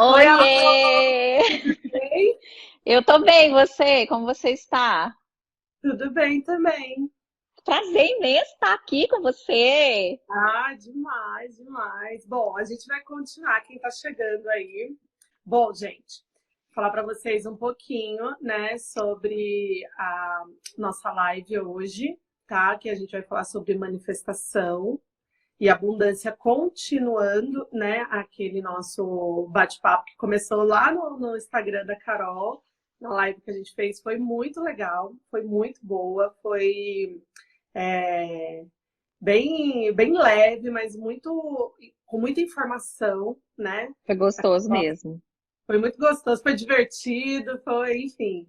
Oi, Oiê! Alê! Eu tô bem, você? Como você está? Tudo bem também. Prazer imenso estar aqui com você. Ah, demais, demais. Bom, a gente vai continuar, quem está chegando aí. Bom, gente, vou falar para vocês um pouquinho, né, sobre a nossa live hoje, tá? Que a gente vai falar sobre manifestação e abundância, continuando, né, aquele nosso bate-papo que começou lá no Instagram da Carol, na live que a gente fez. Foi muito legal, foi muito boa, foi é, bem leve, mas com muita informação, né? Foi gostoso mesmo. Foi muito gostoso, foi divertido, foi, enfim,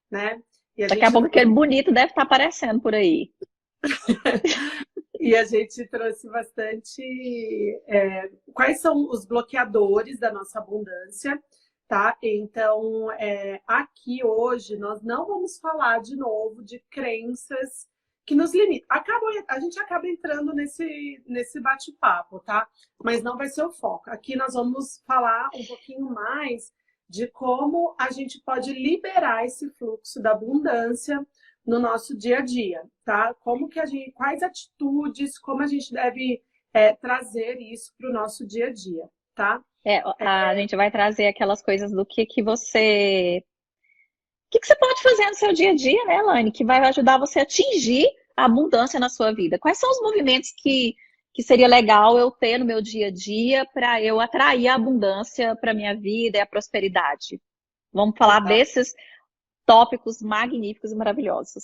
né? E a Daqui a gente pouco aquele bonito deve estar aparecendo por aí. E a gente trouxe bastante quais são os bloqueadores da nossa abundância, tá? Então, aqui hoje nós não vamos falar de novo de crenças que nos limitam. A gente acaba entrando nesse bate-papo, tá? Mas não vai ser o foco. Aqui nós vamos falar um pouquinho mais de como a gente pode liberar esse fluxo da abundância no nosso dia a dia, tá? Quais atitudes, como a gente deve trazer isso para o nosso dia a dia, tá? A gente vai trazer aquelas coisas do que você pode fazer no seu dia a dia, né, Elaine, que vai ajudar você a atingir a abundância na sua vida. Quais são os movimentos que seria legal eu ter no meu dia a dia para eu atrair a abundância para minha vida e a prosperidade? Vamos falar Exato. desses tópicos magníficos e maravilhosos.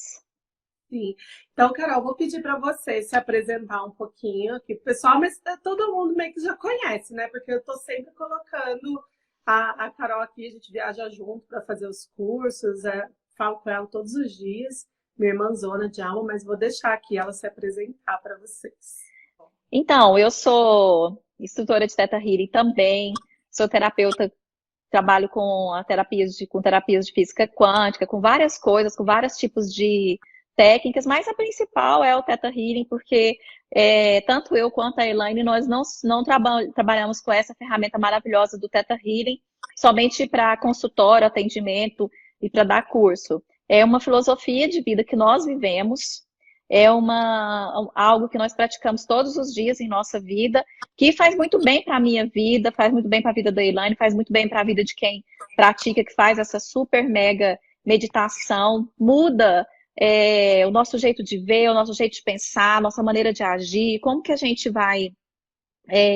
Sim. Então, Carol, vou pedir para você se apresentar um pouquinho aqui pro pessoal, mas todo mundo meio que já conhece, né? Porque eu estou sempre colocando a Carol aqui, a gente viaja junto para fazer os cursos, falo com ela todos os dias, minha irmãzona de alma, mas vou deixar aqui ela se apresentar para vocês. Então, eu sou instrutora de Theta Healing também, sou terapeuta, trabalho com terapias de física quântica, com várias coisas, com vários tipos de técnicas, mas a principal é o Theta Healing, porque tanto eu quanto a Elaine, nós não trabalhamos com essa ferramenta maravilhosa do Theta Healing somente para consultório, atendimento e para dar curso. É uma filosofia de vida que nós vivemos, algo que nós praticamos todos os dias em nossa vida, que faz muito bem para a minha vida, faz muito bem para a vida da Elaine, faz muito bem para a vida de quem pratica, que faz essa super mega meditação, muda o nosso jeito de ver, o nosso jeito de pensar, a nossa maneira de agir, como que a gente vai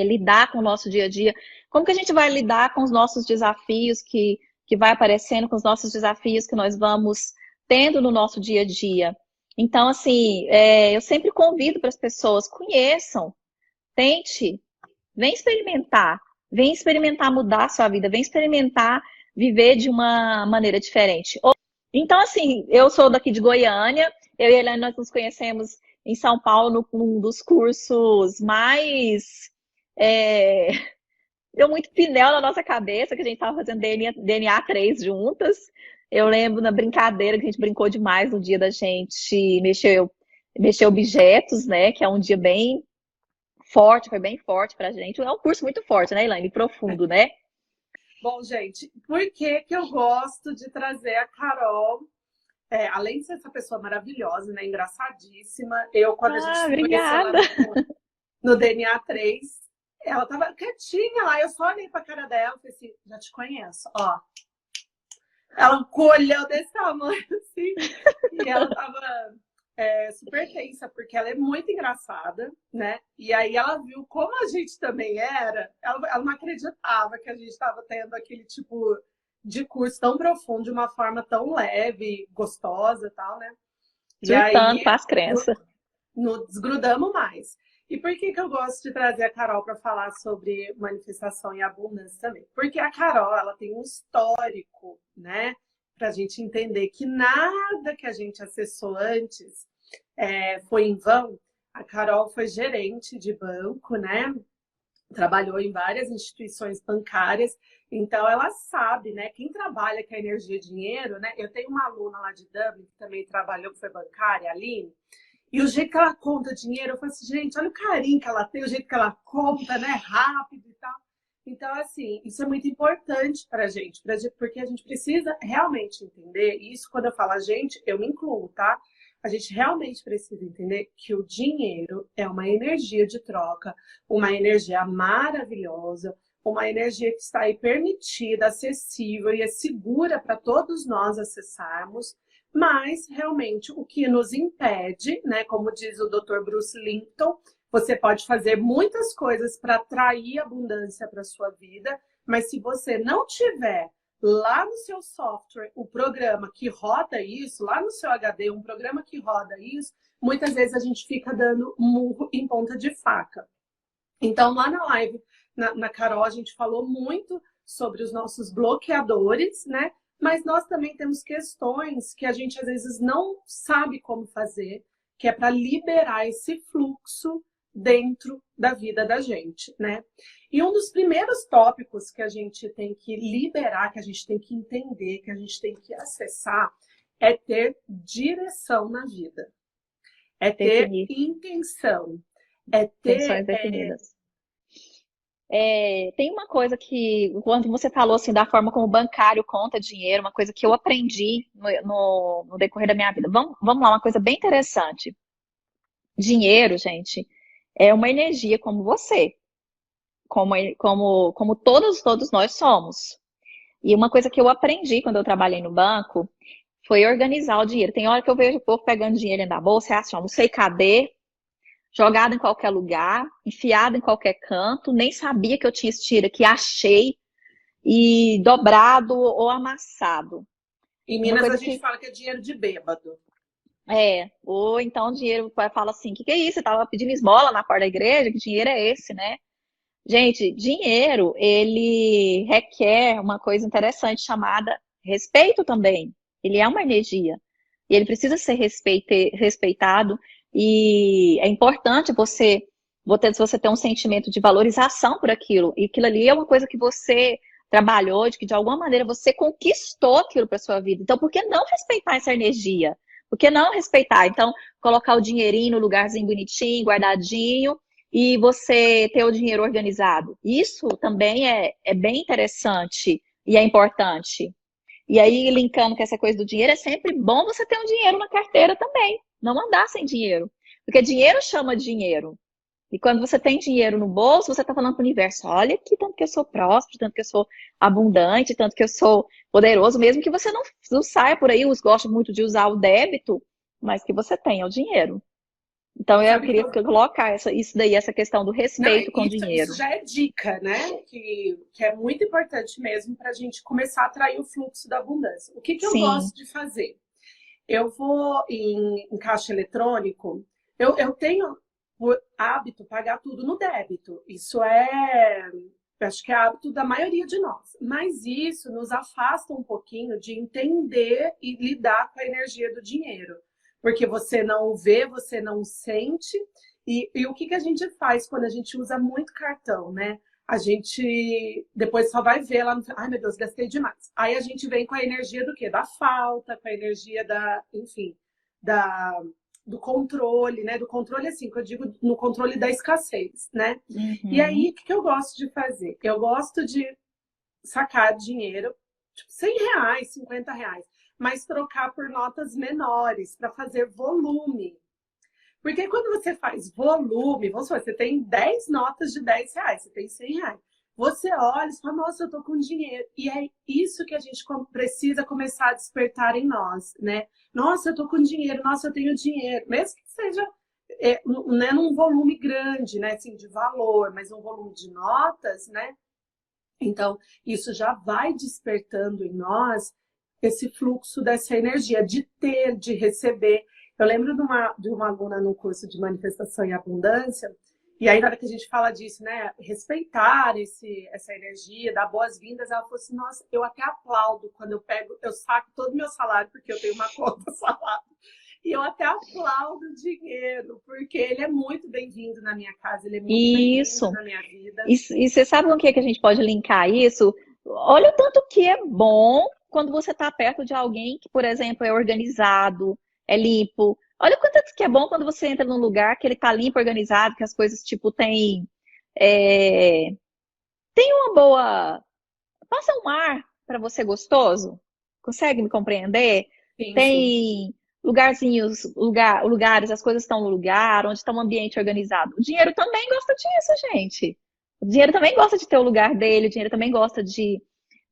lidar com o nosso dia a dia, como que a gente vai lidar com os nossos desafios que vai aparecendo, com os nossos desafios que nós vamos tendo no nosso dia a dia. Então, assim, eu sempre convido para as pessoas, conheçam, tente, vem experimentar mudar a sua vida, vem experimentar viver de uma maneira diferente. Então, assim, eu sou daqui de Goiânia, eu e a Helena, nós nos conhecemos em São Paulo, num dos cursos mais. É, deu muito pinel na nossa cabeça, que a gente estava fazendo DNA 3 juntas. Eu lembro na brincadeira que a gente brincou demais no dia da gente mexer objetos, né? Que é um dia bem forte, foi bem forte pra gente. É um curso muito forte, né, Elaine? Profundo, né? Bom, gente, por que que eu gosto de trazer a Carol? Além de ser essa pessoa maravilhosa, né, engraçadíssima, quando a gente Ah, se conheceu lá obrigada. no DNA 3, ela tava quietinha lá, eu só olhei pra cara dela e falei assim, já te conheço, ó. Ela colheu desse tamanho, assim, e ela tava super tensa, porque ela é muito engraçada, né? E aí ela viu como a gente também era, ela não acreditava que a gente estava tendo aquele tipo de curso tão profundo, de uma forma tão leve, gostosa e tal, né? E Surtando, aí paz crença. não desgrudamos mais. E por que que eu gosto de trazer a Carol para falar sobre manifestação e abundância também? Porque a Carol, ela tem um histórico, né? Para a gente entender que nada que a gente acessou antes foi em vão. A Carol foi gerente de banco, né? Trabalhou em várias instituições bancárias, então ela sabe, né? Quem trabalha com a energia e dinheiro, né? Eu tenho uma aluna lá de Dublin que também trabalhou, que foi bancária, a Aline, e o jeito que ela conta dinheiro, eu falo assim, gente, olha o carinho que ela tem, o jeito que ela conta, né? Rápido e tal. Então, assim, isso é muito importante para a gente, porque a gente precisa realmente entender, e isso quando eu falo a gente, eu me incluo, tá? A gente realmente precisa entender que o dinheiro é uma energia de troca, uma energia maravilhosa, uma energia que está aí permitida, acessível e é segura para todos nós acessarmos, mas realmente o que nos impede, né, como diz o Dr. Bruce Lipton, você pode fazer muitas coisas para atrair abundância para a sua vida, mas se você não tiver lá no seu software o programa que roda isso, lá no seu HD, um programa que roda isso, muitas vezes a gente fica dando murro em ponta de faca. Então, lá na live, na Carol, a gente falou muito sobre os nossos bloqueadores, né? Mas nós também temos questões que a gente às vezes não sabe como fazer, que é para liberar esse fluxo dentro da vida da gente, né? E um dos primeiros tópicos que a gente tem que liberar, que a gente tem que entender, que a gente tem que acessar, é ter direção na vida. É ter intenção. É ter intenções definidas. Tem uma coisa que, quando você falou assim da forma como o bancário conta dinheiro, uma coisa que eu aprendi no decorrer da minha vida. Vamos lá, uma coisa bem interessante. Dinheiro, gente, é uma energia como você, como todos nós somos. E uma coisa que eu aprendi quando eu trabalhei no banco foi organizar o dinheiro. Tem hora que eu vejo o povo pegando dinheiro dentro da bolsa, é assim, ó, não sei cadê, jogado em qualquer lugar, enfiado em qualquer canto, nem sabia que eu tinha esse dinheiro aqui, achei, e dobrado ou amassado. Em Minas a gente fala que é dinheiro de bêbado. Ou então o dinheiro fala assim, que é isso? Você tava pedindo esmola na porta da igreja? Que dinheiro é esse, né? Gente, dinheiro, ele requer uma coisa interessante chamada respeito também. Ele é uma energia. E ele precisa ser respeitado. E é importante você ter um sentimento de valorização por aquilo. E aquilo ali é uma coisa que você trabalhou, de que de alguma maneira você conquistou aquilo para sua vida. Então, por que não respeitar essa energia? Por que não respeitar? Então, colocar o dinheirinho no lugarzinho bonitinho, guardadinho, e você ter o dinheiro organizado. Isso também é bem interessante e é importante. E aí, linkando com essa coisa do dinheiro, é sempre bom você ter um dinheiro na carteira também. Não andar sem dinheiro. Porque dinheiro chama dinheiro. E quando você tem dinheiro no bolso, você está falando para o universo, olha aqui, tanto que eu sou próspero, tanto que eu sou abundante, tanto que eu sou poderoso, mesmo que você não saia por aí, os gostam muito de usar o débito, mas que você tenha o dinheiro. Então, eu queria colocar isso daí, essa questão do respeito com o dinheiro. Isso já é dica, né? Que é muito importante mesmo para a gente começar a atrair o fluxo da abundância. O que eu gosto de fazer? Eu vou em caixa eletrônico, eu tenho o hábito pagar tudo no débito. Isso acho que é hábito da maioria de nós. Mas isso nos afasta um pouquinho de entender e lidar com a energia do dinheiro. Porque você não vê, você não sente. E o que a gente faz quando a gente usa muito cartão, né? A gente depois só vai ver lá no final, ai meu Deus, gastei demais. Aí a gente vem com a energia do quê? Da falta, com a energia enfim, do controle, né? Do controle, assim, que eu digo no controle da escassez, né? Uhum. E aí, o que eu gosto de fazer? Eu gosto de sacar dinheiro, tipo, R$100, R$50, mas trocar por notas menores, para fazer volume. Porque quando você faz volume, vamos supor, você tem 10 notas de R$10, você tem R$100. Você olha e fala, nossa, eu tô com dinheiro. E é isso que a gente precisa começar a despertar em nós, né? Nossa, eu tô com dinheiro, nossa, eu tenho dinheiro. Mesmo que seja não é num volume grande, né? Assim, de valor, mas um volume de notas, né? Então, isso já vai despertando em nós esse fluxo dessa energia de ter, de receber. Eu lembro de uma aluna no curso de manifestação e abundância, e aí na hora que a gente fala disso, né, respeitar essa energia, dar boas-vindas, ela falou assim, nossa, eu até aplaudo quando eu saco todo o meu salário, porque eu tenho uma conta salário, e eu até aplaudo o dinheiro, porque ele é muito bem-vindo na minha casa, ele é muito bem-vindo na minha vida. E você sabe com o que a gente pode linkar isso? Olha o tanto que é bom quando você está perto de alguém que, por exemplo, é organizado, é limpo. Olha o quanto que é bom quando você entra num lugar que ele tá limpo, organizado, que as coisas, tipo, tem tem uma boa... Passa um ar para você gostoso? Consegue me compreender? Sim, sim. Tem lugares, as coisas estão no lugar, onde está um ambiente organizado. O dinheiro também gosta disso, gente. O dinheiro também gosta de ter o lugar dele, o dinheiro também gosta de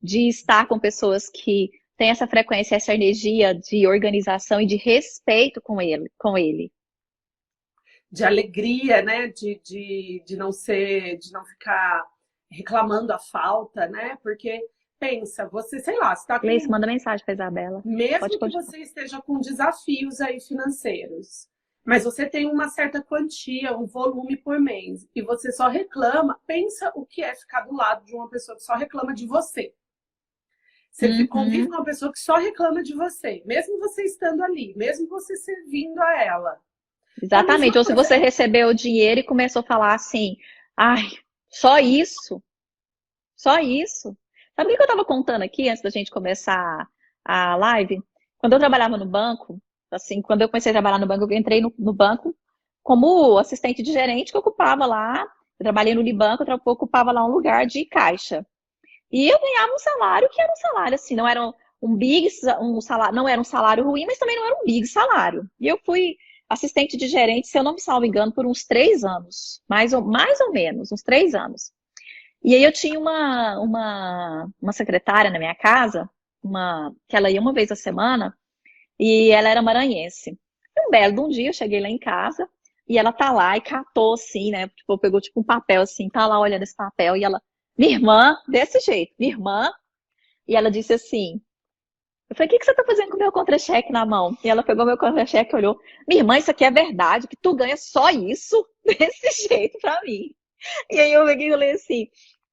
estar com pessoas que têm essa frequência, essa energia de organização e de respeito com ele. De alegria, né? De não ser, de não ficar reclamando a falta, né? Porque pensa, você, sei lá, está Gleice, com, manda mensagem para Isabela. Pode mesmo que continuar. você esteja com desafios aí financeiros, mas você tem uma certa quantia, um volume por mês, e você só reclama, pensa o que é ficar do lado de uma pessoa que só reclama de você. Você convive Uhum. com uma pessoa que só reclama de você, mesmo você estando ali, mesmo você servindo a ela. É a Exatamente. mesma Ou se coisa. você recebeu o dinheiro e começou a falar assim, ai, só isso, só isso. Sabe o que eu estava contando aqui antes da gente começar a live? Quando eu trabalhava no banco, assim, quando eu comecei a trabalhar no banco, eu entrei no banco como assistente de gerente que ocupava lá. Eu trabalhei no Libanco, eu ocupava lá um lugar de caixa. E eu ganhava um salário que era um salário assim, não era um salário, não era um salário ruim, mas também não era um big salário. E eu fui assistente de gerente, se eu não me salvo engano, por uns 3 anos, mais ou menos, uns 3 anos. E aí eu tinha uma secretária na minha casa, que ela ia uma vez a semana, e ela era maranhense. E um belo de um dia eu cheguei lá em casa, e ela tá lá e catou assim, né? Tipo, pegou tipo um papel assim, tá lá olhando esse papel, e ela, minha irmã, desse jeito, minha irmã, e ela disse assim, eu falei, o que você tá fazendo com o meu contra-cheque na mão? E ela pegou meu contra-cheque e olhou, minha irmã, isso aqui é verdade, que tu ganha só isso, desse jeito pra mim. E aí eu peguei e falei assim,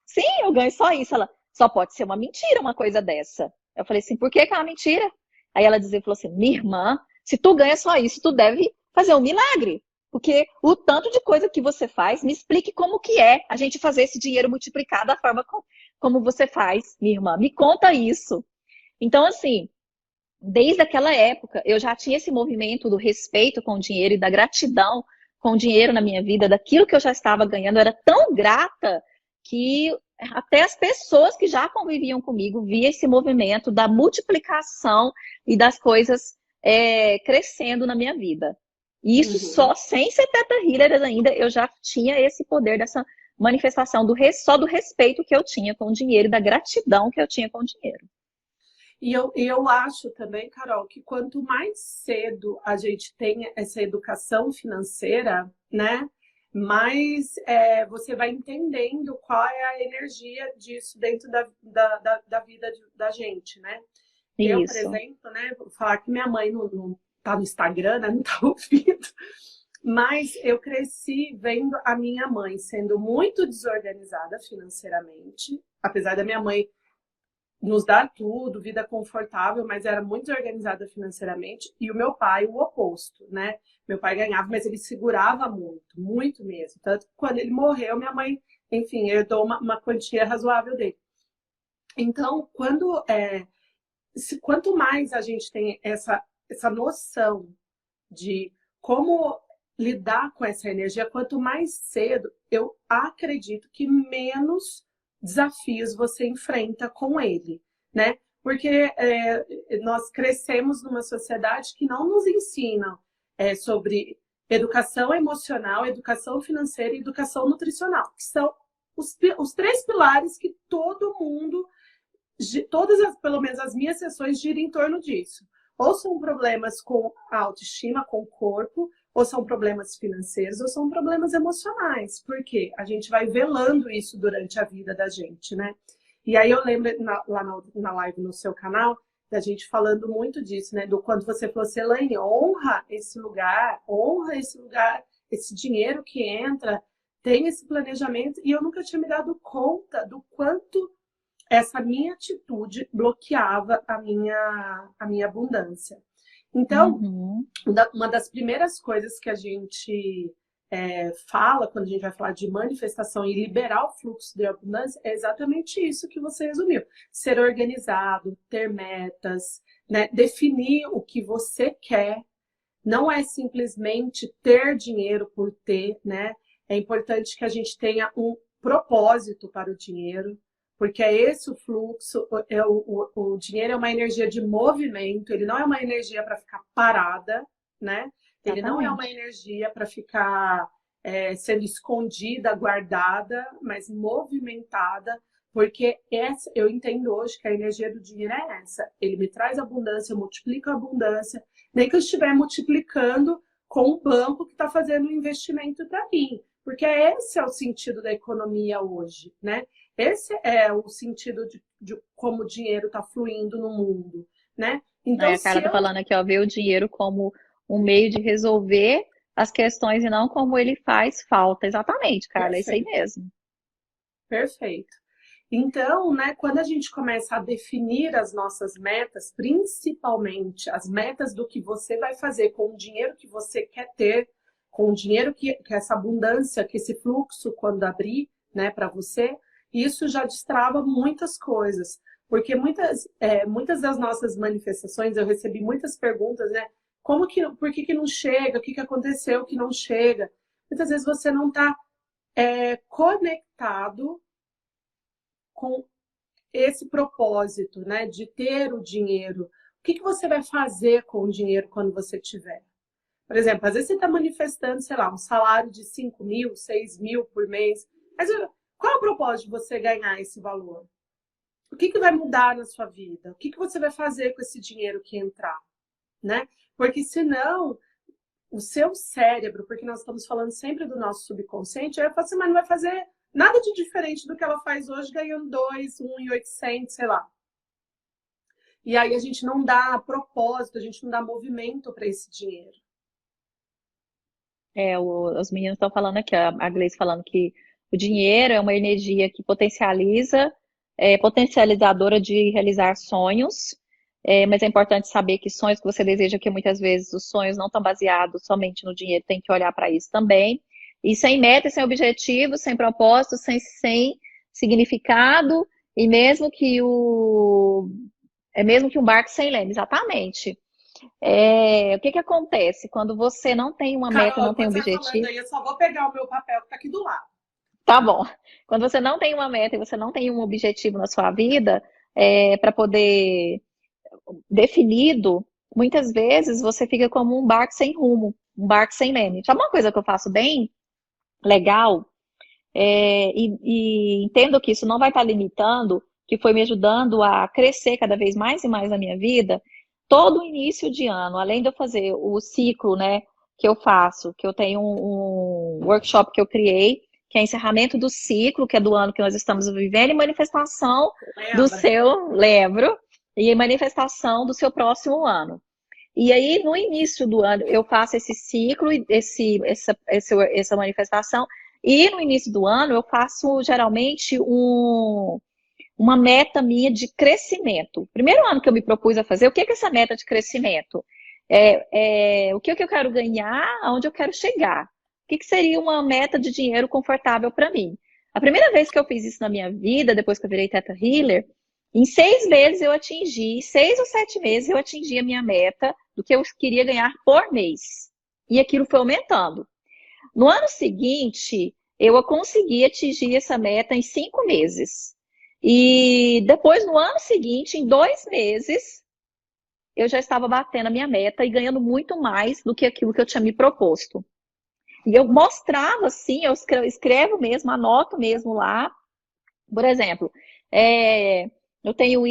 sim, eu ganho só isso. Ela, só pode ser uma mentira uma coisa dessa. Eu falei assim, por que que é uma mentira? Aí ela dizia, falou assim, minha irmã, se tu ganha só isso, tu deve fazer um milagre. Porque o tanto de coisa que você faz, me explique como que é a gente fazer esse dinheiro multiplicar da forma como você faz, minha irmã. Me conta isso. Então, assim, desde aquela época, eu já tinha esse movimento do respeito com o dinheiro e da gratidão com o dinheiro na minha vida, daquilo que eu já estava ganhando. Eu era tão grata que até as pessoas que já conviviam comigo via esse movimento da multiplicação e das coisas crescendo na minha vida. E isso Uhum. só sem ser Teta Healer ainda, eu já tinha esse poder dessa manifestação só do respeito que eu tinha com o dinheiro e da gratidão que eu tinha com o dinheiro. E eu acho também, Carol, que quanto mais cedo a gente tem essa educação financeira, né, mais você vai entendendo qual é a energia disso dentro da vida da gente, né? Eu, por Isso. exemplo, né, vou falar que minha mãe não tá no Instagram, né, não tá ouvindo, mas eu cresci vendo a minha mãe sendo muito desorganizada financeiramente, apesar da minha mãe nos dar tudo, vida confortável, mas era muito desorganizada financeiramente, e o meu pai, o oposto, né? Meu pai ganhava, mas ele segurava muito, muito mesmo. Tanto que quando ele morreu, minha mãe, enfim, herdou uma quantia razoável dele. Então, quanto mais a gente tem essa noção de como lidar com essa energia, quanto mais cedo, eu acredito que menos desafios você enfrenta com ele, né? Porque nós crescemos numa sociedade que não nos ensina sobre educação emocional, educação financeira e educação nutricional, que são os três pilares que todo mundo, pelo menos as minhas sessões, giram em torno disso. Ou são problemas com a autoestima, com o corpo, ou são problemas financeiros, ou são problemas emocionais. Por quê? A gente vai velando isso durante a vida da gente, né? E aí eu lembro lá na live no seu canal, da gente falando muito disso, né? Do quando você falou, Elaine, honra esse lugar, esse dinheiro que entra, tem esse planejamento, e eu nunca tinha me dado conta do quanto essa minha atitude bloqueava a minha abundância. Então, Uhum. uma das primeiras coisas que a gente fala quando a gente vai falar de manifestação e liberar o fluxo de abundância é exatamente isso que você resumiu. Ser organizado, ter metas, né? Definir o que você quer. Não é simplesmente ter dinheiro por ter, né? É importante que a gente tenha um propósito para o dinheiro, porque é esse o fluxo, o dinheiro é uma energia de movimento, ele não é uma energia para ficar parada, né? Ele não é uma energia para ficar sendo escondida, guardada, mas movimentada, porque eu entendo hoje que a energia do dinheiro é essa. Ele me traz abundância, eu multiplico a abundância, nem que eu estiver multiplicando com um banco que está fazendo um investimento para mim. Porque esse é o sentido da economia hoje, né? Esse é o sentido de como o dinheiro está fluindo no mundo, né? Então, A Carla tá falando aqui, ó, ver o dinheiro como um meio de resolver as questões e não como ele faz falta. Exatamente, Carla, é isso aí mesmo. Perfeito. Então, né, quando a gente começa a definir as nossas metas, principalmente as metas do que você vai fazer com o dinheiro que você quer ter, com o dinheiro que essa abundância, que esse fluxo, quando abrir, né, para você, isso já destrava muitas coisas. Porque muitas das nossas manifestações, eu recebi muitas perguntas, né? Por que não chega? O que aconteceu que não chega? Muitas vezes você não está conectado com esse propósito, né? De ter o dinheiro. O que você vai fazer com o dinheiro quando você tiver? Por exemplo, às vezes você está manifestando, sei lá, um salário de 5 mil, 6 mil por mês. Mas qual é o propósito de você ganhar esse valor? O que vai mudar na sua vida? O que você vai fazer com esse dinheiro que entrar? Né? Porque senão, o seu cérebro, porque nós estamos falando sempre do nosso subconsciente, vai falar assim, mas não vai fazer nada de diferente do que ela faz hoje, ganhando 2, 1.800, sei lá. E aí a gente não dá propósito, a gente não dá movimento para esse dinheiro. Os meninos estão falando aqui, a Gleice falando que o dinheiro é uma energia que potencializadora de realizar sonhos, mas é importante saber que sonhos que você deseja, que muitas vezes os sonhos não estão baseados somente no dinheiro, tem que olhar para isso também. E sem meta, sem objetivo, sem propósito, sem significado, e mesmo que um barco sem leme, exatamente. O que acontece quando você não tem uma meta, não tem um objetivo? Aí, eu só vou pegar o meu papel que está aqui do lado. Tá bom. Quando você não tem uma meta e você não tem um objetivo na sua vida, para poder definido, muitas vezes você fica como um barco sem rumo, um barco sem leme. Sabe uma coisa que eu faço bem legal? E entendo que isso não vai estar limitando, que foi me ajudando a crescer cada vez mais e mais na minha vida. Todo início de ano, além de eu fazer o ciclo, né, que eu faço, que eu tenho um workshop que eu criei, que é encerramento do ciclo, que é do ano que nós estamos vivendo, e manifestação do seu, e manifestação do seu próximo ano. E aí, no início do ano, eu faço esse ciclo, essa manifestação, e no início do ano eu faço geralmente uma meta minha de crescimento. Primeiro ano que eu me propus a fazer, o que é essa meta de crescimento? O que eu quero ganhar, aonde eu quero chegar? O que seria uma meta de dinheiro confortável para mim? A primeira vez que eu fiz isso na minha vida, depois que eu virei Theta Healer, em 6 meses eu atingi, 6 ou 7 meses eu atingi a minha meta do que eu queria ganhar por mês. E aquilo foi aumentando. No ano seguinte, eu consegui atingir essa meta em 5 meses. E depois, no ano seguinte, em 2 meses, eu já estava batendo a minha meta e ganhando muito mais do que aquilo que eu tinha me proposto. E eu mostrava, assim, eu escrevo mesmo, anoto mesmo lá. Por exemplo, eu tenho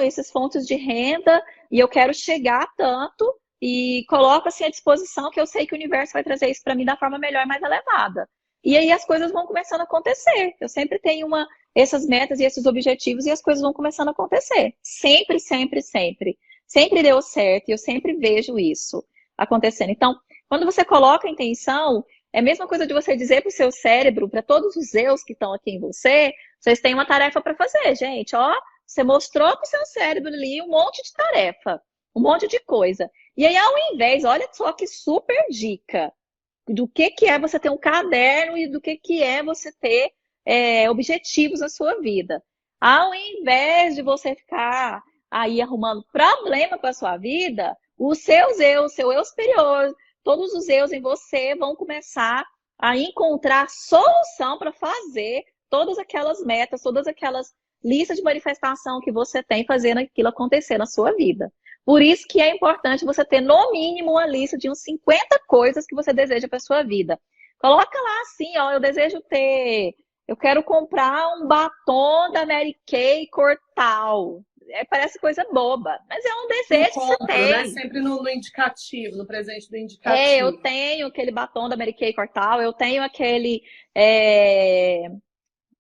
essas fontes de renda, e eu quero chegar a tanto, e coloco assim à disposição, que eu sei que o universo vai trazer isso para mim da forma melhor e mais elevada. E aí as coisas vão começando a acontecer. Eu sempre tenho essas metas e esses objetivos, e as coisas vão começando a acontecer. Sempre, sempre, sempre. Sempre deu certo, e eu sempre vejo isso acontecendo. Então, quando você coloca a intenção, é a mesma coisa de você dizer para o seu cérebro, para todos os eus que estão aqui em você, vocês têm uma tarefa para fazer, gente. Ó, você mostrou para o seu cérebro ali um monte de tarefa, um monte de coisa. E aí, ao invés, olha só que super dica, do que é você ter um caderno e do que é você ter objetivos na sua vida. Ao invés de você ficar aí arrumando problema para a sua vida, os seus eus, seu eu superior, todos os eus em você vão começar a encontrar solução para fazer todas aquelas metas, todas aquelas listas de manifestação que você tem fazendo aquilo acontecer na sua vida. Por isso que é importante você ter, no mínimo, uma lista de uns 50 coisas que você deseja para sua vida. Coloca lá assim, ó, eu quero comprar um batom da Mary Kay cor tal. Parece coisa boba, mas é um desejo que você tem. Né? Sempre no indicativo, no presente do indicativo. Eu tenho aquele batom da Mary Kay cor tal, eu tenho aquele...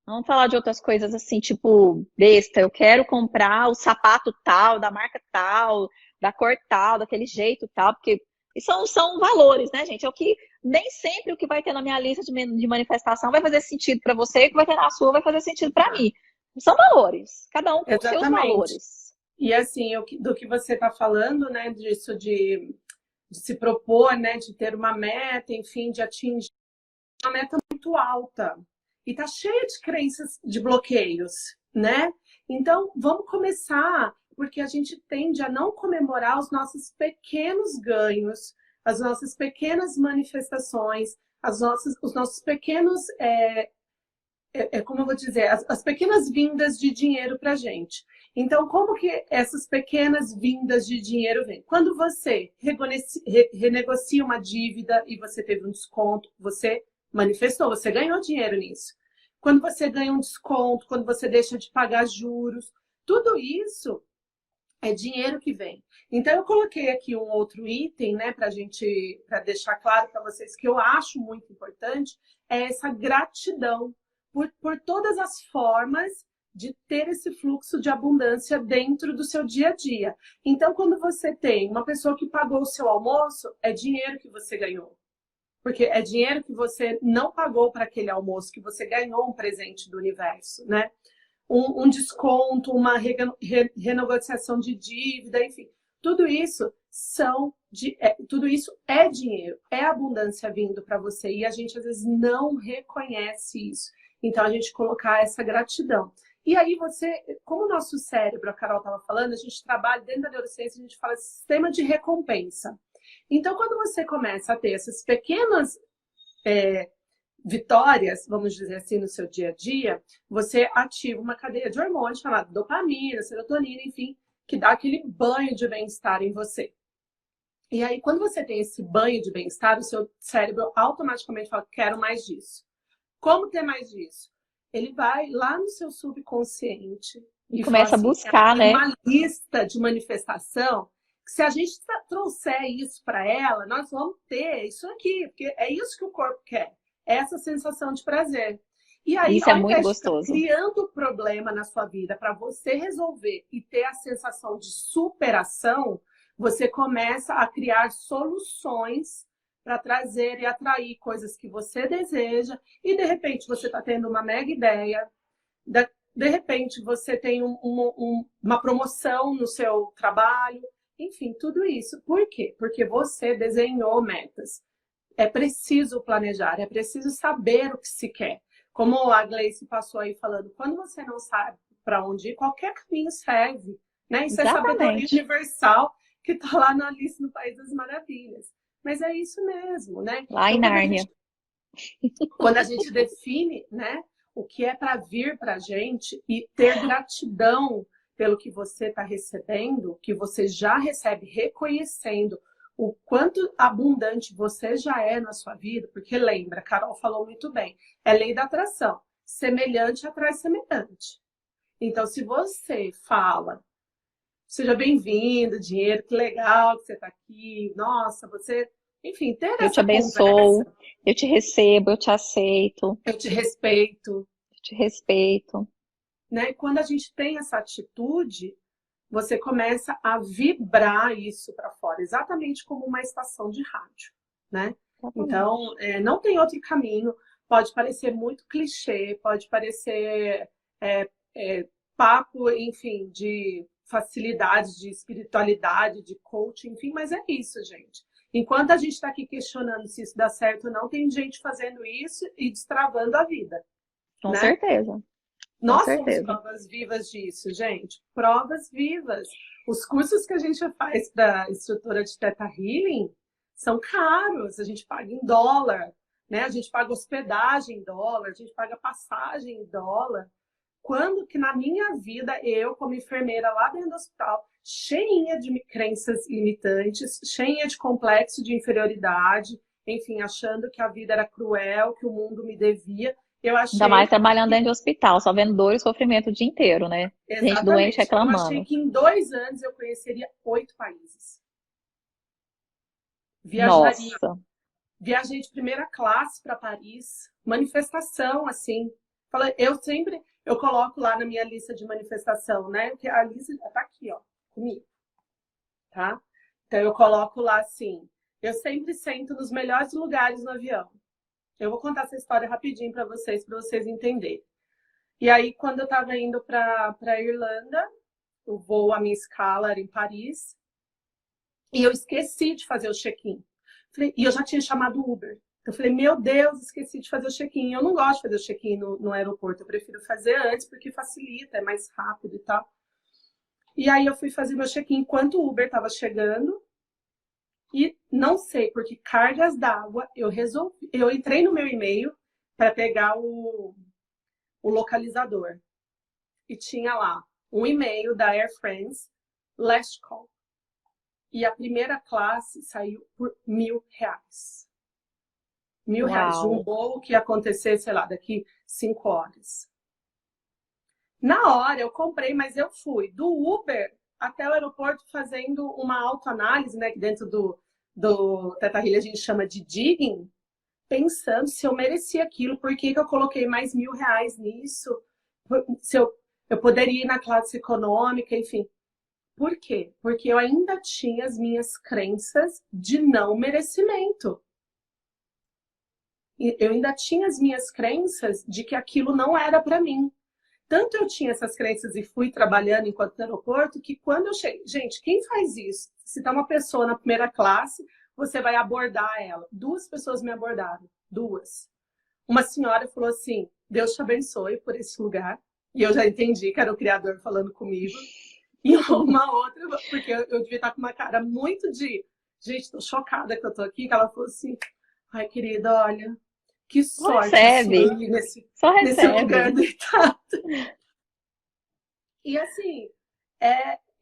Vamos falar de outras coisas assim, tipo besta. Eu quero comprar o sapato tal, da marca tal, da cor tal, daquele jeito tal, porque são valores, né, gente? É o que nem sempre o que vai ter na minha lista de manifestação vai fazer sentido para você, e o que vai ter na sua vai fazer sentido para mim. São valores, cada um com seus valores. E assim, do que você está falando, né, disso de se propor, né, de ter uma meta, enfim, de atingir uma meta muito alta. E tá cheia de crenças, de bloqueios, né? Então, vamos começar, porque a gente tende a não comemorar os nossos pequenos ganhos, as nossas pequenas manifestações, os nossos pequenos, como eu vou dizer, as pequenas vindas de dinheiro pra gente. Então, como que essas pequenas vindas de dinheiro vêm? Quando você renegocia uma dívida e você teve um desconto, você manifestou, você ganhou dinheiro nisso. Quando você ganha um desconto, quando você deixa de pagar juros, tudo isso é dinheiro que vem. Então, eu coloquei aqui um outro item, né, para deixar claro para vocês que eu acho muito importante, é essa gratidão por todas as formas de ter esse fluxo de abundância dentro do seu dia a dia. Então, quando você tem uma pessoa que pagou o seu almoço, é dinheiro que você ganhou. Porque é dinheiro que você não pagou para aquele almoço, que você ganhou um presente do universo, né? Um desconto, uma renegociação de dívida, enfim. Tudo isso tudo isso é dinheiro, é abundância vindo para você. E a gente, às vezes, não reconhece isso. Então, a gente colocar essa gratidão. E aí como o nosso cérebro, a Carol estava falando, a gente trabalha dentro da neurociência, a gente fala sistema de recompensa. Então, quando você começa a ter essas pequenas vitórias, vamos dizer assim, no seu dia a dia, você ativa uma cadeia de hormônios chamada dopamina, serotonina, enfim, que dá aquele banho de bem-estar em você. E aí, quando você tem esse banho de bem-estar, o seu cérebro automaticamente fala, quero mais disso. Como ter mais disso? Ele vai lá no seu subconsciente e começa a buscar, né? Uma lista de manifestação. Se a gente trouxer isso para ela, nós vamos ter isso aqui, porque é isso que o corpo quer, essa sensação de prazer. E aí, isso é muito gostoso. Criando problema na sua vida para você resolver e ter a sensação de superação, você começa a criar soluções para trazer e atrair coisas que você deseja, e de repente você está tendo uma mega ideia, de repente você tem uma promoção no seu trabalho, enfim, tudo isso. Por quê? Porque você desenhou metas. É preciso planejar, é preciso saber o que se quer. Como a Gleice passou aí falando, quando você não sabe para onde ir, qualquer caminho serve. Né? Isso Exatamente. É sabedoria universal que está lá na Alice no País das Maravilhas. Mas é isso mesmo, né? Lá em Nárnia. Quando a gente define, né, o que é para vir para a gente e ter gratidão pelo que você está recebendo, que você já recebe, reconhecendo o quanto abundante você já é na sua vida, porque lembra, a Carol falou muito bem, é lei da atração, semelhante atrai semelhante. Então, se você fala, seja bem-vindo, dinheiro, que legal que você está aqui, nossa, você, enfim, ter essa Eu te abençoo, conversa, eu te recebo, eu te aceito. Eu te respeito. Eu te respeito. Né? Quando a gente tem essa atitude, você começa a vibrar isso para fora, exatamente como uma estação de rádio, né? Então, não tem outro caminho. Pode parecer muito clichê, pode parecer papo, enfim, de facilidade, de espiritualidade, de coaching, enfim, mas é isso, gente. Enquanto a gente está aqui questionando se isso dá certo ou não, tem gente fazendo isso e destravando a vida. Com né? certeza. Nós somos provas vivas disso, gente. Provas vivas. Os cursos que a gente faz para instrutora de Theta Healing são caros. A gente paga em dólar. né? A gente paga hospedagem em dólar, a gente paga passagem em dólar. Quando que na minha vida, eu, como enfermeira lá dentro do hospital, cheinha de crenças limitantes, cheinha de complexo de inferioridade, enfim, achando que a vida era cruel, que o mundo me devia, eu Ainda mais achei trabalhando que, dentro de hospital, só vendo dor e sofrimento o dia inteiro, né? Gente doente exatamente, eu achei reclamando. que em 2 anos eu conheceria 8 países. Viajaria. Nossa, Viajei de primeira classe para Paris, manifestação, assim. Eu coloco lá na minha lista de manifestação, né? Porque a lista está aqui, ó, comigo, tá? Então eu coloco lá assim, eu sempre sento nos melhores lugares no avião. Eu vou contar essa história rapidinho para vocês entenderem. E aí, quando eu estava indo para Irlanda, o voo, a minha escala era em Paris, e eu esqueci de fazer o check-in. E eu já tinha chamado o Uber. Eu falei, meu Deus, esqueci de fazer o check-in. Eu não gosto de fazer o check-in no aeroporto, eu prefiro fazer antes, porque facilita, é mais rápido e tal. E aí eu fui fazer meu check-in enquanto o Uber estava chegando, e não sei, porque cargas d'água, eu entrei no meu e-mail para pegar o localizador. E tinha lá um e-mail da Air France, last call. E a primeira classe saiu por R$ 1.000. R$ 1.000 de um uau. voo que ia acontecer, sei lá, daqui 5 horas. Na hora eu comprei, mas eu fui do Uber até o aeroporto fazendo uma autoanálise, né? Que dentro do Teta Healing a gente chama de digging, pensando se eu merecia aquilo, por que eu coloquei mais R$ 1.000 nisso, se eu poderia ir na classe econômica, enfim. Por quê? Porque eu ainda tinha as minhas crenças de não merecimento. Eu ainda tinha as minhas crenças de que aquilo não era para mim. Tanto eu tinha essas crenças e fui trabalhando enquanto no aeroporto, que quando eu cheguei... Gente, quem faz isso? Se tá uma pessoa na primeira classe, você vai abordar ela. 2 pessoas me abordaram. 2. Uma senhora falou assim, Deus te abençoe por esse lugar. E eu já entendi que era o Criador falando comigo. E uma outra, porque eu devia estar com uma cara muito de... Gente, tô chocada que eu tô aqui. Que ela falou assim, ai, querida, olha, que Só sorte a sua recebe, aqui só nesse lugar recebe. deitado. E assim,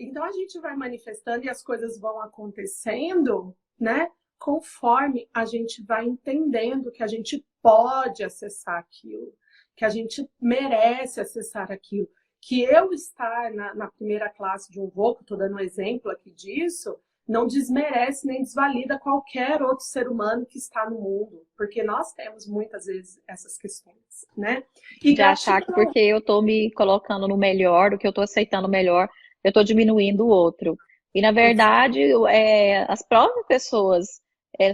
então a gente vai manifestando e as coisas vão acontecendo, né? Conforme a gente vai entendendo que a gente pode acessar aquilo, que a gente merece acessar aquilo. Que eu estar na primeira classe de um voo, que estou dando um exemplo aqui disso, não desmerece nem desvalida qualquer outro ser humano que está no mundo, porque nós temos muitas vezes essas questões, né? E De achar que gratidão. porque eu tô me colocando no melhor, do que eu tô aceitando o melhor, eu tô diminuindo o outro. E na verdade, as próprias pessoas,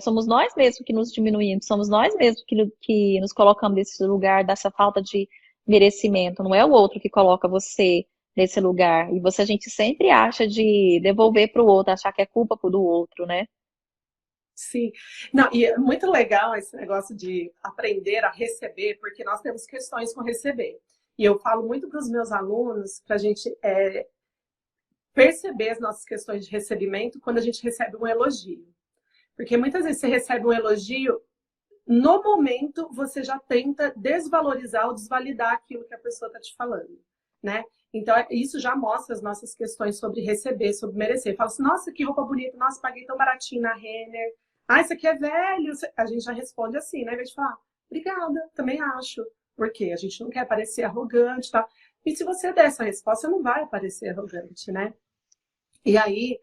somos nós mesmos que nos diminuímos, somos nós mesmos que nos colocamos nesse lugar dessa falta de merecimento. Não é o outro que coloca você nesse lugar. E a gente sempre acha de devolver para o outro, achar que é culpa do outro, né? Sim. Não, e é muito legal esse negócio de aprender a receber, porque nós temos questões com receber. E eu falo muito para os meus alunos para a gente perceber as nossas questões de recebimento quando a gente recebe um elogio. Porque muitas vezes você recebe um elogio, no momento você já tenta desvalorizar ou desvalidar aquilo que a pessoa está te falando, né? Então, isso já mostra as nossas questões sobre receber, sobre merecer. Fala assim, nossa, que roupa bonita, nossa, paguei tão baratinho na Renner. Ah, isso aqui é velho. A gente já responde assim, né? Em vez de falar, obrigada, também acho. Porque a gente não quer parecer arrogante, tá? E se você der essa resposta, não vai parecer arrogante, né? E aí,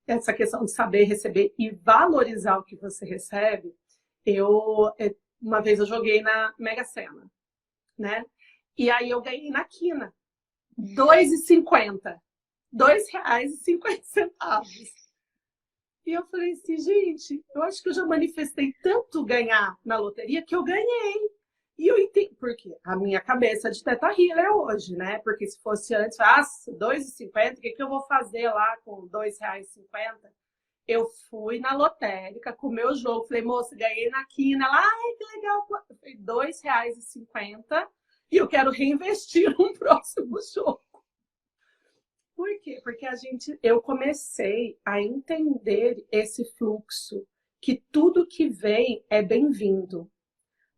essa questão de saber receber e valorizar o que você recebe, uma vez eu joguei na Mega Sena, né? E aí eu ganhei na quina, R$ 2,50. R$ 2,50. E eu falei assim, gente, eu acho que eu já manifestei tanto ganhar na loteria que eu ganhei. E eu entendi, porque a minha cabeça é de Teta Healer hoje, né? Porque se fosse antes, R$ 2,50, o que eu vou fazer lá com R$ 2,50? Eu fui na lotérica com o meu jogo, falei, moça, ganhei na quina. Ela, ai, que legal. Eu falei, R$ 2,50 e eu quero reinvestir no próximo jogo. Por quê? Porque eu comecei a entender esse fluxo que tudo que vem é bem-vindo.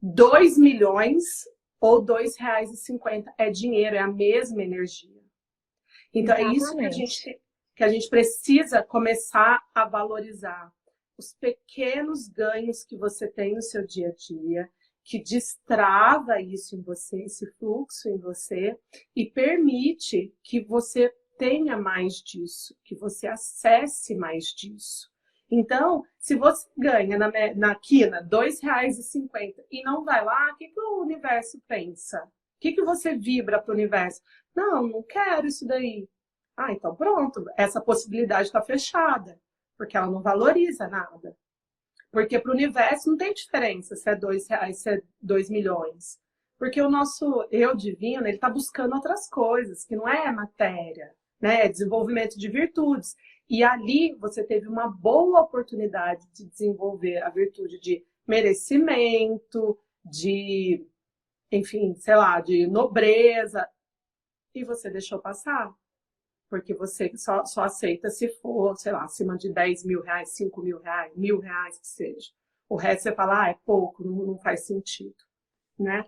2 milhões ou R$ 2,50 é dinheiro, é a mesma energia. Então, é isso que a gente precisa começar a valorizar. Os pequenos ganhos que você tem no seu dia a dia, que destrava isso em você, esse fluxo em você, e permite que você tenha mais disso, que você acesse mais disso. Então, se você ganha na quina R$ 2,50 e não vai lá, o que o universo pensa? O que você vibra para o universo? Não quero isso daí. Ah, então pronto, essa possibilidade está fechada, porque ela não valoriza nada. Porque para o universo não tem diferença se é R$ 2, se é 2 milhões. Porque o nosso eu divino, ele está buscando outras coisas, que não é matéria, né? É desenvolvimento de virtudes. E ali você teve uma boa oportunidade de desenvolver a virtude de merecimento, de, enfim, sei lá, de nobreza, e você deixou passar. Porque você só aceita se for, sei lá, acima de R$ 10.000, R$ 5.000, R$ 1.000, que seja. O resto você fala, é pouco, não faz sentido, né?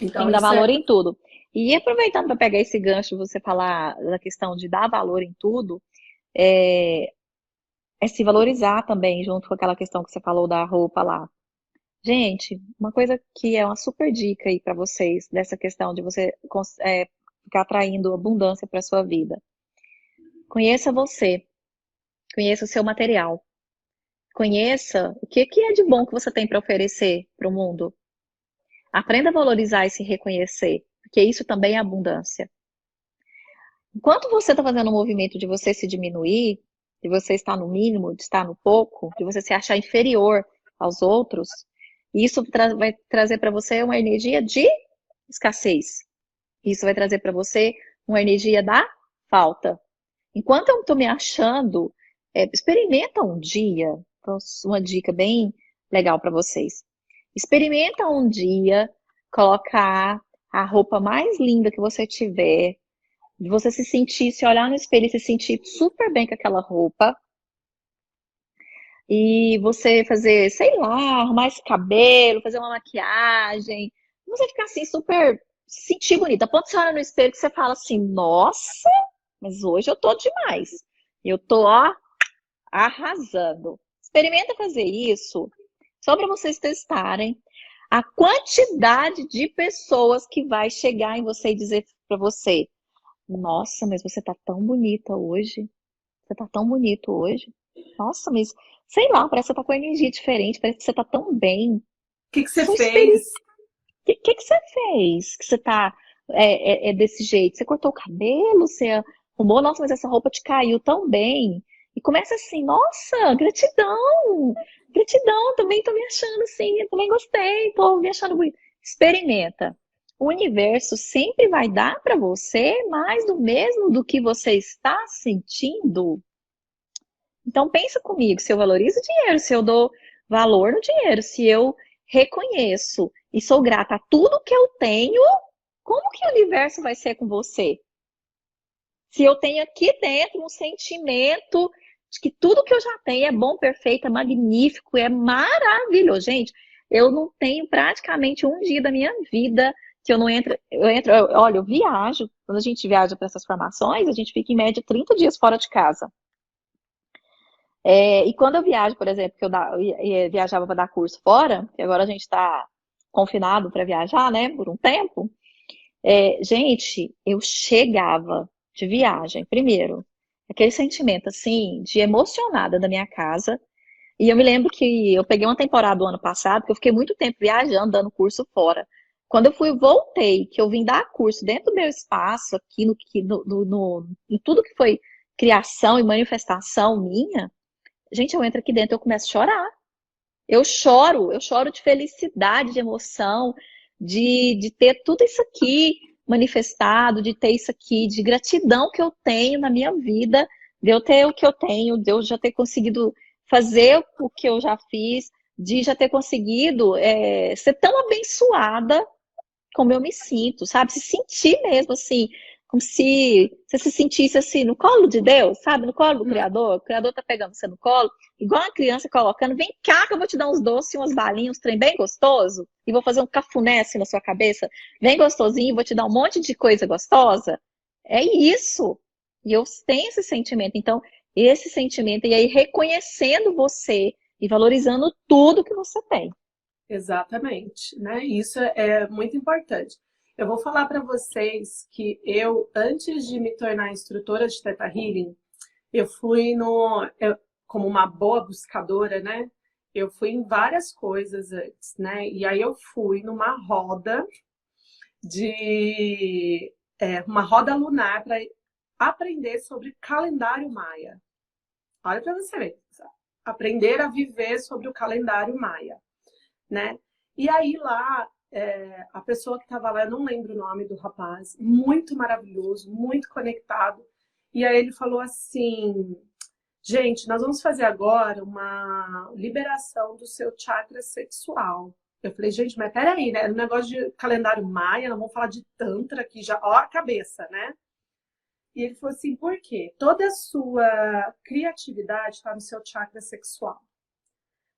Então, Tem que dar valor em tudo. E aproveitando para pegar esse gancho, você falar da questão de dar valor em tudo, é se valorizar também, junto com aquela questão que você falou da roupa lá. Gente, uma coisa que é uma super dica aí para vocês, dessa questão de você ficar atraindo abundância para sua vida. Conheça você, conheça o seu material, conheça o que é de bom que você tem para oferecer para o mundo. Aprenda a valorizar e se reconhecer, porque isso também é abundância. Enquanto você está fazendo um movimento de você se diminuir, de você estar no mínimo, de estar no pouco, de você se achar inferior aos outros, isso vai trazer para você uma energia de escassez. Isso vai trazer para você uma energia da falta. Enquanto eu estou me achando, experimenta um dia, então, uma dica bem legal para vocês. Experimenta um dia colocar a roupa mais linda que você tiver, de você se sentir, se olhar no espelho e se sentir super bem com aquela roupa. E você fazer, sei lá, arrumar esse cabelo, fazer uma maquiagem. Você ficar assim, super, se sentir bonita. A ponto que você olha no espelho que você fala assim, nossa, mas hoje eu tô demais. Eu tô, ó, arrasando. Experimenta fazer isso, só para vocês testarem a quantidade de pessoas que vai chegar em você e dizer para você, nossa, mas você tá tão bonita hoje. Você tá tão bonito hoje. Nossa, mas sei lá, parece que você tá com energia diferente, parece que você tá tão bem. O que você fez? O que você fez? Que você tá desse jeito? Você cortou o cabelo? Você arrumou? Nossa, mas essa roupa te caiu tão bem. E começa assim, nossa, gratidão! Gratidão, também tô me achando assim, eu também gostei, tô me achando bonito. Experimenta. O universo sempre vai dar para você mais do mesmo do que você está sentindo. Então pensa comigo, se eu valorizo o dinheiro, se eu dou valor no dinheiro, se eu reconheço e sou grata a tudo que eu tenho, como que o universo vai ser com você? Se eu tenho aqui dentro um sentimento de que tudo que eu já tenho é bom, perfeito, é magnífico, é maravilhoso. Gente, eu não tenho praticamente um dia da minha vida que eu não entro. Olha, eu viajo. Quando a gente viaja para essas formações, a gente fica em média 30 dias fora de casa. E quando eu viajo, por exemplo, que eu viajava para dar curso fora, que agora a gente está confinado para viajar, né, por um tempo. Gente, eu chegava de viagem, primeiro, aquele sentimento, assim, de emocionada da minha casa. E eu me lembro que eu peguei uma temporada do ano passado, que eu fiquei muito tempo viajando, dando curso fora. Quando eu voltei, que eu vim dar curso dentro do meu espaço, aqui em tudo que foi criação e manifestação minha, gente, eu entro aqui dentro e eu começo a chorar. Eu choro de felicidade, de emoção, de ter tudo isso aqui manifestado, de ter isso aqui, de gratidão que eu tenho na minha vida, de eu ter o que eu tenho, de eu já ter conseguido fazer o que eu já fiz, de já ter conseguido ser tão abençoada como eu me sinto, sabe? Se sentir mesmo assim, como se você se sentisse assim, no colo de Deus, sabe? No colo do Criador. O Criador tá pegando você no colo, igual uma criança colocando, vem cá que eu vou te dar uns doces, umas balinhas, um trem bem gostoso, e vou fazer um cafuné assim na sua cabeça, bem gostosinho, vou te dar um monte de coisa gostosa. É isso. E eu tenho esse sentimento. Então, esse sentimento, e aí reconhecendo você e valorizando tudo que você tem. Exatamente, né? Isso é muito importante. Eu vou falar para vocês que eu, antes de me tornar instrutora de Theta Healing, eu fui como uma boa buscadora, né? Eu fui em várias coisas antes, né? E aí eu fui numa roda uma roda lunar para aprender sobre calendário maia. Olha para você ver, aprender a viver sobre o calendário maia, né? E aí lá, a pessoa que estava lá, eu não lembro o nome do rapaz, muito maravilhoso, muito conectado. E aí ele falou assim, gente, nós vamos fazer agora uma liberação do seu chakra sexual. Eu falei, gente, mas peraí, né? No negócio de calendário maia, nós vamos falar de tantra aqui já, ó a cabeça, né? E ele falou assim, por quê? Toda a sua criatividade está no seu chakra sexual.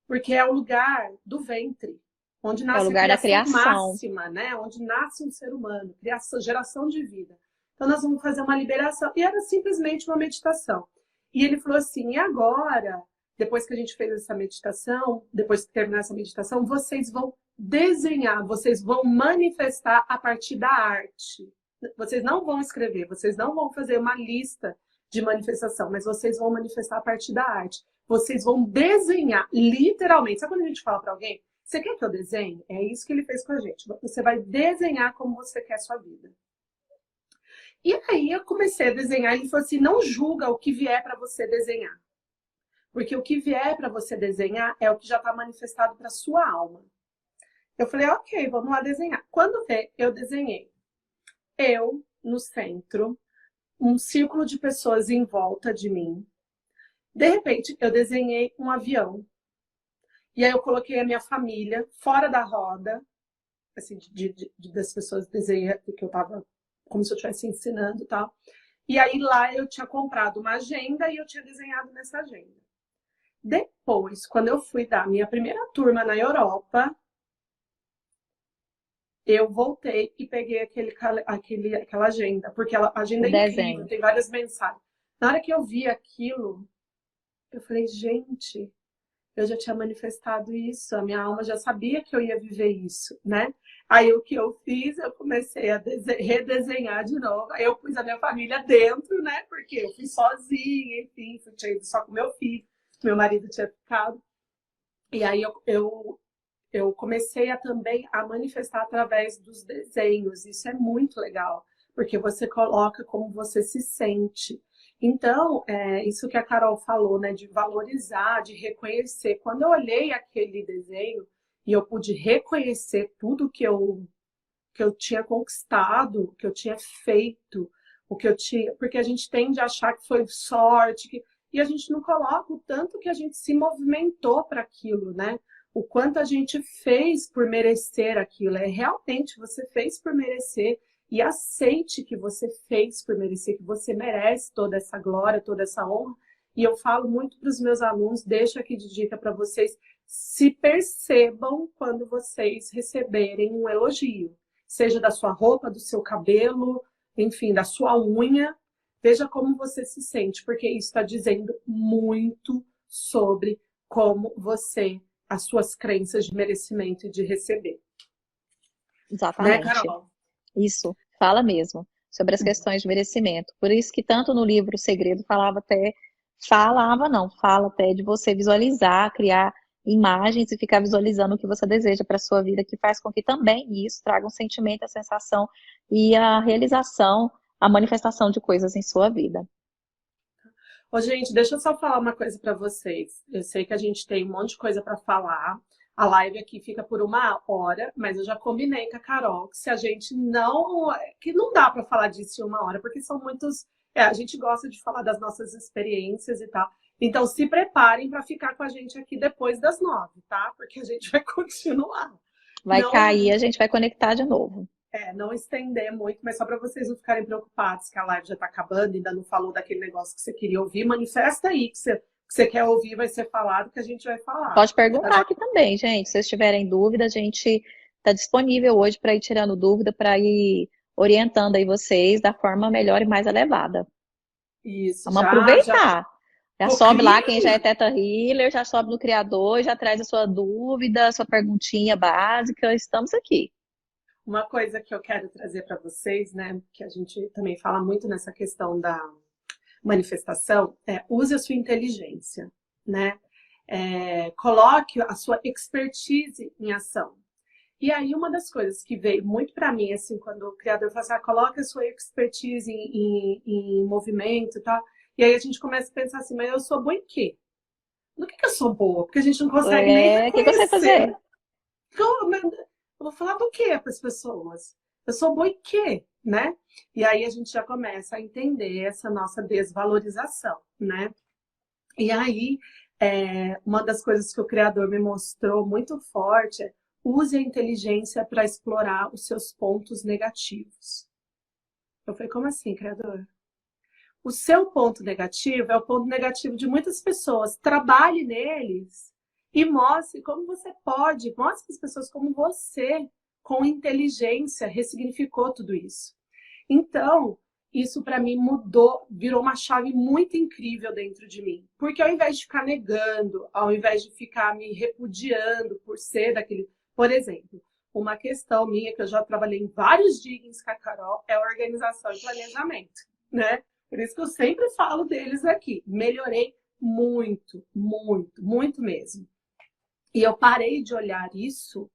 Porque é o lugar do ventre, onde É o nasce a lugar da criação criação. máxima, né? Onde nasce um ser humano, criação, geração de vida. Então nós vamos fazer uma liberação. E era simplesmente uma meditação. E ele falou assim, e agora, depois que a gente fez essa meditação, depois que terminar essa meditação, vocês vão desenhar, vocês vão manifestar a partir da arte. Vocês não vão escrever, vocês não vão fazer uma lista de manifestação, mas vocês vão manifestar a partir da arte. Vocês vão desenhar, literalmente. Sabe quando a gente fala para alguém, você quer que eu desenhe? É isso que ele fez com a gente. Você vai desenhar como você quer a sua vida. E aí eu comecei a desenhar, ele falou assim, não julga o que vier para você desenhar. Porque o que vier para você desenhar é o que já está manifestado para sua alma. Eu falei, ok, vamos lá desenhar. Quando vê, eu desenhei. Eu, no centro, um círculo de pessoas em volta de mim. De repente, eu desenhei um avião. E aí eu coloquei a minha família fora da roda, assim, das pessoas desenhando, que eu estava como se eu estivesse ensinando e tal. E aí lá eu tinha comprado uma agenda e eu tinha desenhado nessa agenda. Depois, quando eu fui dar minha primeira turma na Europa, eu voltei e peguei aquela agenda, porque a agenda O é incrível, desenho. tem várias mensagens. Na hora que eu vi aquilo, eu falei, gente, eu já tinha manifestado isso, a minha alma já sabia que eu ia viver isso, né? Aí o que eu fiz, eu comecei a redesenhar de novo. Aí eu pus a minha família dentro, né? Porque eu fui sozinha, enfim, tinha ido só com meu filho, meu marido tinha ficado. E aí eu comecei também a manifestar através dos desenhos. Isso é muito legal, porque você coloca como você se sente. Então, isso que a Carol falou, né, de valorizar, de reconhecer. Quando eu olhei aquele desenho e eu pude reconhecer tudo que eu tinha conquistado, que eu tinha feito, o que eu tinha, porque a gente tende a achar que foi sorte, e a gente não coloca o tanto que a gente se movimentou para aquilo, né? O quanto a gente fez por merecer aquilo. Realmente você fez por merecer e aceite que você fez por merecer, que você merece toda essa glória, toda essa honra. E eu falo muito para os meus alunos, deixo aqui de dica para vocês, se percebam quando vocês receberem um elogio, seja da sua roupa, do seu cabelo, enfim, da sua unha. Veja como você se sente, porque isso está dizendo muito sobre como você, as suas crenças de merecimento e de receber. Né, Exatamente. Carol? Isso, fala mesmo sobre as questões de merecimento. Por isso que tanto no livro O Segredo fala até de você visualizar, criar imagens e ficar visualizando o que você deseja para a sua vida, que faz com que também isso traga um sentimento, a sensação e a realização, a manifestação de coisas em sua vida. Ô, gente, deixa eu só falar uma coisa para vocês. Eu sei que a gente tem um monte de coisa para falar. A live aqui fica por 1 hora, mas eu já combinei com a Carol que se a gente não... que não dá para falar disso em 1 hora, porque são muitos... a gente gosta de falar das nossas experiências e tal. Então, se preparem para ficar com a gente aqui depois das 9, tá? Porque a gente vai continuar. Vai Não, cair, a gente vai conectar de novo. não estender muito, mas só para vocês não ficarem preocupados que a live já está acabando, ainda não falou daquele negócio que você queria ouvir, manifesta aí que você quer ouvir, vai ser falado, que a gente vai falar. Pode perguntar aqui também, gente. Se vocês tiverem dúvida, a gente está disponível hoje para ir tirando dúvida, para ir orientando aí vocês da forma melhor e mais elevada. Isso, vamos aproveitar. Já sobe lá quem já é Theta Healer, já sobe no Criador, já traz a sua dúvida, a sua perguntinha básica. Estamos aqui. Uma coisa que eu quero trazer para vocês, né, que a gente também fala muito nessa questão da manifestação, use a sua inteligência, né? Coloque a sua expertise em ação. E aí, uma das coisas que veio muito para mim, assim, quando o criador falou assim, coloque a sua expertise em movimento e tal, e aí a gente começa a pensar assim, mas eu sou boa em quê? No que eu sou boa? Porque a gente não consegue nem reconhecer. O que você vai fazer? Eu vou falar do quê para as pessoas? Eu sou boa em quê, né? E aí a gente já começa a entender essa nossa desvalorização, né? E aí, uma das coisas que o Criador me mostrou muito forte é use a inteligência para explorar os seus pontos negativos. Eu falei, como assim, Criador? O seu ponto negativo é o ponto negativo de muitas pessoas. Trabalhe neles e mostre como você pode, mostre para as pessoas como você, com inteligência, ressignificou tudo isso. Então, isso para mim mudou, virou uma chave muito incrível dentro de mim. Porque ao invés de ficar negando, ao invés de ficar me repudiando por ser daquele... Por exemplo, uma questão minha que eu já trabalhei em vários diggings com a Carol é organização e planejamento, né? Por isso que eu sempre falo deles aqui. Melhorei muito, muito, muito mesmo. E eu parei de olhar isso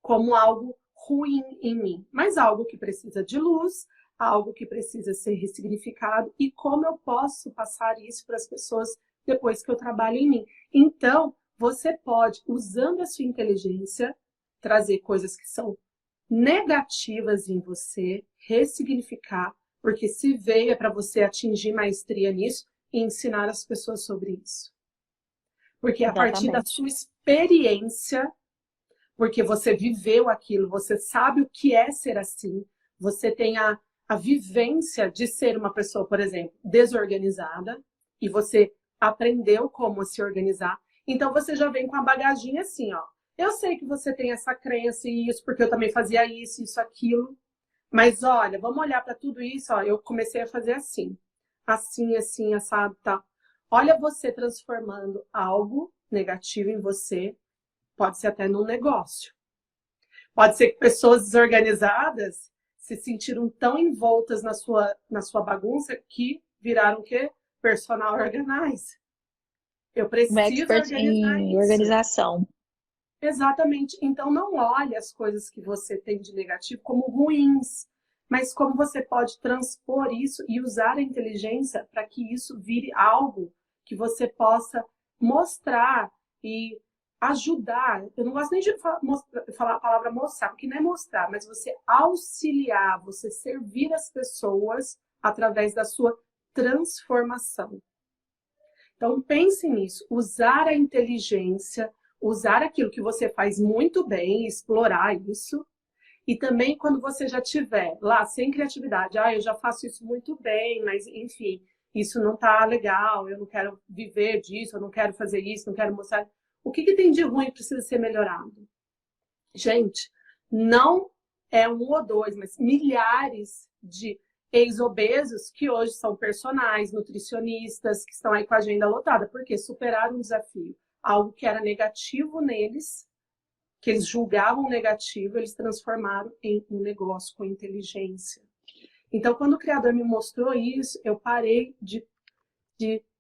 como algo ruim em mim, mas algo que precisa de luz, algo que precisa ser ressignificado e como eu posso passar isso para as pessoas depois que eu trabalho em mim. Então, você pode, usando a sua inteligência, trazer coisas que são negativas em você, ressignificar, porque se veio é para você atingir maestria nisso e ensinar as pessoas sobre isso. Porque a partir da sua experiência, porque você viveu aquilo, você sabe o que é ser assim, você tem a vivência de ser uma pessoa, por exemplo, desorganizada, e você aprendeu como se organizar, então você já vem com a bagagem assim, ó. Eu sei que você tem essa crença e isso, porque eu também fazia isso, aquilo. Mas olha, vamos olhar para tudo isso, ó. Eu comecei a fazer assim. Assim, assim, assado, tá. Olha você transformando algo negativo em você, pode ser até num negócio. Pode ser que pessoas desorganizadas se sentiram tão envoltas na sua bagunça que viraram o quê? Personal organizer. Eu preciso organizar em organização. Exatamente. Então, não olhe as coisas que você tem de negativo como ruins, mas como você pode transpor isso e usar a inteligência para que isso vire algo que você possa mostrar e ajudar. Eu não gosto nem de falar a palavra mostrar, porque não é mostrar, mas você auxiliar, você servir as pessoas através da sua transformação. Então, pense nisso. Usar a inteligência, usar aquilo que você faz muito bem, explorar isso. E também quando você já tiver lá sem criatividade, eu já faço isso muito bem, mas enfim, isso não tá legal, eu não quero viver disso, eu não quero fazer isso, não quero mostrar. O que tem de ruim que precisa ser melhorado? Gente, não é um ou dois, mas milhares de ex-obesos que hoje são personagens, nutricionistas, que estão aí com a agenda lotada, porque superaram um desafio. Algo que era negativo neles, que eles julgavam negativo, eles transformaram em um negócio com inteligência. Então, quando o Criador me mostrou isso, eu parei de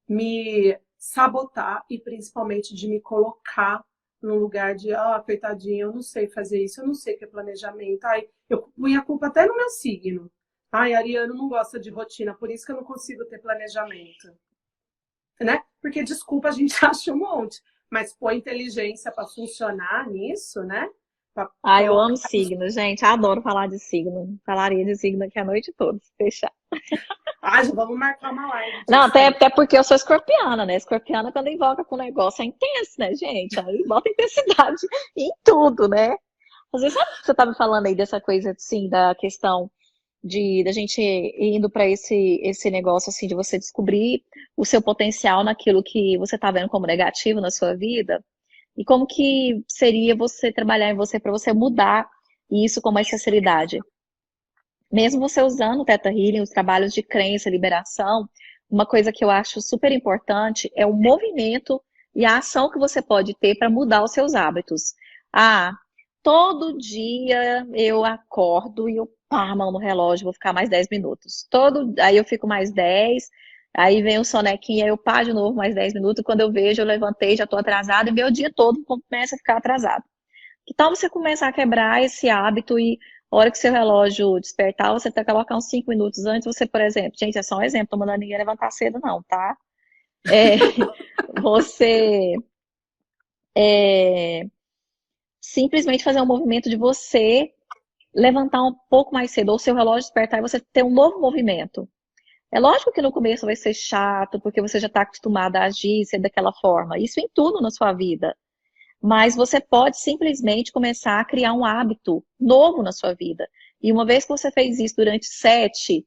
me sabotar e principalmente de me colocar no lugar de, coitadinha, eu não sei fazer isso, eu não sei o que é planejamento. Eu punha a culpa até no meu signo. Ariano não gosta de rotina, por isso que eu não consigo ter planejamento. Né? Porque, desculpa, a gente acha um monte. Mas pôr inteligência para funcionar nisso, né? Eu amo signo, gente. Adoro falar de signo. Falaria de signo aqui a noite toda, se fechar. Já vamos marcar uma live. Não, até porque eu sou escorpiana, né? Escorpiana, quando invoca com o negócio, é intenso, né, gente? Aí bota intensidade em tudo, né? Às vezes, sabe o que você estava falando aí dessa coisa, assim, da questão da gente indo para esse negócio, assim, de você descobrir o seu potencial naquilo que você está vendo como negativo na sua vida, e como que seria você trabalhar em você para você mudar isso com mais facilidade. Mesmo você usando o Theta Healing, os trabalhos de crença, liberação, uma coisa que eu acho super importante é o movimento e a ação que você pode ter para mudar os seus hábitos. Ah, todo dia eu acordo e eu pá, a mão no relógio, vou ficar mais 10 minutos. Aí eu fico mais 10, aí vem o sonequinho, aí eu paro de novo mais 10 minutos, e quando eu vejo, eu levantei, já estou atrasada, e meu dia todo começa a ficar atrasado. Que tal você começar a quebrar esse hábito e a hora que seu relógio despertar, você tem que colocar uns 5 minutos antes, você, por exemplo, gente, é só um exemplo, não tô mandando ninguém levantar cedo não, tá? É, você simplesmente fazer um movimento de você levantar um pouco mais cedo, ou seu relógio despertar e você ter um novo movimento. É lógico que no começo vai ser chato, porque você já está acostumada a agir, ser daquela forma. Isso em tudo na sua vida. Mas você pode simplesmente começar a criar um hábito novo na sua vida. E uma vez que você fez isso durante 7,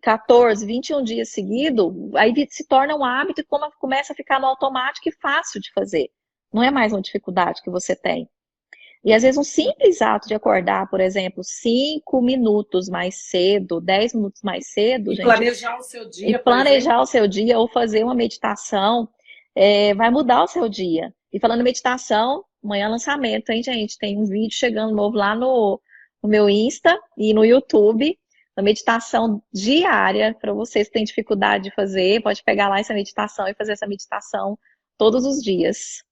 14, 21 dias seguidos, aí se torna um hábito e começa a ficar no automático e fácil de fazer. Não é mais uma dificuldade que você tem. E às vezes um simples ato de acordar, por exemplo, 5 minutos mais cedo, 10 minutos mais cedo, E gente, planejar o seu dia, e planejar o seu dia ou fazer uma meditação, vai mudar o seu dia. E falando em meditação, amanhã é lançamento, hein, gente? Tem um vídeo chegando novo lá no meu Insta e no YouTube, uma meditação diária para vocês que têm dificuldade de fazer, pode pegar lá essa meditação e fazer essa meditação todos os dias.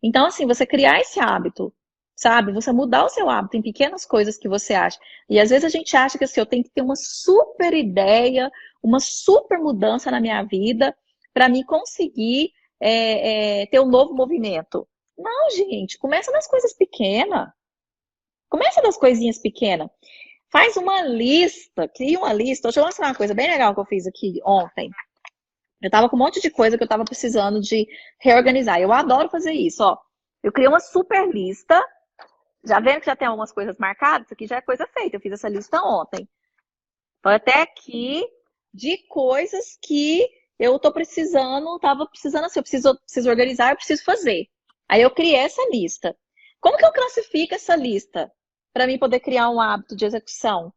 Então, assim, você criar esse hábito, sabe? Você mudar o seu hábito em pequenas coisas que você acha. E às vezes a gente acha que assim, eu tenho que ter uma super ideia, uma super mudança na minha vida para me conseguir ter um novo movimento. Não, gente, começa nas coisas pequenas. Começa das coisinhas pequenas. Faz uma lista, cria uma lista. Deixa eu mostrar uma coisa bem legal que eu fiz aqui ontem. Eu tava com um monte de coisa que eu tava precisando de reorganizar. Eu adoro fazer isso, ó. Eu criei uma super lista. Já vendo que já tem algumas coisas marcadas? Isso aqui já é coisa feita. Eu fiz essa lista ontem. Foi até aqui de coisas que eu tô precisando, tava precisando assim, eu preciso organizar, eu preciso fazer. Aí eu criei essa lista. Como que eu classifico essa lista para mim poder criar um hábito de execução?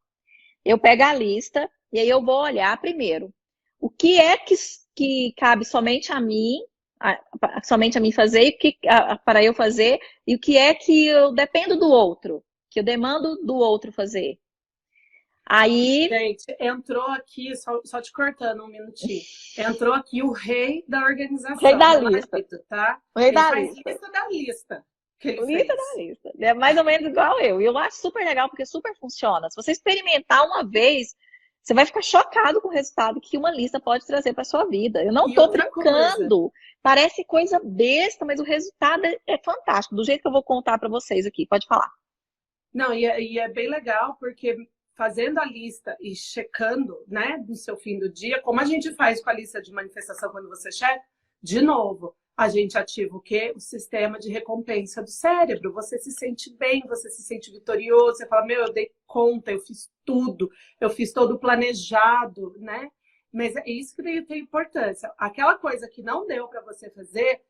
Eu pego a lista e aí eu vou olhar primeiro. O que é que cabe somente a mim fazer e para eu fazer, e o que é que eu dependo do outro, que eu demando do outro fazer. Aí... Gente, entrou aqui, só te cortando um minutinho, entrou aqui o rei da organização. Rei da lista. Marido, tá? O rei Ele da faz lista. lista da lista. Que ele lista fez. da lista. É mais ou menos igual eu. E eu acho super legal, porque super funciona. Se você experimentar uma vez, você vai ficar chocado com o resultado que uma lista pode trazer para sua vida. Eu não estou brincando. Coisa. Parece coisa besta, mas o resultado é fantástico. Do jeito que eu vou contar para vocês aqui. Pode falar. Não, e é bem legal, porque fazendo a lista e checando, né, no seu fim do dia, como a gente faz com a lista de manifestação quando você checa, de novo, a gente ativa o quê? O sistema de recompensa do cérebro. Você se sente bem, você se sente vitorioso, você fala, meu, eu dei conta, eu fiz tudo, eu fiz todo o planejado, né? Mas é isso que tem importância. Aquela coisa que não deu para você fazer,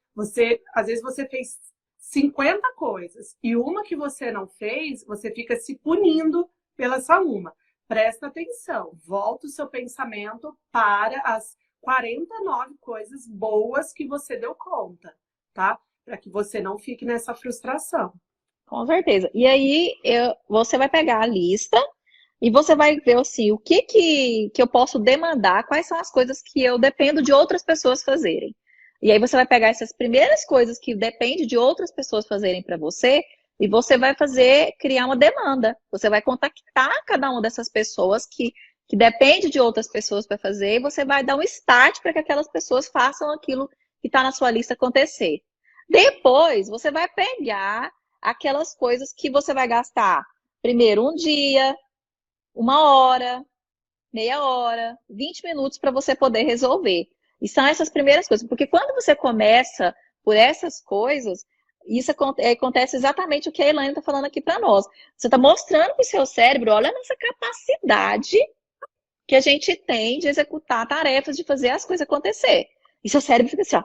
às vezes você fez 50 coisas e uma que você não fez, você fica se punindo pela essa uma. Presta atenção, volta o seu pensamento para as 49 coisas boas que você deu conta, tá? Para que você não fique nessa frustração. Com certeza. E aí, você vai pegar a lista e você vai ver assim, o que eu posso demandar, quais são as coisas que eu dependo de outras pessoas fazerem. E aí você vai pegar essas primeiras coisas que depende de outras pessoas fazerem para você e você vai criar uma demanda. Você vai contactar cada uma dessas pessoas que depende de outras pessoas para fazer, e você vai dar um start para que aquelas pessoas façam aquilo que está na sua lista acontecer. Depois, você vai pegar aquelas coisas que você vai gastar, primeiro, um dia, 1 hora, meia hora, 20 minutos para você poder resolver. E são essas primeiras coisas, porque quando você começa por essas coisas, isso acontece exatamente o que a Elaine está falando aqui para nós. Você está mostrando para o seu cérebro, olha a nossa capacidade que a gente tem de executar tarefas, de fazer as coisas acontecer. E seu cérebro fica assim, ó,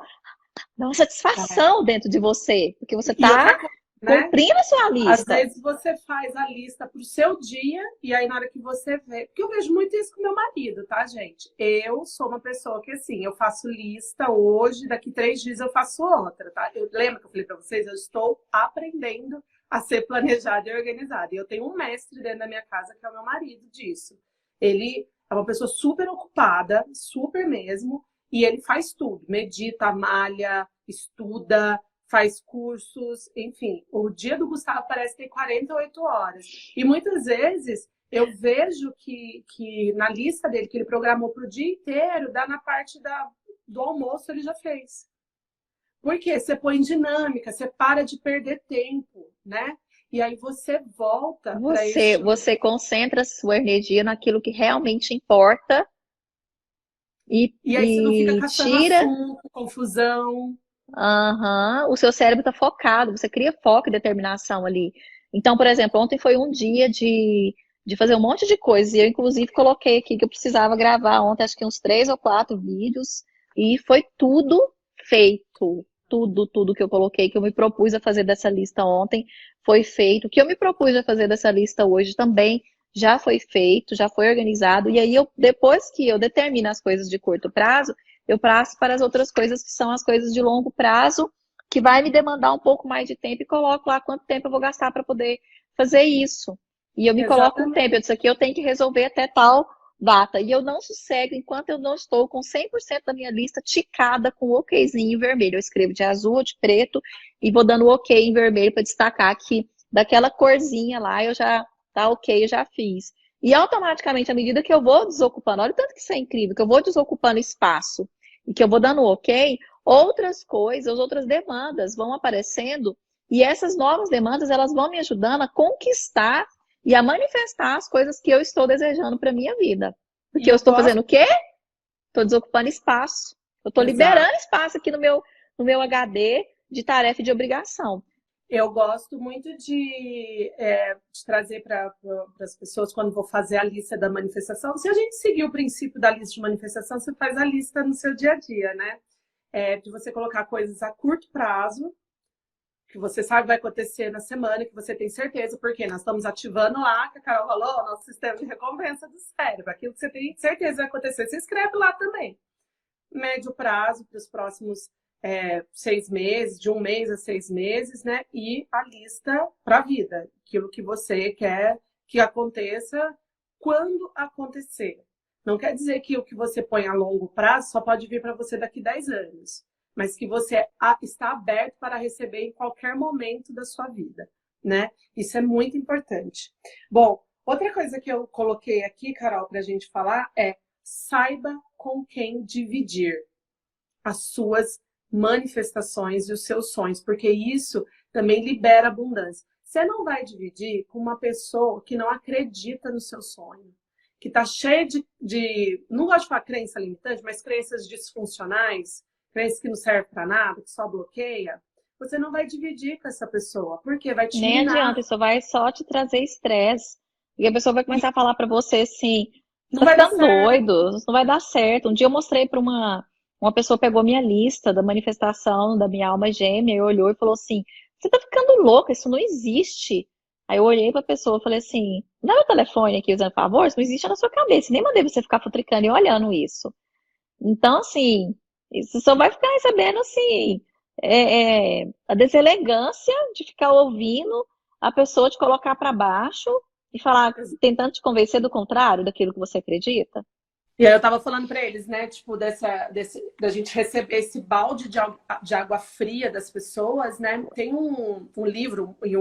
dá uma satisfação dentro de você, porque você E está outra coisa, né? cumprindo a sua Às lista. vezes você faz a lista para o seu dia e aí na hora que você vê... Porque eu vejo muito isso com meu marido, tá, gente? Eu sou uma pessoa que, assim, eu faço lista hoje, daqui 3 dias eu faço outra, tá? Eu lembro que eu falei para vocês, eu estou aprendendo a ser planejada e organizada. E eu tenho um mestre dentro da minha casa, que é o meu marido, disso. Ele é uma pessoa super ocupada, super mesmo, e ele faz tudo. Medita, malha, estuda, faz cursos, enfim. O dia do Gustavo parece ter 48 horas. E muitas vezes eu vejo que na lista dele, que ele programou para o dia inteiro, dá na parte do almoço, ele já fez. Por quê? Você põe dinâmica, você para de perder tempo, né? E aí você volta para esse... Você concentra a sua energia naquilo que realmente importa E aí você não fica e caçando tira. assunto, confusão. O seu cérebro está focado, você cria foco e determinação ali. Então, por exemplo, ontem foi um dia de fazer um monte de coisas, e eu, inclusive, coloquei aqui que eu precisava gravar ontem, acho que uns 3 ou 4 vídeos, e foi tudo feito. Tudo que eu coloquei, que eu me propus a fazer dessa lista ontem, foi feito. O que eu me propus a fazer dessa lista hoje também já foi feito, já foi organizado, e aí depois que eu determino as coisas de curto prazo, eu passo para as outras coisas que são as coisas de longo prazo, que vai me demandar um pouco mais de tempo e coloco lá quanto tempo eu vou gastar para poder fazer isso. E eu me coloco um tempo, eu disse aqui eu tenho que resolver até tal data. E eu não sossego enquanto eu não estou com 100% da minha lista ticada com o okzinho em vermelho. Eu escrevo de azul ou de preto e vou dando o ok em vermelho para destacar que daquela corzinha lá eu já tá ok, eu já fiz. E automaticamente, à medida que eu vou desocupando, olha o tanto que isso é incrível, que eu vou desocupando espaço e que eu vou dando ok, outras coisas, outras demandas vão aparecendo e essas novas demandas, elas vão me ajudando a conquistar e a manifestar as coisas que eu estou desejando para minha vida. Porque eu estou fazendo o quê? Estou desocupando espaço. Eu estou liberando espaço aqui no meu HD de tarefa e de obrigação. Eu gosto muito de trazer para as pessoas, quando vou fazer a lista da manifestação, se a gente seguir o princípio da lista de manifestação, você faz a lista no seu dia a dia, né? De você colocar coisas a curto prazo, que você sabe vai acontecer na semana, que você tem certeza, porque nós estamos ativando lá, que a Carol falou, o nosso sistema de recompensa do cérebro. Aquilo que você tem certeza vai acontecer, você escreve lá também. Médio prazo, para os próximos 6 meses, de 1 mês a 6 meses, né? E a lista para a vida, aquilo que você quer que aconteça quando acontecer. Não quer dizer que o que você põe a longo prazo só pode vir para você daqui 10 anos, mas que você está aberto para receber em qualquer momento da sua vida, né? Isso é muito importante. Bom, outra coisa que eu coloquei aqui, Carol, para a gente falar é: saiba com quem dividir as suas manifestações e os seus sonhos, porque isso também libera abundância. Você não vai dividir com uma pessoa que não acredita no seu sonho, que está cheia não gosto de falar crença limitante, mas crenças disfuncionais, crenças que não servem para nada, que só bloqueia. Você não vai dividir com essa pessoa, porque vai te Nem minar. adianta, isso vai só te trazer estresse. E a pessoa vai começar a falar para você assim, você Não tá vai dar ficando certo. doido, isso não vai dar certo. Um dia eu mostrei para uma pessoa, pegou minha lista da manifestação da minha alma gêmea e olhou e falou assim, você tá ficando louca, isso não existe. Aí eu olhei para a pessoa e falei assim, dá meu telefone aqui, usando favor, isso não existe na sua cabeça, nem mandei você ficar futricando e olhando isso. Então, assim, você só vai ficar recebendo, assim, a deselegância de ficar ouvindo a pessoa te colocar para baixo e falar, tentando te convencer do contrário daquilo que você acredita. E aí eu tava falando para eles, né, tipo, da gente receber esse balde de água fria das pessoas, né? Tem um livro e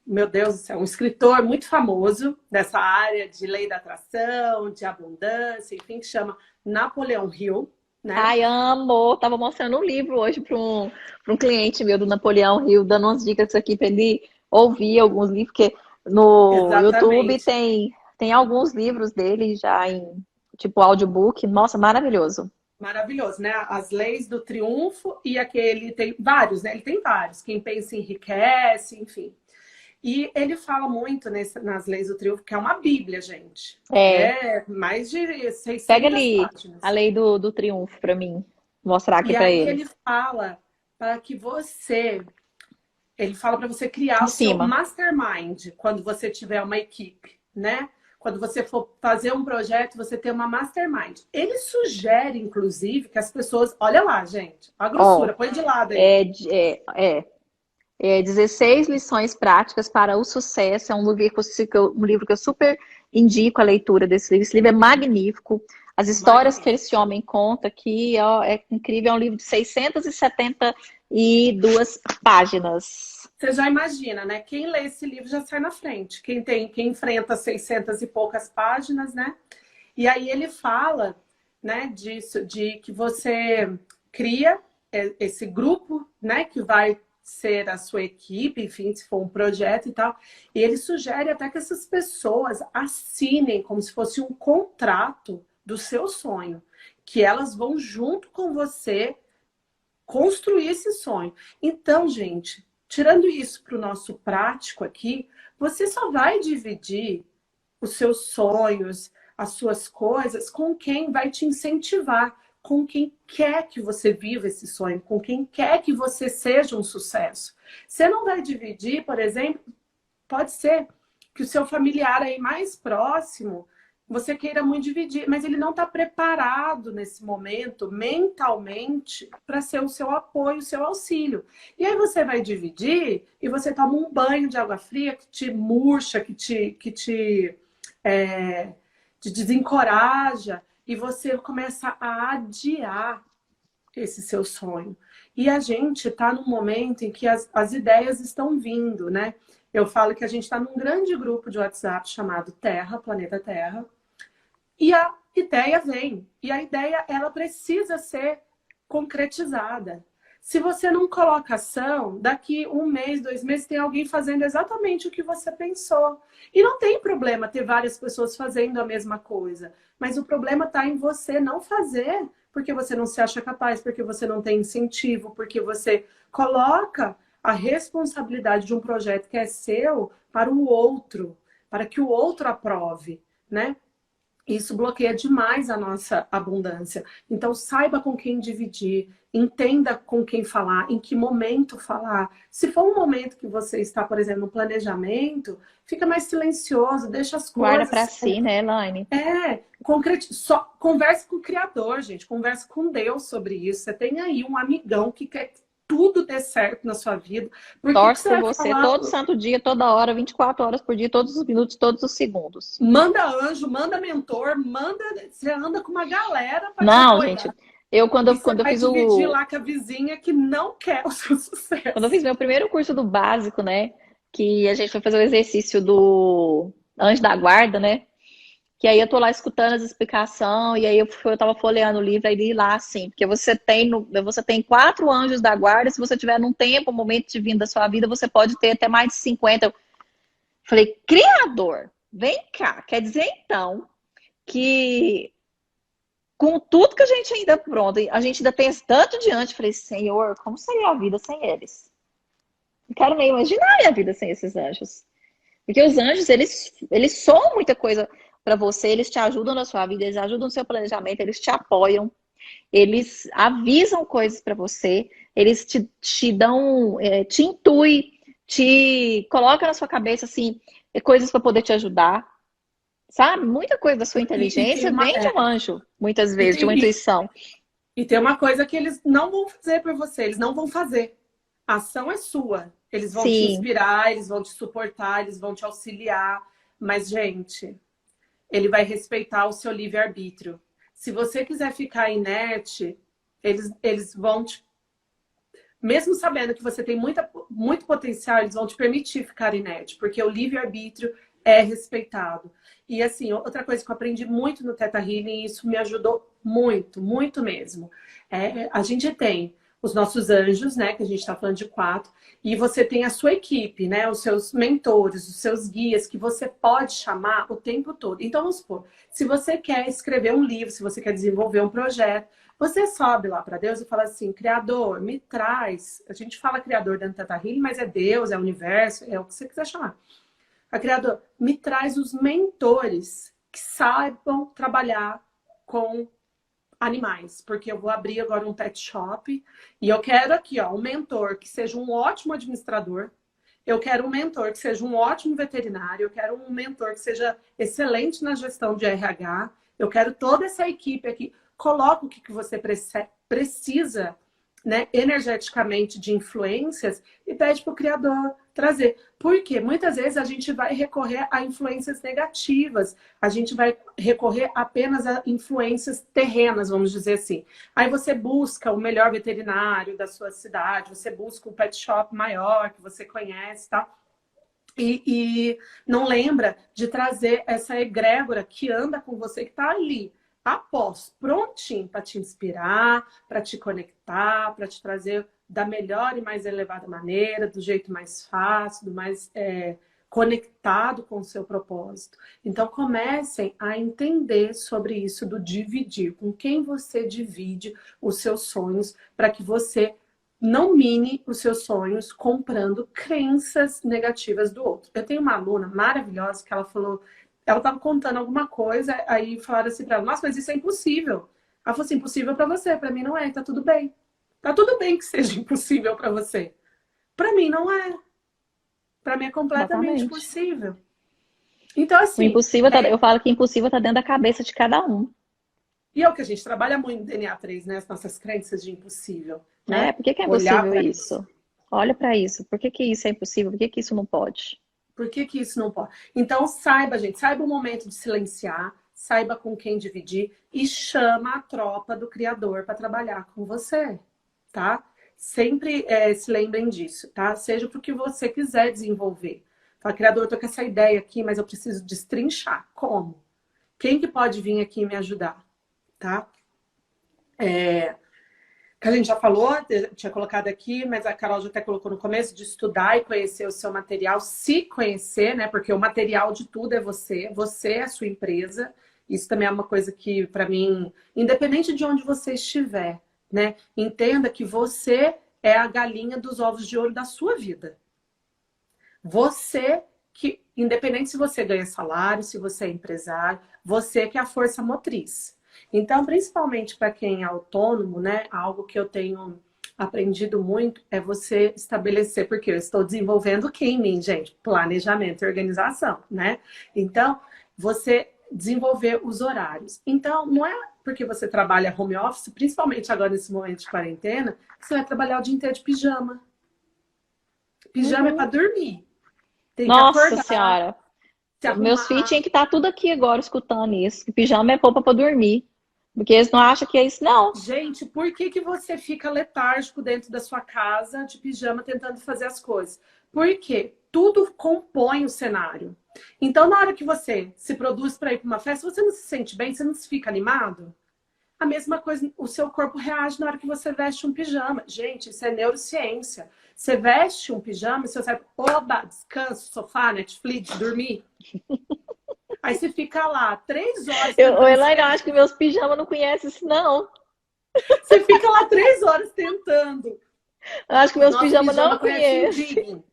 meu Deus do céu, um escritor muito famoso dessa área de lei da atração, de abundância, enfim, que chama Napoleão Hill, né? Ai, amo! Tava mostrando um livro hoje para um cliente meu do Napoleão Hill, dando umas dicas aqui para ele ouvir alguns livros, porque no YouTube tem alguns livros dele já em tipo audiobook. Nossa, maravilhoso. Maravilhoso, né? As leis do triunfo e aquele tem vários, né? Ele tem vários. Quem pensa enriquece, enfim. E ele fala muito nas leis do triunfo, que é uma bíblia, gente. É, É mais de pega 600 ali a páginas. lei do triunfo pra mim, mostrar aqui E pra aí ele. ele fala para que você, ele fala para você criar Em o seu cima. mastermind quando você tiver uma equipe, né? Quando você for fazer um projeto, você ter uma mastermind. Ele sugere, inclusive, que as pessoas. Olha lá, gente, a grossura, Ó, põe de lado aí. é 16 lições práticas para o sucesso. É um livro que eu super indico a leitura desse livro. Esse livro é magnífico. As histórias que Magnífico. esse homem conta aqui, ó, é incrível. É um livro de 672 páginas. Você já imagina, né? Quem lê esse livro já sai na frente. Quem enfrenta 600 e poucas páginas, né? E aí ele fala, né, disso, de que você cria esse grupo, né, que vai ser a sua equipe, enfim, se for um projeto e tal. E ele sugere até que essas pessoas assinem como se fosse um contrato do seu sonho, que elas vão junto com você construir esse sonho. Então, gente, tirando isso para o nosso prático aqui, você só vai dividir os seus sonhos, as suas coisas com quem vai te incentivar, com quem quer que você viva esse sonho, com quem quer que você seja um sucesso. Você não vai dividir, por exemplo, pode ser que o seu familiar aí mais próximo você queira muito dividir, mas ele não está preparado nesse momento mentalmente para ser o seu apoio, o seu auxílio. E aí você vai dividir e você toma um banho de água fria que te murcha, é, te desencoraja e você começa a adiar esse seu sonho. E a gente está num momento em que as ideias estão vindo, né? Eu falo que a gente está num grande grupo de WhatsApp chamado Terra, Planeta Terra, e a ideia vem. E a ideia, ela precisa ser concretizada. Se você não coloca ação, daqui um mês, 2 meses, tem alguém fazendo exatamente o que você pensou. E não tem problema ter várias pessoas fazendo a mesma coisa. Mas o problema está em você não fazer, porque você não se acha capaz, porque você não tem incentivo, porque você coloca a responsabilidade de um projeto que é seu para o outro, para que o outro aprove, né? Isso bloqueia demais a nossa abundância. Então, saiba com quem dividir, entenda com quem falar, em que momento falar. Se for um momento que você está, por exemplo, no planejamento, fica mais silencioso, deixa as Guarda coisas. pra si, né, Elaine? Só converse com o Criador, gente, converse com Deus sobre isso. Você tem aí um amigão que quer que tudo dê certo na sua vida. Por que Torce você por vai você falar? todo santo dia, toda hora, 24 horas por dia, todos os minutos, todos os segundos. Manda anjo, manda mentor, manda. Você anda com uma galera para te Não, apoiar. gente, eu E você quando eu vai fiz dividir o lá com a vizinha que não quer o seu quando eu fiz sucesso. meu primeiro curso do básico, né, que a gente foi fazer o exercício do anjo da guarda, né? Que aí eu tô lá escutando as explicações, e aí eu tava folheando o livro, aí li lá assim, porque você tem 4 anjos da guarda, se você tiver num tempo, um momento divino da sua vida, você pode ter até mais de 50. Eu falei, Criador, vem cá, quer dizer então que com tudo que a gente ainda pronto, a gente ainda tem esse tanto diante, eu falei, Senhor, como seria a vida sem eles? Não quero nem imaginar a minha vida sem esses anjos. Porque os anjos, eles são muita coisa para você, eles te ajudam na sua vida, eles ajudam no seu planejamento, eles te apoiam, eles avisam coisas para você, eles te dão, te intui, te coloca na sua cabeça assim, coisas para poder te ajudar, sabe? Muita coisa da sua E tem inteligência uma, vem de um anjo, muitas e vezes, de uma tem, intuição. e tem uma coisa que eles não vão fazer por você, eles não vão fazer. A ação é sua. Eles vão te Sim, inspirar, eles vão te suportar, eles vão te auxiliar. Mas, gente, ele vai respeitar o seu livre-arbítrio. Se você quiser ficar inerte, eles vão te. Mesmo sabendo que você tem muito potencial, eles vão te permitir ficar inerte, porque o livre-arbítrio é respeitado. E assim, outra coisa que eu aprendi muito no Theta Healing, e isso me ajudou muito, muito mesmo. A gente tem os nossos anjos, né? Que a gente está falando de 4. E você tem a sua equipe, né? Os seus mentores, os seus guias, que você pode chamar o tempo todo. Então, vamos supor, se você quer escrever um livro, se você quer desenvolver um projeto, você sobe lá para Deus e fala assim, Criador, me traz. A gente fala Criador dentro da Teta Healing, mas é Deus, é o universo, é o que você quiser chamar. A Criador, me traz os mentores que saibam trabalhar com animais, porque eu vou abrir agora um pet shop e eu quero aqui, ó, um mentor que seja um ótimo administrador, eu quero um mentor que seja um ótimo veterinário, eu quero um mentor que seja excelente na gestão de RH, eu quero toda essa equipe aqui. Coloca o que você precisa, né, energeticamente de influências e pede para o Criador trazer. Porque muitas vezes a gente vai recorrer a influências negativas, a gente vai recorrer apenas a influências terrenas, vamos dizer assim. Aí você busca o melhor veterinário da sua cidade, você busca o pet shop maior que você conhece, tá? E não lembra de trazer essa egrégora que anda com você, que está ali, após, prontinho para te inspirar, para te conectar, para te trazer da melhor e mais elevada maneira, do jeito mais fácil, do mais conectado com o seu propósito. Então comecem a entender sobre isso do dividir, com quem você divide os seus sonhos, para que você não mine os seus sonhos comprando crenças negativas do outro. Eu tenho uma aluna maravilhosa que ela falou, ela estava contando alguma coisa, aí falaram assim para ela, nossa, mas isso é impossível. Ela falou assim, impossível para você, para mim não é, tá tudo bem. Tá tudo bem que seja impossível para você. Para mim não é. Para mim é completamente Exatamente. possível. Então O assim, impossível eu falo que impossível tá dentro da cabeça de cada um. e é o que a gente trabalha muito no DNA 3, né? As nossas crenças de impossível, Né? né? Por que que é Olhar impossível para isso? Olha para isso. Por que que isso é impossível? Por que que isso não pode? por que que isso não pode? Então saiba, gente, saiba o momento de silenciar, saiba com quem dividir e chama a tropa do Criador para trabalhar com você, tá? Sempre se lembrem disso, tá? Seja para o que você quiser desenvolver. Fala, Criador, eu tô com essa ideia aqui, mas eu preciso destrinchar. Como? Quem que pode vir aqui me ajudar, tá? Que a gente já falou, eu tinha colocado aqui, mas a Carol já até colocou no começo, de estudar e conhecer o seu material, se conhecer, né? Porque o material de tudo é você é a sua empresa. Isso também é uma coisa que, para mim, independente de onde você estiver, né? Entenda que você é a galinha dos ovos de ouro da sua vida. Você que, independente se você ganha salário, se você é empresário, você que é a força motriz. Então, principalmente para quem é autônomo, né? Algo que eu tenho aprendido muito é você estabelecer, porque eu estou desenvolvendo o que em mim, gente? Planejamento e organização, né? Então, você desenvolver os horários. Então, não é porque você trabalha home office, principalmente agora nesse momento de quarentena, que você vai trabalhar o dia inteiro de pijama. Pijama é para dormir. Tem que Nossa acordar, Senhora. se Meus filhos arrumar. tinham que estar tudo aqui agora escutando isso. Que pijama é roupa para dormir. Porque eles não acham que é isso, não. Gente, por que que você fica letárgico dentro da sua casa de pijama tentando fazer as coisas? Porque tudo compõe o cenário. Então, na hora que você se produz para ir para uma festa, você não se sente bem, você não se fica animado? A mesma coisa, o seu corpo reage na hora que você veste um pijama. Gente, isso é neurociência. Você veste um pijama e seu cérebro, oba, descanso, sofá, Netflix, dormir. Aí você fica lá 3 horas Elaine, eu acho que meus pijamas não conhecem isso, não. Você fica lá 3 horas tentando. Eu acho que meus Nosso pijamas pijama não conhece conhecem.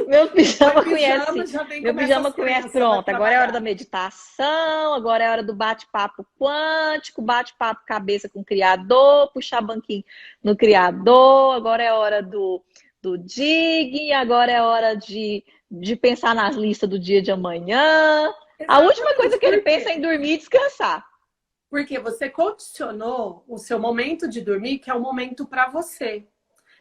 Meu pijama conhece. já vem Meu com pijama essas conhece. crenças, vai Pronto, agora é hora da trabalhar. meditação, agora é hora do bate-papo quântico, bate-papo cabeça com o Criador, puxar banquinho no Criador, agora é hora do digging, agora é hora de pensar nas listas do dia de amanhã. A última coisa Exatamente. que ele Por quê? pensa é em dormir e descansar. Porque você condicionou o seu momento de dormir, que é um momento para você.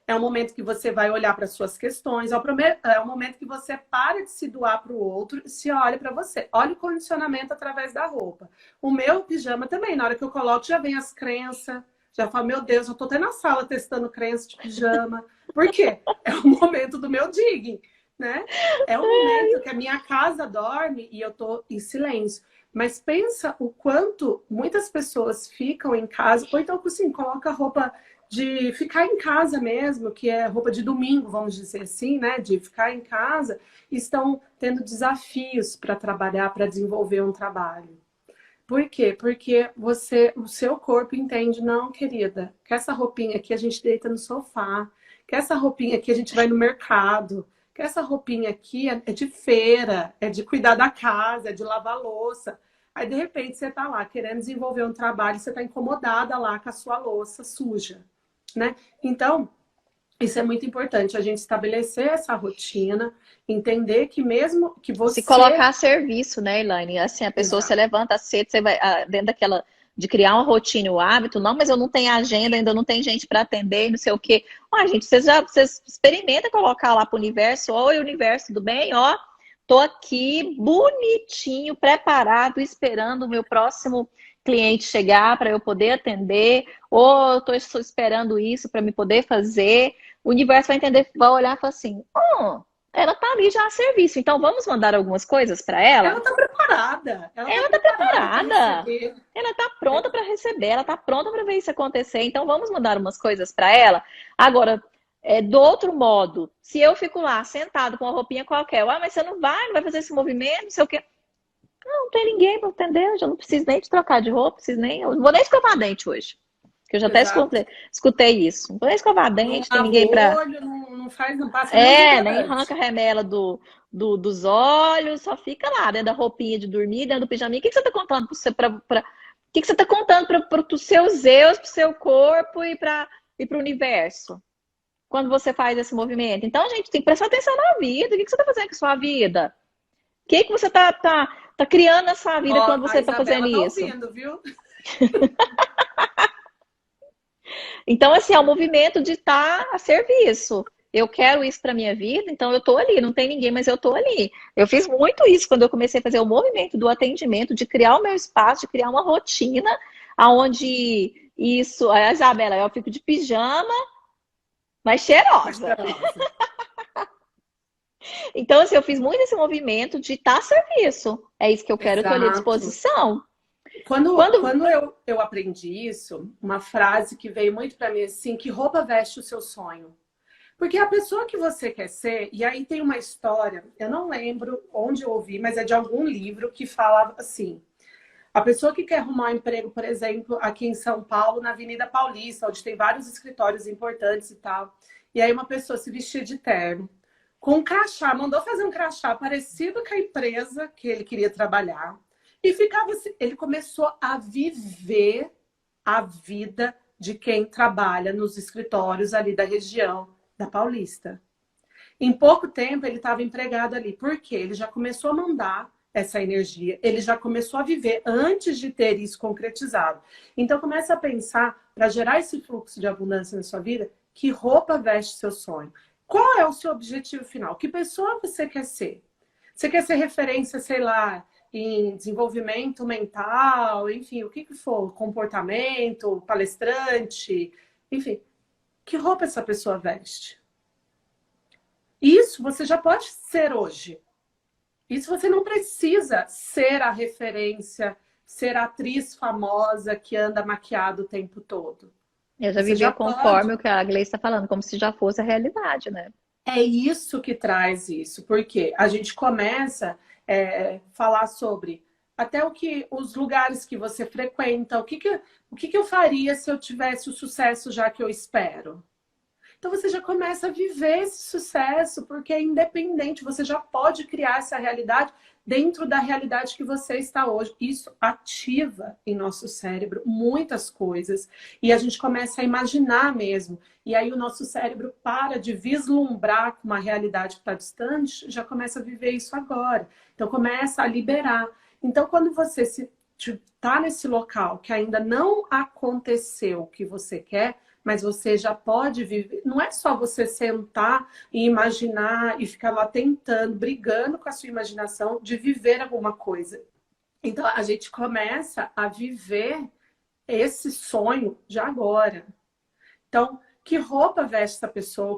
É um momento que você vai olhar para suas questões, é o momento que você para de se doar para o outro e se olha para você. Olha o condicionamento através da roupa. O meu pijama também, na hora que eu coloco, já vem as crenças, já falo, meu Deus, eu tô até na sala testando crença de pijama. Por quê? É o momento do meu digging, né? É o momento que a minha casa dorme e eu tô em silêncio. Mas pensa o quanto muitas pessoas ficam em casa, ou então assim, coloca roupa de ficar em casa mesmo, que é roupa de domingo, vamos dizer assim, né? De ficar em casa, estão tendo desafios para trabalhar, para desenvolver um trabalho. Por quê? Porque o seu corpo entende, não, querida, que essa roupinha aqui a gente deita no sofá, que essa roupinha aqui a gente vai no mercado, que essa roupinha aqui é de feira, é de cuidar da casa, é de lavar louça. Aí, de repente, você está lá querendo desenvolver um trabalho, você está incomodada lá com a sua louça suja, né? Então, isso é muito importante, a gente estabelecer essa rotina, entender que mesmo que Se você... colocar a serviço, né, Elaine? Assim, a pessoa se Exato. levanta cedo, você vai dentro daquela de criar uma rotina, o hábito, não, mas eu não tenho agenda, ainda não tem gente para atender, não sei o quê. Ó, gente, vocês experimentam colocar lá para o universo, oi, universo, tudo bem? Ó, tô aqui bonitinho, preparado, esperando o meu próximo cliente chegar para eu poder atender, ou estou esperando isso para me poder fazer. O universo vai entender, vai olhar e falar assim, ela tá ali já a serviço, então vamos mandar algumas coisas para ela? Ela está preparada. Ela está Ela tá preparada para preparada. receber. Ela tá pronta para receber, ela tá pronta para ver isso acontecer. Então vamos mandar umas coisas para ela. Agora, do outro modo, se eu fico lá sentado com uma roupinha qualquer, mas você não vai fazer esse movimento, não sei o quê. Não tem ninguém para atender, eu já não preciso nem de trocar de roupa, eu não vou nem escovar dente hoje. Que eu já até Exato. escutei isso. Não vou nem escovar Não dente, tem lava ninguém o para. olho, não faz, não passa nenhum Nem desodorante. arranca a remela dos olhos, só fica lá, dentro da roupinha de dormir, dentro do pijaminha. O que você tá contando o que você tá contando para os seus eus, para o seu corpo e para o universo? Quando você faz esse movimento. Então, gente, tem que prestar atenção na vida. O que você tá fazendo com a sua vida? O que você tá criando na sua vida Ó, quando a você tá fazendo Isabela tá isso? ouvindo, viu? Então, assim, é um movimento de estar a serviço. Eu quero isso para minha vida, então eu tô ali. Não tem ninguém, mas eu tô ali. Eu fiz muito isso quando eu comecei a fazer o movimento do atendimento, de criar o meu espaço, de criar uma rotina, aonde isso. A Isabela, eu fico de pijama, mas Mas cheirosa. cheirosa. Então, assim, eu fiz muito esse movimento de estar a serviço. É isso que eu quero, eu tô ali à Exato. disposição. Quando Quando eu aprendi isso, uma frase que veio muito para mim assim, que roupa veste o seu sonho? Porque a pessoa que você quer ser, e aí tem uma história, eu não lembro onde eu ouvi, mas é de algum livro que falava assim: a pessoa que quer arrumar um emprego, por exemplo, aqui em São Paulo, na Avenida Paulista, onde tem vários escritórios importantes e tal, e aí uma pessoa se vestia de terno, com um crachá, mandou fazer um crachá parecido com a empresa que ele queria trabalhar, e ficava assim, ele começou a viver a vida de quem trabalha nos escritórios ali da região da Paulista. Em pouco tempo ele estava empregado ali. Por quê? Ele já começou a mandar essa energia, ele já começou a viver antes de ter isso concretizado. Então começa a pensar, para gerar esse fluxo de abundância na sua vida, que roupa veste seu sonho? Qual é o seu objetivo final? Que pessoa você quer ser? Você quer ser referência, sei lá, em desenvolvimento mental, enfim, o que que for, comportamento, palestrante, enfim, que roupa essa pessoa veste? Isso você já pode ser hoje. Isso você não precisa ser a referência, ser a atriz famosa que anda maquiada o tempo todo. eu já Você viveu já pode. conforme o que a Gleice está falando, como se já fosse a realidade, né? É isso que traz isso, porque a gente começa a falar sobre até os lugares que você frequenta, o que eu faria se eu tivesse o sucesso já que eu espero. Então você já começa a viver esse sucesso, porque é independente, você já pode criar essa realidade dentro da realidade que você está hoje. Isso ativa em nosso cérebro muitas coisas e a gente começa a imaginar mesmo. E aí o nosso cérebro para de vislumbrar com uma realidade que está distante, já começa a viver isso agora. Então começa a liberar. Então quando você está nesse local que ainda não aconteceu o que você quer, mas você já pode viver. Não é só você sentar e imaginar e ficar lá tentando, brigando com a sua imaginação de viver alguma coisa. Então a gente começa a viver esse sonho de agora. Então, que roupa veste essa pessoa?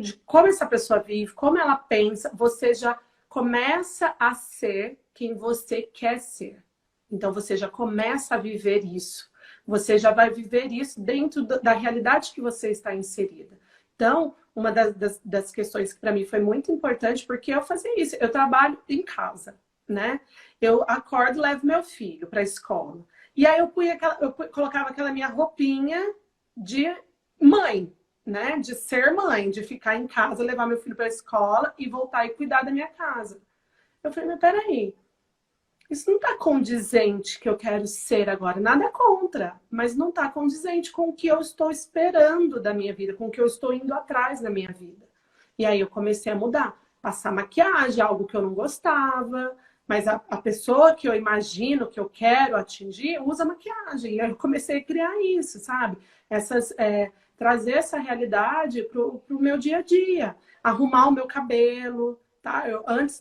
De como essa pessoa vive? Como ela pensa? Você já começa a ser quem você quer ser. Então você já começa a viver isso. Você já vai viver isso dentro da realidade que você está inserida. Então, uma das questões que para mim foi muito importante, porque eu fazia isso, eu trabalho em casa, né? Eu acordo e levo meu filho para a escola. E aí eu colocava aquela minha roupinha de mãe, né? De ser mãe, de ficar em casa, levar meu filho para a escola e voltar e cuidar da minha casa. Eu falei, mas peraí, isso não está condizente que eu quero ser agora. Nada contra, mas não está condizente com o que eu estou esperando da minha vida, com o que eu estou indo atrás da minha vida. E aí eu comecei a mudar. Passar maquiagem, algo que eu não gostava, mas a pessoa que eu imagino, que eu quero atingir, usa maquiagem. E aí eu comecei a criar isso, sabe? Trazer essa realidade para o meu dia a dia. Arrumar o meu cabelo. Tá? Antes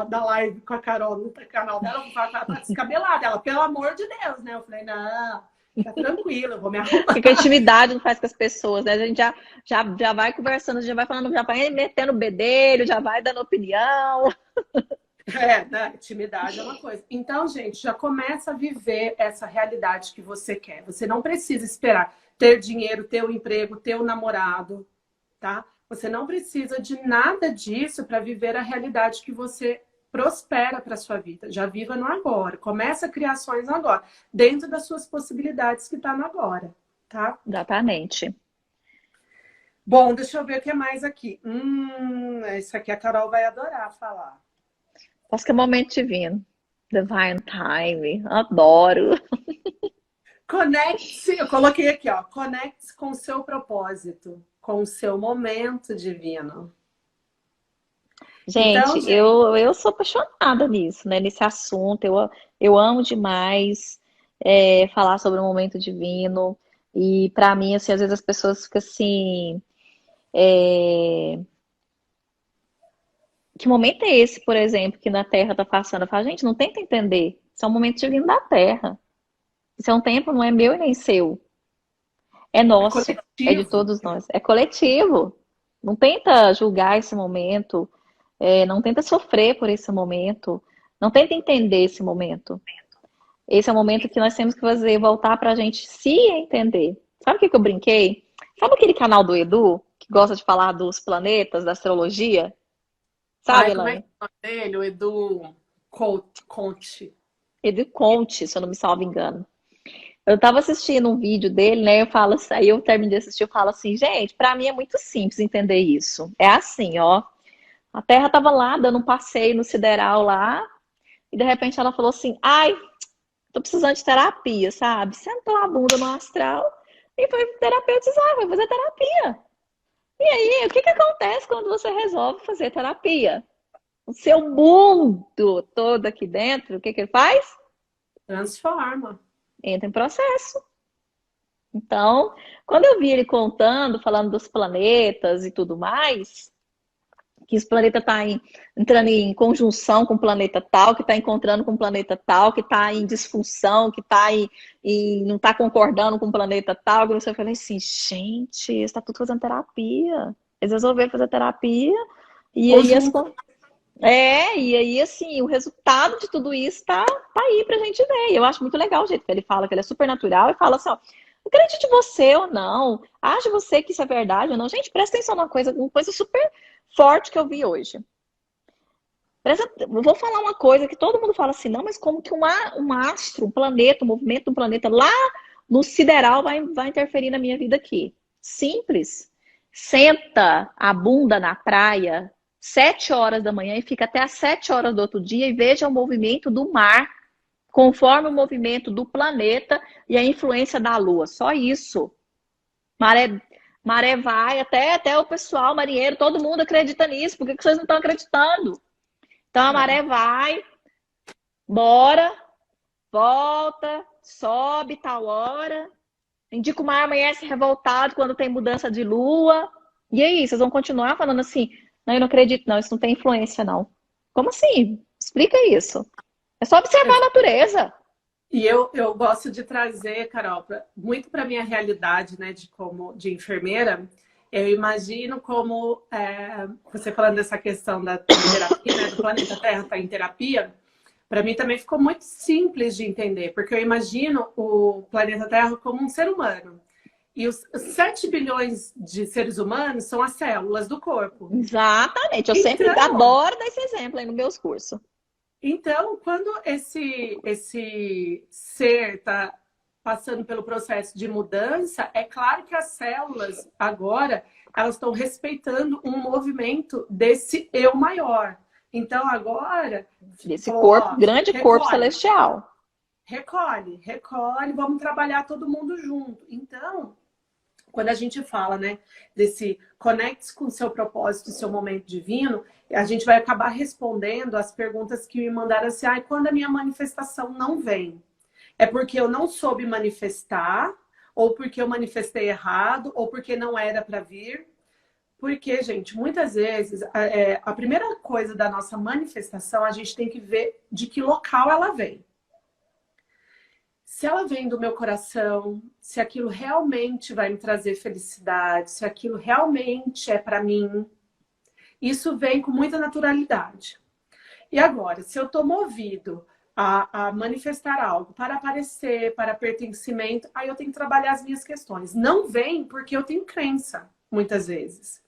da live com a Carol no canal dela, eu falava que ela tá descabelada. Ela, pelo amor de Deus, né? Eu falei, não, fica tranquila, eu vou me arrumar. Porque a intimidade não faz com as pessoas, né? A gente já vai conversando, já vai falando, já vai metendo bedelho, já vai dando opinião. Né? Intimidade é uma coisa. Então, gente, já começa a viver essa realidade que você quer. Você não precisa esperar ter dinheiro, ter um emprego, ter um namorado, tá? Você não precisa de nada disso para viver a realidade que você prospera para sua vida. Já viva no agora. Começa criações no agora, dentro das suas possibilidades que está no agora, tá? Exatamente. Bom, deixa eu ver o que é mais aqui. Isso aqui a Carol vai adorar falar. Acho que é momento divino. Divine time. Adoro. Conecte-se, eu coloquei aqui, ó. Conecte-se com o seu propósito, com o seu momento divino. Gente, Então, eu sou apaixonada nisso, né? Nesse assunto. Eu amo demais falar sobre o momento divino. E para mim, assim, às vezes as pessoas ficam assim. Que momento é esse, por exemplo, que na Terra está passando? Eu falo, gente, não tenta entender. Isso é um momento divino da Terra. Isso é um tempo, não é meu e nem seu. É é nosso, é de coletivo. todos nós. É coletivo. Não tenta julgar esse momento, não tenta sofrer por esse momento, não tenta entender esse momento. Esse é o momento que nós temos que fazer, voltar para a gente se entender. Sabe o que eu brinquei? Sabe aquele canal do Edu, que gosta de falar dos planetas, da astrologia? Sabe, Ai, como é que Elaine? é o nome dele? O Edu Conte. Edu Conte, se eu não me salvo engano. Eu tava assistindo um vídeo dele, né? Eu falo assim, aí eu terminei de assistir, eu falo assim, gente, pra mim é muito simples entender isso. É assim, ó. A Terra tava lá, dando um passeio no sideral lá, e de repente ela falou assim, ai, tô precisando de terapia, sabe? Sentou a bunda no astral e foi terapeutizar, foi fazer terapia. E aí, o que que acontece quando você resolve fazer terapia? O seu mundo todo aqui dentro, o que que ele faz? Transforma. Entra em processo. Então, quando eu vi ele contando, falando dos planetas e tudo mais, que os planetas tá entrando em conjunção com o planeta tal, que está encontrando com o planeta tal, que está em disfunção, que tá não está concordando com o planeta tal, eu falei assim, gente, está tudo fazendo terapia. Eles resolveram fazer terapia e aí Conjunto. e aí, assim, o resultado de tudo isso tá aí pra gente ver. E eu acho muito legal o jeito que ele fala, que ele é super natural e fala assim, ó, acredite você ou não, ache você que isso é verdade ou não. Gente, presta atenção numa uma coisa super forte que eu vi hoje. Vou falar uma coisa que todo mundo fala assim, não, mas como que um astro, um planeta, um movimento de um planeta lá no sideral vai interferir na minha vida aqui? Simples. Senta a bunda na praia 7 horas da manhã e fica até às 7 horas do outro dia e veja o movimento do mar conforme o movimento do planeta e a influência da Lua. Só isso. Maré vai, até o pessoal, marinheiro, todo mundo acredita nisso. Por que vocês não estão acreditando? Então a maré vai, bora, volta, sobe tal hora. Indica o mar amanhece revoltado quando tem mudança de lua. E aí, vocês vão continuar falando assim, não, eu não acredito, não, isso não tem influência, não. Como assim? Explica isso. É só observar a natureza. E eu gosto de trazer, Carol, muito para a minha realidade, né, de enfermeira. Eu imagino como, você falando dessa questão da terapia, né, do planeta Terra estar em terapia, Para mim também ficou muito simples de entender, porque eu imagino o planeta Terra como um ser humano. E os 7 bilhões de seres humanos são as células do corpo. Exatamente. Eu sempre Então, adoro dar esse exemplo aí nos meus cursos. então quando esse ser está passando pelo processo de mudança, é claro que as células agora elas estão respeitando um movimento desse eu maior. Então agora Desse falou, corpo, ó, grande corpo recolhe, celestial. recolhe, recolhe, vamos trabalhar todo mundo junto. Então, quando a gente fala, né, desse conecte com o seu propósito, seu momento divino, a gente vai acabar respondendo as perguntas que me mandaram assim, ah, quando a minha manifestação não vem? É porque eu não soube manifestar, ou porque eu manifestei errado, ou porque não era para vir. Porque, gente, muitas vezes, a primeira coisa da nossa manifestação, a gente tem que ver de que local ela vem. Se ela vem do meu coração, se aquilo realmente vai me trazer felicidade, se aquilo realmente é para mim, isso vem com muita naturalidade. E agora, se eu estou movido a manifestar algo para aparecer, para pertencimento, aí eu tenho que trabalhar as minhas questões. Não vem porque eu tenho crença, muitas vezes.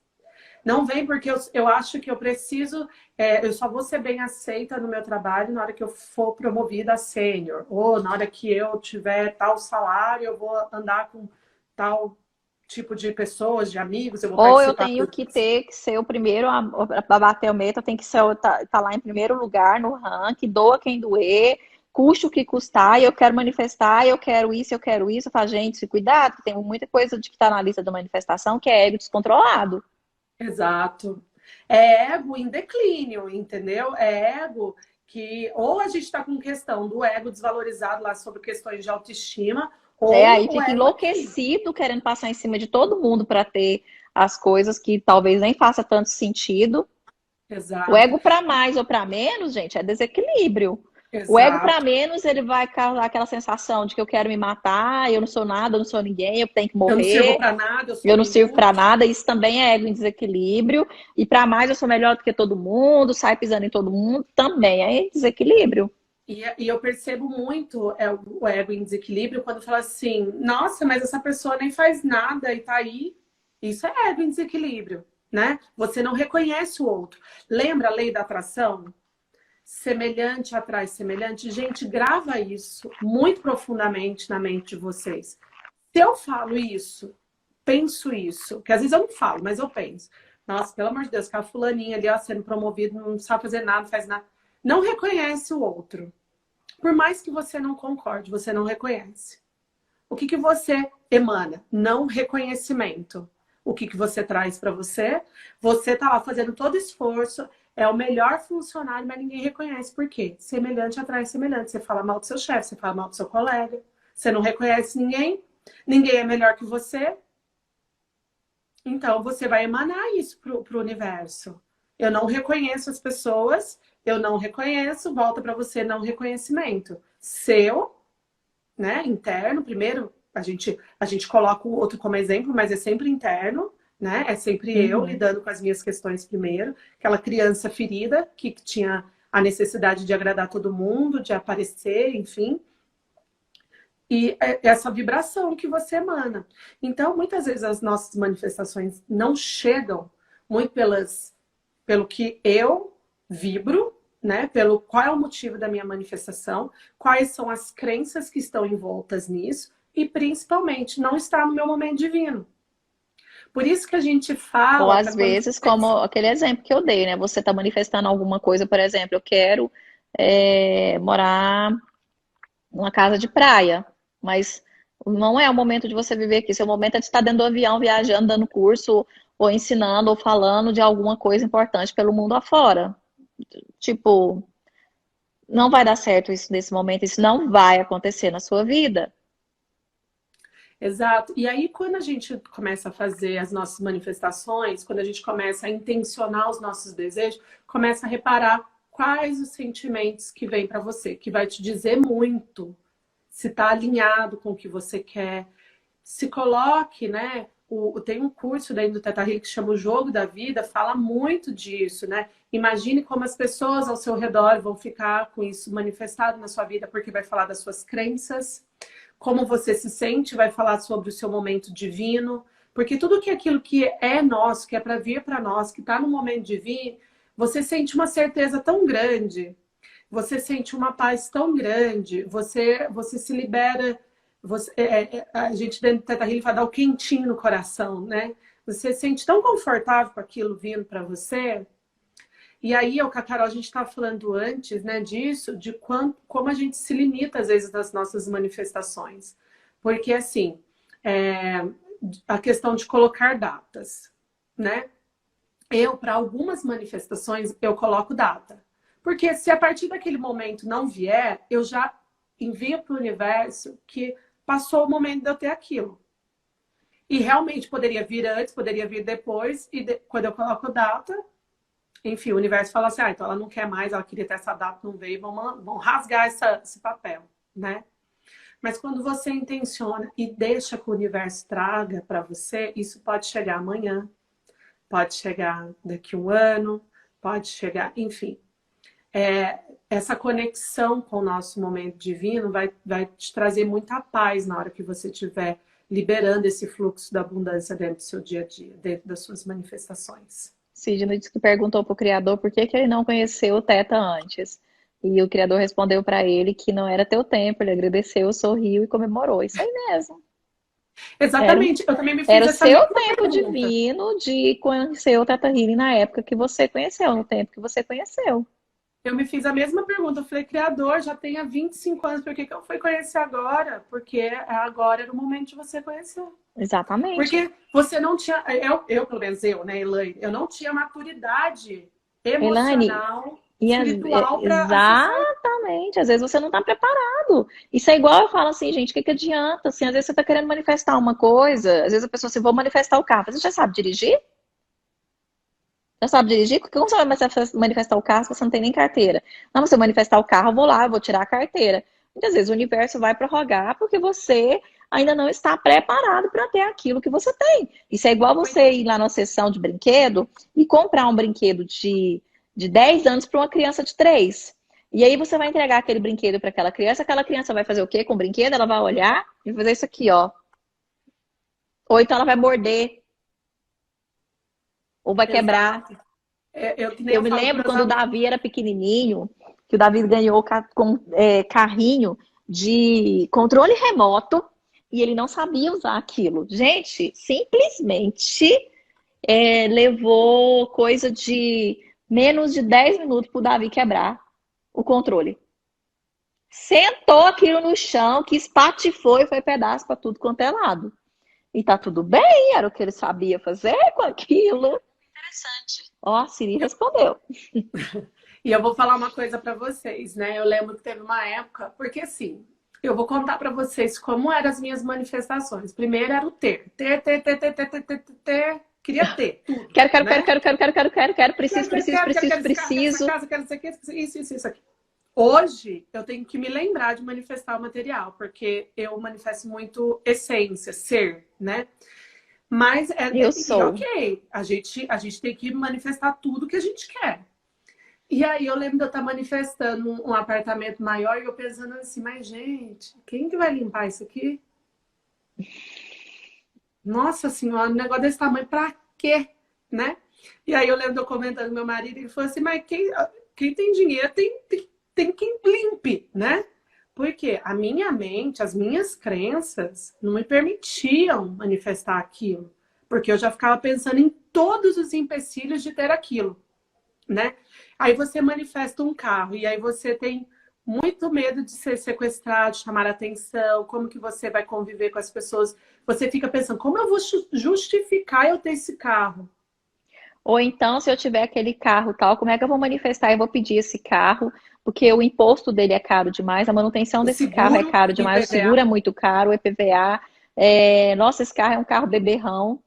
Não vem porque eu acho que eu preciso, eu só vou ser bem aceita no meu trabalho na hora que eu for promovida a sênior. Ou na hora que eu tiver tal salário, eu vou andar com tal tipo de pessoas, de amigos, eu vou Ou eu participar. tenho que ter que ser o primeiro a bater o meta, eu tenho que ser, tá lá em primeiro lugar no ranking, doa quem doer, custe o que custar, e eu quero manifestar, eu quero isso, eu quero isso. Eu falo, gente, cuidado, que tem muita coisa de que está na lista da manifestação que é ego descontrolado. Exato. É ego em declínio, entendeu? É ego que ou a gente está com questão do ego desvalorizado lá sobre questões de autoestima, ou Aí o fica ego aqui. enlouquecido querendo passar em cima de todo mundo para ter as coisas que talvez nem faça tanto sentido. O Exato, ego para mais ou para menos, gente, é desequilíbrio. O ego para exato. menos, ele vai causar aquela sensação de que eu quero me matar, eu não sou nada, eu não sou ninguém, eu tenho que Eu não sirvo morrer, para nada, eu sou eu não um sirvo para inútil. nada. Isso também é ego em desequilíbrio. E para mais, eu sou melhor do que todo mundo, sai pisando em todo mundo, também é desequilíbrio. E eu percebo muito o ego em desequilíbrio quando fala assim, nossa, mas essa pessoa nem faz nada e tá aí. Isso é ego em desequilíbrio, né? Você não reconhece o outro. Lembra a lei da atração? Semelhante atrai semelhante. Gente, grava isso muito profundamente na mente de vocês. Se eu falo isso, penso isso, que às vezes eu não falo, mas eu penso. Nossa, pelo amor de Deus, aquela fulaninha ali, ó, sendo promovido, não sabe fazer nada, não faz nada. Não reconhece o outro. Por mais que você não concorde, você não reconhece. O que você emana? Não reconhecimento. O que você traz para você? Você tá lá fazendo todo esforço, é o melhor funcionário, mas ninguém reconhece. Por quê? Semelhante atrai semelhante. Você fala mal do seu chefe, você fala mal do seu colega, você não reconhece ninguém, ninguém é melhor que você, então você vai emanar isso para o universo. Eu não reconheço as pessoas, eu não reconheço, volta para você não reconhecimento. Seu, né, interno, primeiro a gente coloca o outro como exemplo, mas é sempre interno, né? É sempre eu Uhum. lidando com as minhas questões primeiro, aquela criança ferida que tinha a necessidade de agradar todo mundo, de aparecer, enfim, e essa vibração que você emana. Então, muitas vezes as nossas manifestações não chegam muito pelo que eu vibro, né? Pelo qual é o motivo da minha manifestação, quais são as crenças que estão envoltas nisso e principalmente não está no meu momento divino. Por isso que a gente Ou fala às para quando vezes, como aquele exemplo que eu dei, né? Você está manifestando alguma coisa, por exemplo, eu quero morar numa casa de praia, mas não é o momento de você viver aqui. Seu momento é de estar dentro do avião, viajando, dando curso, ou ensinando, ou falando de alguma coisa importante pelo mundo afora. Tipo, não vai dar certo isso nesse momento, isso não vai acontecer na sua vida. Exato. E aí, quando a gente começa a fazer as nossas manifestações, quando a gente começa a intencionar os nossos desejos, começa a reparar quais os sentimentos que vêm para você, que vai te dizer muito se está alinhado com o que você quer. Se coloque, né, tem um curso dentro do Theta Healing que chama O Jogo da Vida, fala muito disso, né? Imagine como as pessoas ao seu redor vão ficar com isso manifestado na sua vida, porque vai falar das suas crenças, como você se sente, vai falar sobre o seu momento divino, porque tudo que é aquilo que é nosso, que é para vir para nós, que está no momento divino, você sente uma certeza tão grande, você sente uma paz tão grande, você se libera, a gente dentro do Theta Healing vai dar o quentinho no coração, né? Você se sente tão confortável com aquilo vindo para você. E aí, o que a Carol, a gente estava falando antes, né, disso, de como a gente se limita, às vezes, nas nossas manifestações. Porque, assim, a questão de colocar datas, né? Para algumas manifestações, eu coloco data. Porque se a partir daquele momento não vier, eu já envio para o universo que passou o momento de eu ter aquilo. E realmente poderia vir antes, poderia vir depois, e quando eu coloco data, enfim, o universo fala assim, então ela não quer mais, ela queria ter essa data, não veio, vão rasgar esse papel, né? Mas quando você intenciona e deixa que o universo traga para você, isso pode chegar amanhã, pode chegar daqui a um ano, pode chegar, enfim. Essa conexão com o nosso momento divino vai te trazer muita paz na hora que você estiver liberando esse fluxo da abundância dentro do seu dia a dia, dentro das suas manifestações. Sidney disse que perguntou para o Criador por que ele não conheceu o Theta antes. E o Criador respondeu para ele que não era teu tempo, ele agradeceu, sorriu e comemorou. Isso aí mesmo. Exatamente, eu também me fiz era o essa seu mesma tempo pergunta. divino de conhecer o Theta Healing na época que você conheceu, no tempo que você conheceu. Eu me fiz a mesma pergunta. Eu falei, Criador, já tem há 25 anos, por que eu fui conhecer agora? Porque agora era o momento de você conhecer. Exatamente. Porque você não tinha, pelo menos eu, né, Elaine, eu não tinha maturidade emocional, espiritual para exatamente. Às vezes você não está preparado. Isso é igual eu falo assim, gente, o que adianta? Assim, às vezes você está querendo manifestar uma coisa, às vezes a pessoa assim, vou manifestar o carro. Você já sabe dirigir? Já sabe dirigir? Porque como você vai manifestar o carro se você não tem nem carteira? Não, você manifestar o carro, eu vou lá, eu vou tirar a carteira. Muitas vezes o universo vai prorrogar porque você ainda não está preparado para ter aquilo que você tem. Isso é igual você ir lá na sessão de brinquedo e comprar um brinquedo de 10 anos para uma criança de 3. E aí você vai entregar aquele brinquedo para aquela criança vai fazer o quê com o brinquedo? Ela vai olhar e fazer isso aqui, ó. Ou então ela vai morder. Ou vai quebrar. Eu me lembro quando o Davi era pequenininho, que o Davi ganhou carrinho de controle remoto e ele não sabia usar aquilo. Gente, simplesmente levou coisa de menos de 10 minutos pro Davi quebrar o controle. Sentou aquilo no chão, que espatifou e foi pedaço para tudo quanto é lado. E tá tudo bem, era o que ele sabia fazer com aquilo. Interessante. Ó, a Siri respondeu. E eu vou falar uma coisa para vocês, né? Eu lembro que teve uma época, porque assim, eu vou contar para vocês como eram as minhas manifestações. Primeiro era o ter. Queria ter tudo. Quero, preciso. Quero isso aqui. Hoje, eu tenho que me lembrar de manifestar o material, porque eu manifesto muito essência, ser, né? Mas ok, a gente tem que manifestar tudo que a gente quer. E aí eu lembro de eu estar manifestando um apartamento maior e eu pensando assim, mas gente, quem que vai limpar isso aqui? Nossa senhora, um negócio desse tamanho, pra quê? Né? E aí eu lembro de eu comentando com meu marido, ele falou assim, mas quem tem dinheiro tem quem limpe, né? Porque a minha mente, as minhas crenças não me permitiam manifestar aquilo. Porque eu já ficava pensando em todos os empecilhos de ter aquilo, né? Aí você manifesta um carro e aí você tem muito medo de ser sequestrado, de chamar atenção, como que você vai conviver com as pessoas. Você fica pensando, como eu vou justificar eu ter esse carro? Ou então, se eu tiver aquele carro tal, como é que eu vou manifestar? Eu vou pedir esse carro, porque o imposto dele é caro demais, a manutenção desse carro é caro demais, o seguro é muito caro, o IPVA. Nossa, esse carro é um carro beberrão.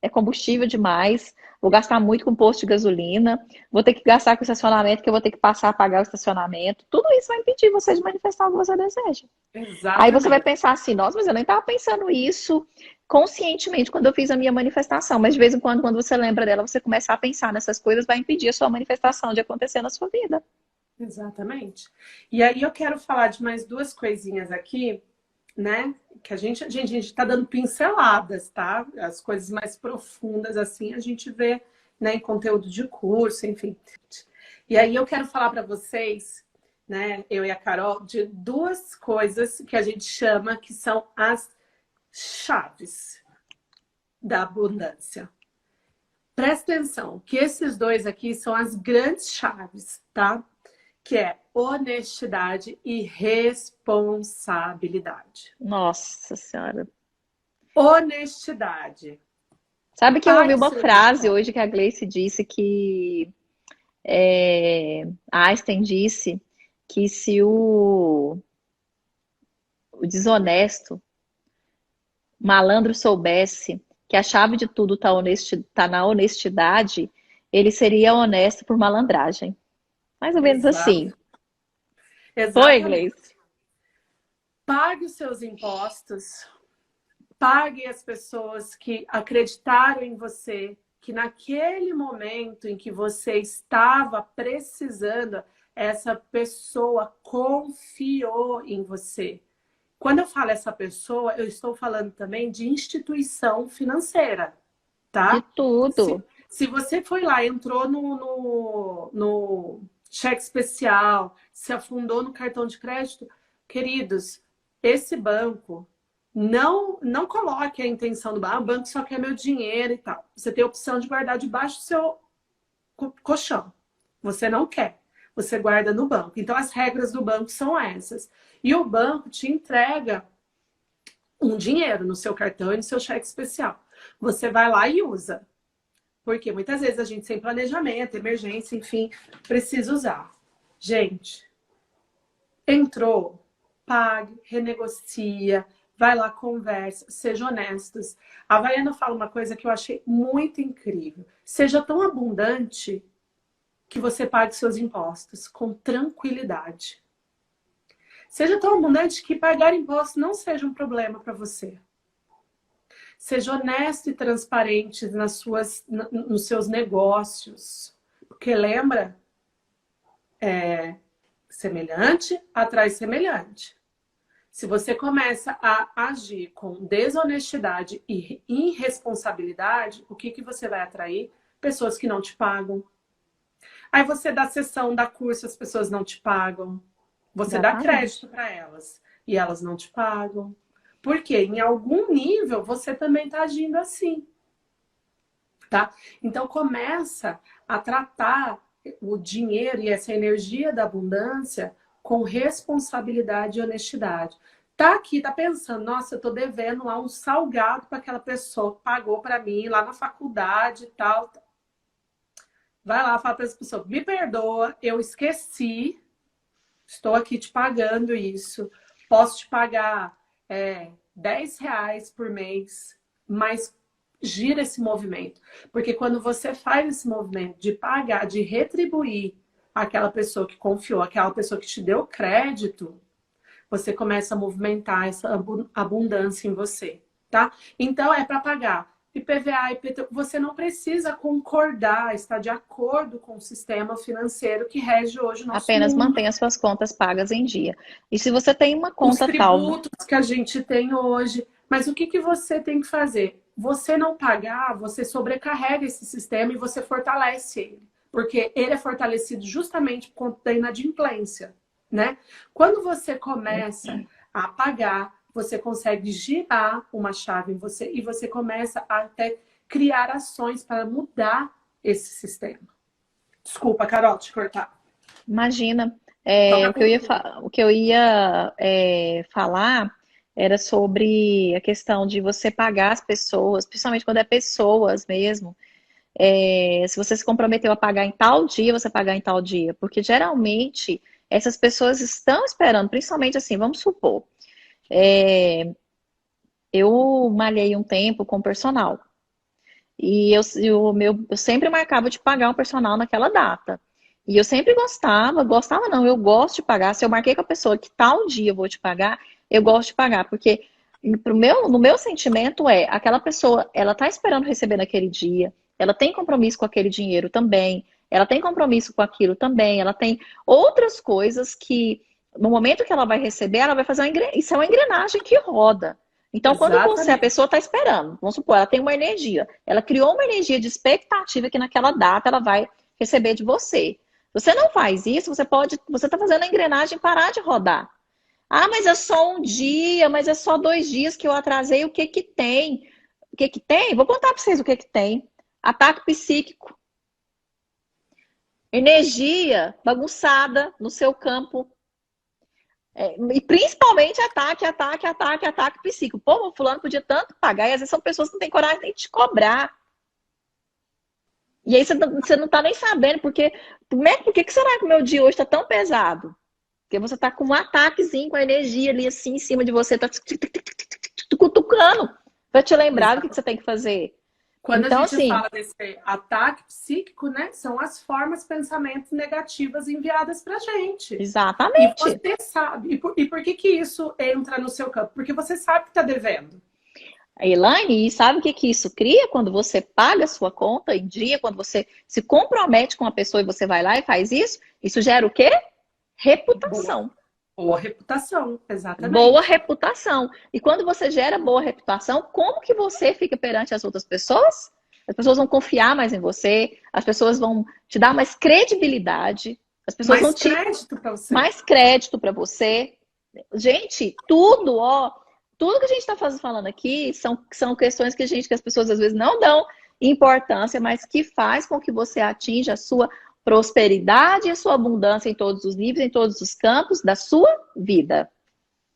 é combustível demais, vou gastar muito com posto de gasolina, vou ter que gastar com estacionamento, que eu vou ter que passar a pagar o estacionamento. Tudo isso vai impedir você de manifestar o que você deseja. Aí você vai Exatamente. pensar assim, nossa, mas eu nem estava pensando isso conscientemente quando eu fiz a minha manifestação. Mas de vez em quando, quando você lembra dela, você começar a pensar nessas coisas, vai impedir a sua manifestação de acontecer na sua vida. Exatamente. E aí eu quero falar de mais duas coisinhas aqui, né? Que a gente tá dando pinceladas, tá? As coisas mais profundas, assim, a gente vê, né, em conteúdo de curso, enfim. E aí eu quero falar para vocês, né, eu e a Carol, de duas coisas que a gente chama que são as chaves da abundância. Presta atenção, que esses dois aqui são as grandes chaves, tá? Que é honestidade e responsabilidade. Nossa Senhora. Honestidade. Sabe que eu ouvi Pague uma seus frase impostos. hoje que a Gleice disse que Einstein disse que se o desonesto, o malandro soubesse que a chave de tudo tá na honestidade, ele seria honesto por malandragem. Mais ou menos Exato. assim. Foi, Exatamente. Gleice? Pague os seus impostos. Pague as pessoas que acreditaram em você, que naquele momento em que você estava precisando, essa pessoa confiou em você. Quando eu falo essa pessoa, eu estou falando também de instituição financeira, De tá? Se, tudo. se você foi lá, entrou no cheque especial, se afundou no cartão de crédito, queridos, esse banco não coloque a intenção do banco, o banco só quer meu dinheiro e tal. Você tem a opção de guardar debaixo do seu colchão. Você não quer. Você guarda no banco. Então, as regras do banco são essas. E o banco te entrega um dinheiro no seu cartão e no seu cheque especial. Você vai lá e usa. Porque muitas vezes a gente sem planejamento, emergência, enfim, precisa usar. Gente, entrou, pague, renegocia, vai lá, conversa, seja honestos. A Havaiana fala uma coisa que eu achei muito incrível. Seja tão abundante que você pague seus impostos com tranquilidade. Seja tão abundante que pagar impostos não seja um problema para você. Seja honesto e transparente nos seus negócios. Porque lembra, semelhante atrai semelhante. Se você começa a agir com desonestidade e irresponsabilidade, o que você vai atrair? Pessoas que não te pagam. Aí você dá sessão, dá curso, as pessoas não te pagam. Você dá Exatamente. crédito para elas e elas não te pagam. Porque em algum nível você também está agindo assim, tá? Então começa a tratar o dinheiro e essa energia da abundância com responsabilidade e honestidade. Tá aqui, tá pensando, nossa, eu tô devendo lá um salgado para aquela pessoa que pagou para mim lá na faculdade e tal. Vai lá, fala para essa pessoa, me perdoa, eu esqueci, estou aqui te pagando isso. Posso te pagar R$ 10 por mês, mas gira esse movimento. Porque quando você faz esse movimento de pagar, de retribuir aquela pessoa que confiou, aquela pessoa que te deu crédito, você começa a movimentar essa abundância em você, tá? Então é para pagar IPVA, IPTU, você não precisa concordar, estar de acordo com o sistema financeiro que rege hoje o nosso Apenas mundo. mantenha suas contas pagas em dia. E se você tem uma Os conta tal, tributos que a gente tem hoje. Mas o que você tem que fazer? Você não pagar, você sobrecarrega esse sistema e você fortalece ele. Porque ele é fortalecido justamente por conta da inadimplência, né? Quando você começa a pagar, você consegue girar uma chave em você e você começa a até criar ações para mudar esse sistema. Desculpa, Carol, te cortar. imagina, Toca com tudo. o que eu ia falar era sobre a questão de você pagar as pessoas, principalmente quando é pessoas mesmo. Se você se comprometeu a pagar em tal dia, você pagar em tal dia. Porque geralmente essas pessoas estão esperando, principalmente assim, vamos supor, eu malhei um tempo com personal. E eu sempre marcava de pagar um personal naquela data. E eu sempre gostava não, eu gosto de pagar. Se eu marquei com a pessoa que tal dia eu vou te pagar, eu gosto de pagar, porque no meu sentimento aquela pessoa, ela tá esperando receber naquele dia, ela tem compromisso com aquele dinheiro também, ela tem compromisso com aquilo também, ela tem outras coisas que, no momento que ela vai receber, ela vai fazer isso é uma engrenagem que roda. Então, quando a Exatamente. pessoa está esperando, vamos supor, ela tem uma energia, ela criou uma energia de expectativa que naquela data ela vai receber de você. Você não faz isso, você está fazendo a engrenagem parar de rodar. Ah, mas é só um dia, mas é só 2 dias que eu atrasei, o que que tem? O que que tem? Vou contar para vocês o que que tem. Ataque psíquico, energia bagunçada no seu campo. E principalmente ataque psíquico. Pô, o fulano podia tanto pagar, e às vezes são pessoas que não têm coragem nem de te cobrar. E aí você não tá nem sabendo, porque por que será que o meu dia hoje tá tão pesado? Porque você tá com um ataquezinho, com a energia ali assim em cima de você, tá te cutucando pra te lembrar do que você tem que fazer. Quando a Então, gente assim, fala desse ataque psíquico, né, são as formas, pensamentos negativas enviadas para gente. E exatamente. você sabe. E por que que isso entra no seu campo? Porque você sabe que está devendo. A Elaine, e sabe o que que isso cria quando você paga a sua conta em dia, quando você se compromete com a pessoa e você vai lá e faz isso? Isso gera o quê? Boa, Reputação. boa reputação, Boa exatamente. reputação. E quando você gera boa reputação, como que você fica perante as outras pessoas? As pessoas vão confiar mais em você, as pessoas vão te dar mais credibilidade, as pessoas vão Mais te crédito para você. mais crédito para você. Gente, tudo que a gente está falando aqui são questões que as pessoas às vezes não dão importância, mas que faz com que você atinja a sua prosperidade e a sua abundância em todos os níveis, em todos os campos da sua vida.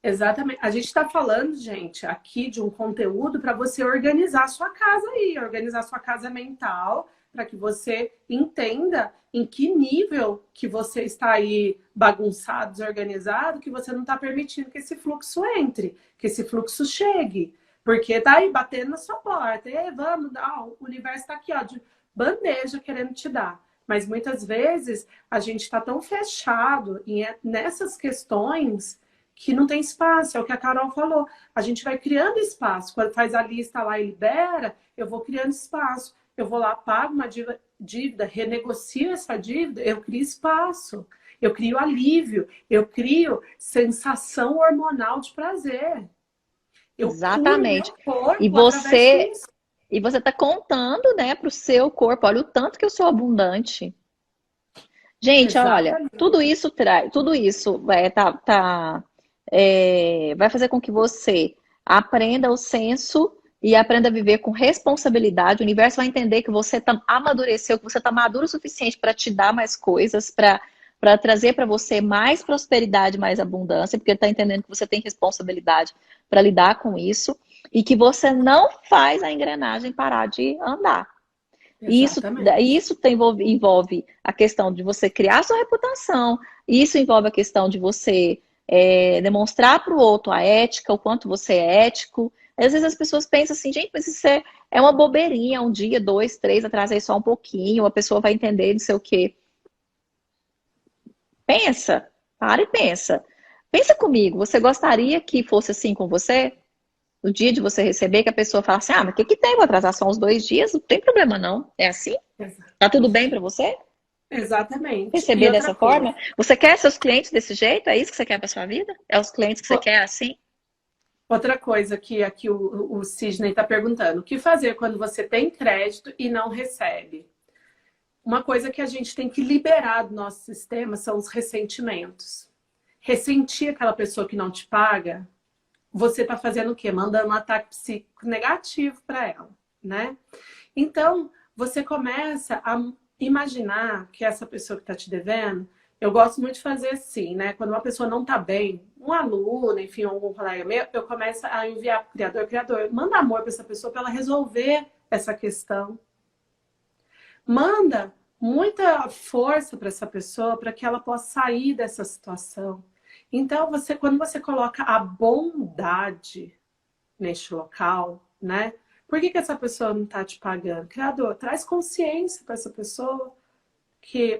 Exatamente. A gente está falando, gente, aqui de um conteúdo para você organizar a sua casa aí, organizar a sua casa mental, para que você entenda em que nível que você está aí bagunçado, desorganizado, que você não está permitindo que esse fluxo entre, que esse fluxo chegue. Porque tá aí batendo na sua porta. E vamos, o universo está aqui, ó, de bandeja querendo te dar. Mas muitas vezes a gente está tão fechado nessas questões que não tem espaço, é o que a Carol falou. A gente vai criando espaço. Quando faz a lista lá e libera, eu vou criando espaço. Eu vou lá, pago uma dívida, renegocio essa dívida, eu crio espaço. Eu crio alívio, eu crio sensação hormonal de prazer. Eu curo meu Exatamente. E corpo através você disso. e você está contando, né, para o seu corpo, olha o tanto que eu sou abundante. Gente, olha, Exatamente. tudo isso vai fazer com que você aprenda o senso e aprenda a viver com responsabilidade. O universo vai entender que você amadureceu, que você está maduro o suficiente para te dar mais coisas, para trazer para você mais prosperidade, mais abundância, porque ele está entendendo que você tem responsabilidade para lidar com isso e que você não faz a engrenagem parar de andar. E Exatamente. envolve a questão de você criar sua reputação, isso envolve a questão de você demonstrar para o outro a ética, o quanto você é ético. Às vezes as pessoas pensam assim, gente, mas isso é uma bobeirinha, um dia, dois, três, atrasei só um pouquinho, a pessoa vai entender, não sei o quê. Pensa, para e pensa. Pensa comigo, você gostaria que fosse assim com você? No dia de você receber, que a pessoa falasse, ah, mas o que que tem? Vou atrasar só uns 2 dias, não tem problema não. É assim? Tá tudo bem para você? Exatamente. E Receber outra dessa coisa, forma? Você quer seus clientes desse jeito? É isso que você quer para sua vida? É os clientes que você quer assim? outra coisa que aqui o Sidney está perguntando: o que fazer quando você tem crédito e não recebe? Uma coisa que a gente tem que liberar do nosso sistema são os ressentimentos. Ressentir aquela pessoa que não te paga, você está fazendo o quê? Mandando um ataque psíquico negativo para ela, né? Então, você começa a imaginar que essa pessoa que está te devendo, eu gosto muito de fazer assim, né? Quando uma pessoa não está bem, um aluno, enfim, algum colega meu, eu começo a enviar para o criador, manda amor para essa pessoa para ela resolver essa questão. Manda muita força para essa pessoa para que ela possa sair dessa situação. Então, quando você coloca a bondade neste local, né? Por que essa pessoa não está te pagando? Criador, traz consciência para essa pessoa,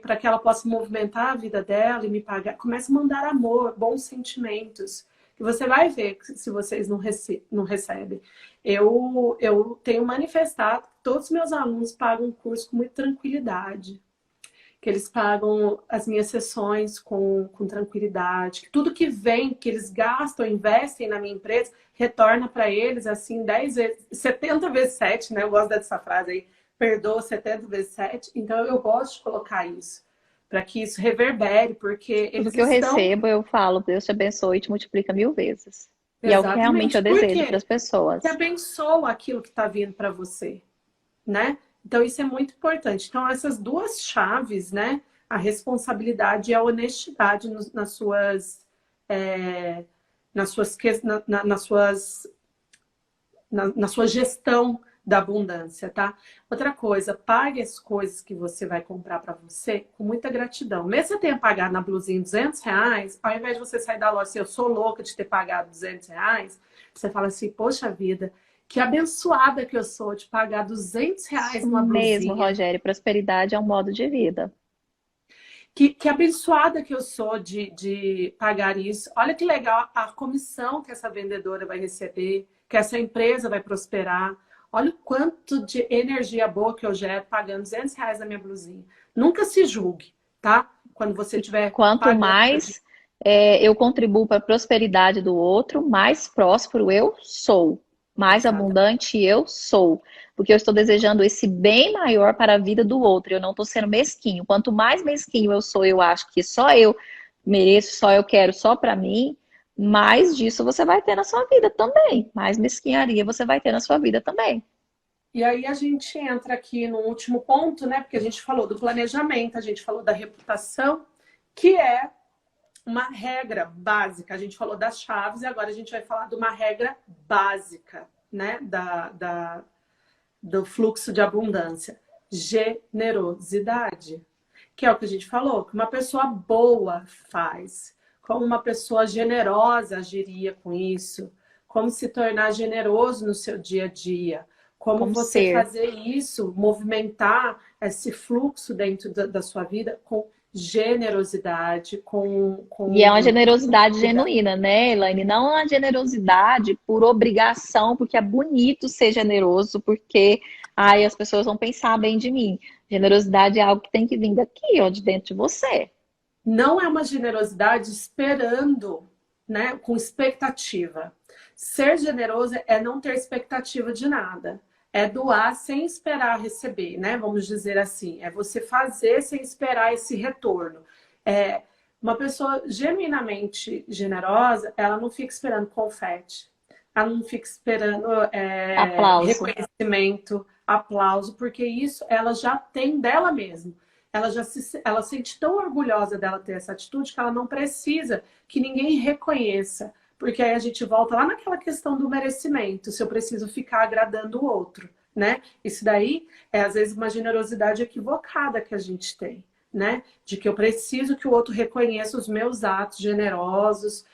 para que ela possa movimentar a vida dela e me pagar. Comece a mandar amor, bons sentimentos. Que você vai ver se vocês não recebem. Eu tenho manifestado que todos os meus alunos pagam o curso com muita tranquilidade. Que eles pagam as minhas sessões com tranquilidade. Que tudo que vem, que eles gastam, investem na minha empresa, retorna para eles assim 10 vezes, 70 vezes 7, né? Eu gosto dessa frase aí, perdoa 70 vezes 7. Então eu gosto de colocar isso, para que isso reverbere, porque Tudo eles que eu estão... recebo, eu falo, Deus te abençoe e te multiplica 1000 vezes. E é o que realmente eu Exatamente. Por desejo para quê? as Porque pessoas. abençoa aquilo que está vindo para você, né? Então isso é muito importante. Então essas duas chaves, né? A responsabilidade e a honestidade é, na sua gestão da abundância, tá? Outra coisa, pague as coisas que você vai comprar para você com muita gratidão. Mesmo que você tenha pagado na blusinha R$ 200, ao invés de você sair da loja assim, eu sou louca de ter pagado R$ 200, você fala assim, poxa vida, que abençoada que eu sou de pagar R$ 200 Isso numa mesmo, blusinha. Rogério. Prosperidade é um modo de vida. Que abençoada que eu sou de pagar isso. Olha que legal a comissão que essa vendedora vai receber, que essa empresa vai prosperar. Olha o quanto de energia boa que eu gero pagando R$ 200 na minha blusinha. Nunca se julgue, tá? Quando você E estiver quanto pagando. mais eu contribuo para a prosperidade do outro, mais próspero eu sou, mais Exato. abundante eu sou. Porque eu estou desejando esse bem maior para a vida do outro. Eu não estou sendo mesquinho. Quanto mais mesquinho eu sou, eu acho que só eu mereço, só eu quero, só para mim, mais disso você vai ter na sua vida também. Mais mesquinharia você vai ter na sua vida também. E aí a gente entra aqui no último ponto, né? Porque a gente falou do planejamento, a gente falou da reputação, que é uma regra básica. A gente falou das chaves e agora a gente vai falar de uma regra básica, né? Do fluxo de abundância. Generosidade. Que é o que a gente falou, que uma pessoa boa faz. Como uma pessoa generosa agiria com isso. Como se tornar generoso no seu dia a dia. Como Como você ser. fazer isso, movimentar esse fluxo dentro da sua vida com generosidade, E é uma com generosidade genuína, né, Elaine? Não uma generosidade por obrigação, porque é bonito ser generoso, porque ai, as pessoas vão pensar bem de mim. Generosidade é algo que tem que vir daqui, ó, de dentro de você. não é uma generosidade esperando, né, com expectativa. Ser generoso é não ter expectativa de nada. É doar sem esperar receber, né? Vamos dizer assim. É você fazer sem esperar esse retorno. É, uma pessoa genuinamente generosa, ela não fica esperando confete. Ela não fica esperando Aplauso. reconhecimento, aplauso, porque isso ela já tem dela mesma. Ela sente tão orgulhosa dela ter essa atitude que ela não precisa que ninguém reconheça. Porque aí a gente volta lá naquela questão do merecimento, se eu preciso ficar agradando o outro, né? Isso daí é às vezes uma generosidade equivocada que a gente tem, né? De que eu preciso que o outro reconheça os meus atos generosos,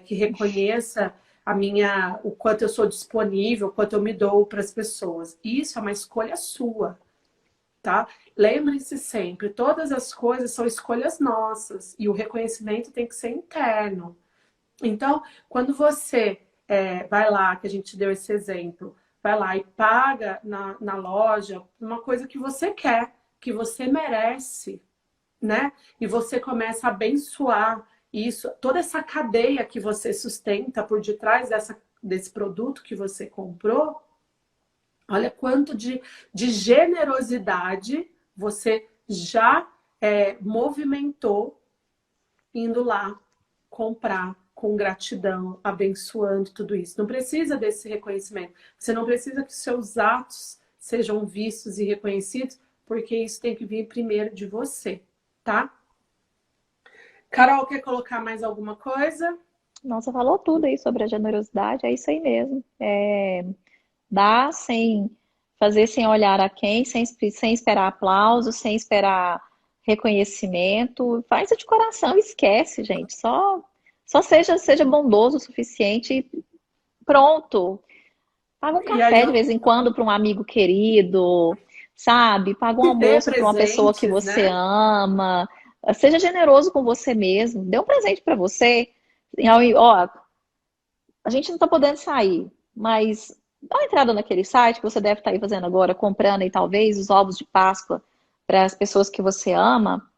que reconheça o quanto eu sou disponível, o quanto eu me dou para as pessoas. Isso é uma escolha sua, tá? Lembre-se sempre, todas as coisas são escolhas nossas e o reconhecimento tem que ser interno. Então, quando você vai lá, que a gente deu esse exemplo, vai lá e paga na loja uma coisa que você quer, que você merece, né? E você começa a abençoar isso, toda essa cadeia que você sustenta por detrás desse produto que você comprou. Olha quanto de generosidade você já movimentou indo lá comprar com gratidão, abençoando tudo isso. Não precisa desse reconhecimento. Você não precisa que seus atos sejam vistos e reconhecidos, porque isso tem que vir primeiro de você, tá? Carol, quer colocar mais alguma coisa? Nossa, falou tudo aí sobre a generosidade, é isso aí mesmo. Dar sem fazer sem olhar a quem, sem esperar aplauso, sem esperar reconhecimento. Faz de coração, esquece, gente. Só seja bondoso o suficiente e pronto. Paga um E aí café de vez em quando para um amigo querido, sabe? Paga um se dê almoço para uma pessoa que presentes, você né? ama. Seja generoso com você mesmo. Dê um presente para você. Ó, a gente não está podendo sair, mas dá uma entrada naquele site que você deve estar aí fazendo agora, comprando aí talvez os ovos de Páscoa para as pessoas que você ama.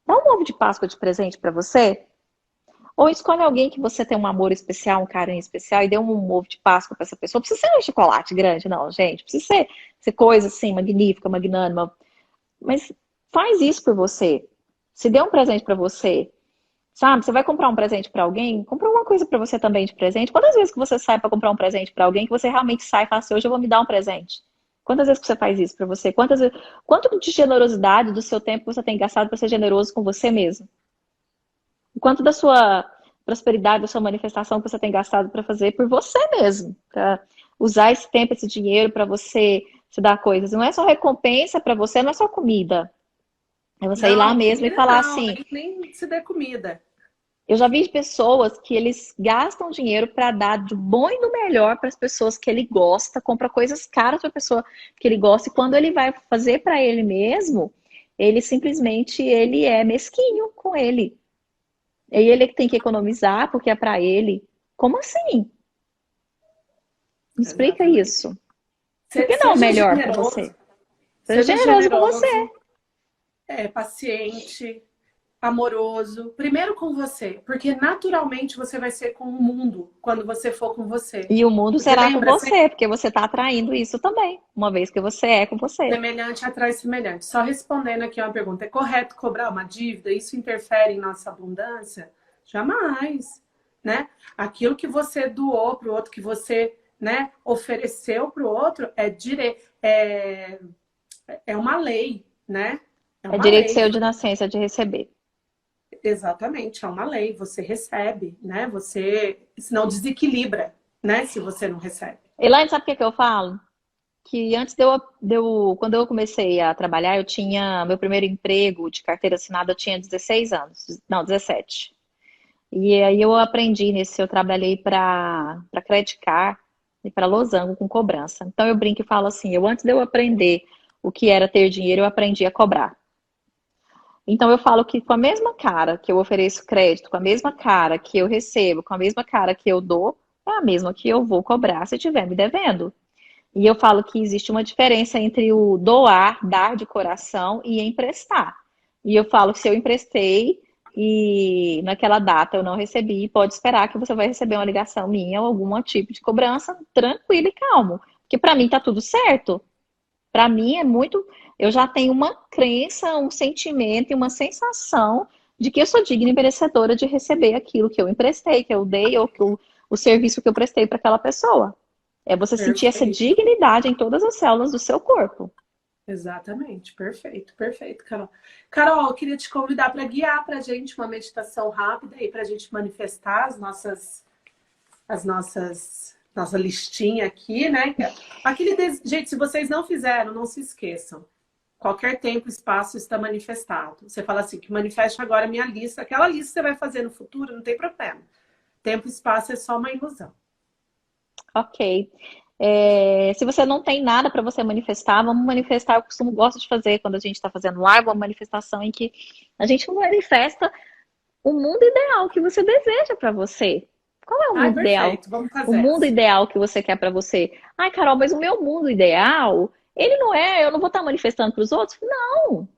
Dá um ovo de Páscoa de presente para você. Ou escolhe alguém que você tem um amor especial, um carinho especial, e dê um ovo de Páscoa para essa pessoa. Não precisa ser um chocolate grande, não, gente. Precisa ser coisa assim, magnífica, magnânima. Mas faz isso por você. Se dê um presente para você, sabe? Você vai comprar um presente para alguém, compra uma coisa para você também de presente. Quantas vezes que você sai para comprar um presente para alguém que você realmente sai e fala assim, hoje eu vou me dar um presente? Quantas vezes que você faz isso para você? Quanto de generosidade do seu tempo você tem gastado para ser generoso com você mesmo? O quanto da sua prosperidade, da sua manifestação que você tem gastado para fazer por você mesmo, para usar esse tempo, esse dinheiro para você se dar coisas. Não é só recompensa para você, não é só comida. É você ir lá Não, mesmo e comida falar não, assim. nem se dê comida. Eu já vi pessoas que eles gastam dinheiro para dar do bom e do melhor para as pessoas que ele gosta, compra coisas caras para a pessoa que ele gosta, e quando ele vai fazer para ele mesmo, ele simplesmente ele é mesquinho com ele. E ele que tem que economizar porque é para ele. Como assim? Me explica Exatamente. isso. Por que não o Seja melhor para generoso, você? Seja seja generoso com você. generoso, paciente, amoroso. Primeiro com você, porque naturalmente você vai ser com o mundo quando você for com você. E o mundo Porque será com lembra, você, porque você está atraindo isso também, uma vez que você é com você. semelhante atrai semelhante. Só respondendo aqui uma pergunta: é correto cobrar uma dívida? Isso interfere em nossa abundância? Jamais, né? Aquilo que você doou para o outro, que você, né, ofereceu para o outro, é uma lei, né? É É uma direito lei. seu de nascença de receber. Exatamente, é uma lei. Você recebe, né? Você, senão desequilibra, né? Se você não recebe. Elaine, sabe o que que eu falo? Que antes quando eu comecei a trabalhar, eu tinha meu primeiro emprego de carteira assinada, eu tinha 16 anos, não, 17. E aí eu aprendi eu trabalhei para Credit Card e para Losango com cobrança. Então eu brinco e falo assim, antes de eu aprender o que era ter dinheiro, eu aprendi a cobrar. Então eu falo que com a mesma cara que eu ofereço crédito, com a mesma cara que eu recebo, com a mesma cara que eu dou, é a mesma que eu vou cobrar se estiver me devendo. E eu falo que existe uma diferença entre o doar, dar de coração, e emprestar. E eu falo que se eu emprestei e naquela data eu não recebi, pode esperar que você vai receber uma ligação minha ou algum tipo de cobrança tranquilo e calmo. Porque para mim tá tudo certo. Para mim é muito. Eu já tenho uma crença, um sentimento e uma sensação de que eu sou digna e merecedora de receber aquilo que eu emprestei, que eu dei, ou o serviço que eu prestei para aquela pessoa. É você sentir essa Perfeito. dignidade em todas as células do seu corpo. Exatamente, perfeito, perfeito, Carol. Carol, eu queria te convidar para guiar para a gente uma meditação rápida e para a gente manifestar nossa listinha aqui, né? Gente, se vocês não fizeram, não se esqueçam. Qualquer tempo, espaço está manifestado. Você fala assim, que manifeste agora a minha lista. Aquela lista que você vai fazer no futuro, não tem problema. Tempo e espaço é só uma ilusão. Ok. Se você não tem nada para você manifestar, vamos manifestar. Eu gosto de fazer quando a gente está fazendo live, uma manifestação em que a gente manifesta o mundo ideal que você deseja para você. Qual é o Ai, mundo ideal? perfeito, vamos O fazer mundo essa. ideal que você quer para você? Ai, Carol, mas o meu mundo ideal, ele não é, eu não vou estar manifestando para os outros? Não.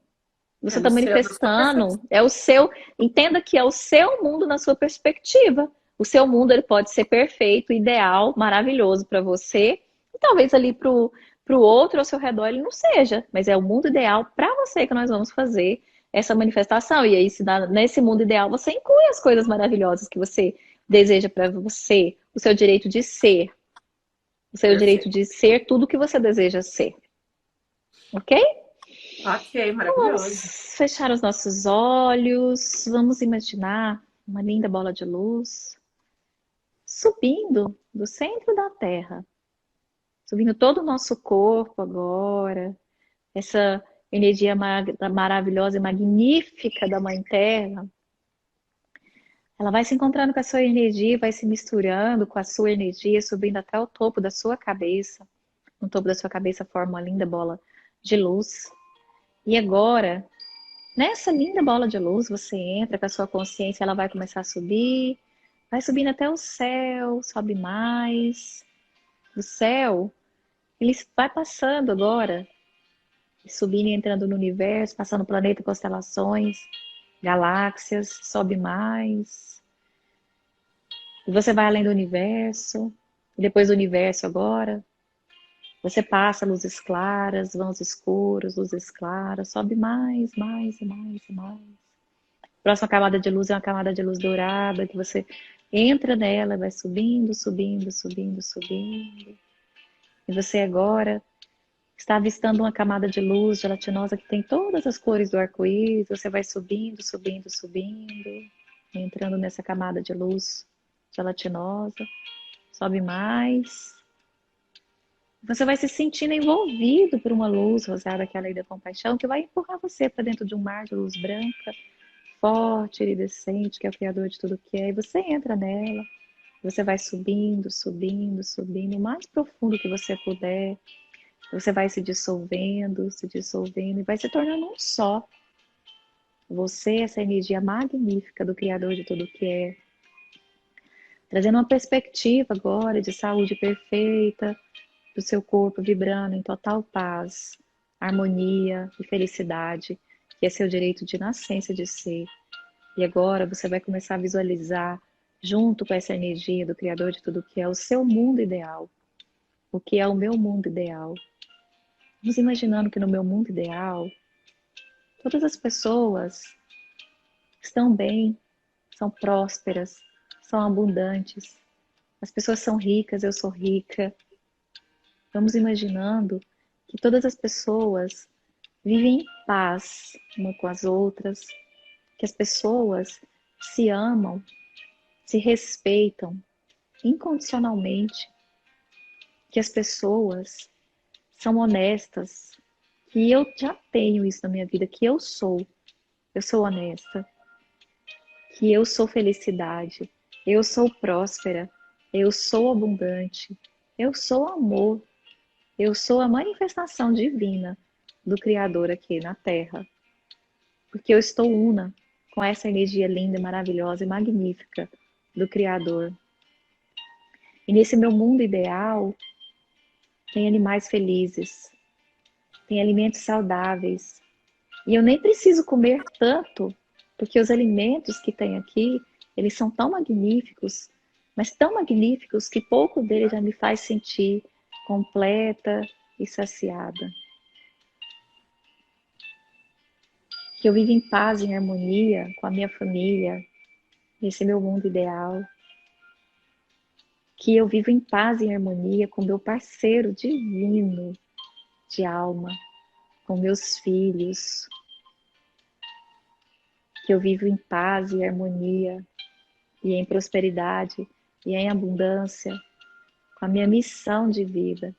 É Você está no seu, na sua manifestando, percepção. é o seu, entenda que é o seu mundo na sua perspectiva. O seu mundo ele pode ser perfeito, ideal, maravilhoso para você, e talvez ali para o outro ao seu redor ele não seja, mas é o mundo ideal para você que nós vamos fazer essa manifestação. E aí, nesse mundo ideal, você inclui as coisas maravilhosas que você deseja para você, o seu direito de ser, o seu direito Perfeito. de ser tudo que você deseja ser, ok? Ok, maravilhoso. Vamos fechar os nossos olhos, vamos imaginar uma linda bola de luz subindo do centro da Terra, subindo todo o nosso corpo agora, essa energia maravilhosa e magnífica da Mãe Terra, Ela vai se encontrando com a sua energia, vai se misturando com a sua energia, subindo até o topo da sua cabeça. No topo da sua cabeça forma uma linda bola de luz. E agora, nessa linda bola de luz, você entra com a sua consciência, ela vai começar a subir, vai subindo até o céu, sobe mais. O céu, ele vai passando agora, subindo e entrando no universo, passando planeta, constelações, galáxias, sobe mais. E você vai além do universo, e depois do universo agora, você passa luzes claras, vãos escuros, luzes claras, sobe mais, mais e mais e mais. Próxima camada de luz é uma camada de luz dourada, que você entra nela, vai subindo, subindo, subindo, subindo. E você agora está avistando uma camada de luz gelatinosa que tem todas as cores do arco-íris. Você vai subindo, subindo, subindo, entrando nessa camada de luz gelatinosa. Sobe mais. Você vai se sentindo envolvido por uma luz rosada, que é a lei da compaixão, que vai empurrar você para dentro de um mar de luz branca, forte, iridescente, que é o criador de tudo que é. E você entra nela. Você vai subindo, subindo, subindo, o mais profundo que você puder. Você vai se dissolvendo e vai se tornando um só. Você, essa energia magnífica do Criador de tudo que é. Trazendo uma perspectiva agora de saúde perfeita, do seu corpo vibrando em total paz, harmonia e felicidade, que é seu direito de nascença de ser. E agora você vai começar a visualizar, junto com essa energia do Criador de tudo que é, o seu mundo ideal. O que é o meu mundo ideal? Vamos imaginando que no meu mundo ideal, todas as pessoas estão bem, são prósperas, são abundantes. As pessoas são ricas, eu sou rica. Vamos imaginando que todas as pessoas vivem em paz uma com as outras, que as pessoas se amam, se respeitam incondicionalmente, que as pessoas são honestas, que eu já tenho isso na minha vida, que eu sou honesta, que eu sou felicidade, eu sou próspera, eu sou abundante, eu sou amor, eu sou a manifestação divina do Criador aqui na Terra, porque eu estou una com essa energia linda, maravilhosa e magnífica do Criador. E nesse meu mundo ideal, tem animais felizes, tem alimentos saudáveis, e eu nem preciso comer tanto, porque os alimentos que tem aqui, eles são tão magníficos, mas tão magníficos que pouco deles já me faz sentir completa e saciada. Que eu vivo em paz e em harmonia com a minha família, nesse meu mundo ideal. Que eu vivo em paz e em harmonia com meu parceiro divino de alma, com meus filhos. Que eu vivo em paz e harmonia e em prosperidade e em abundância com a minha missão de vida.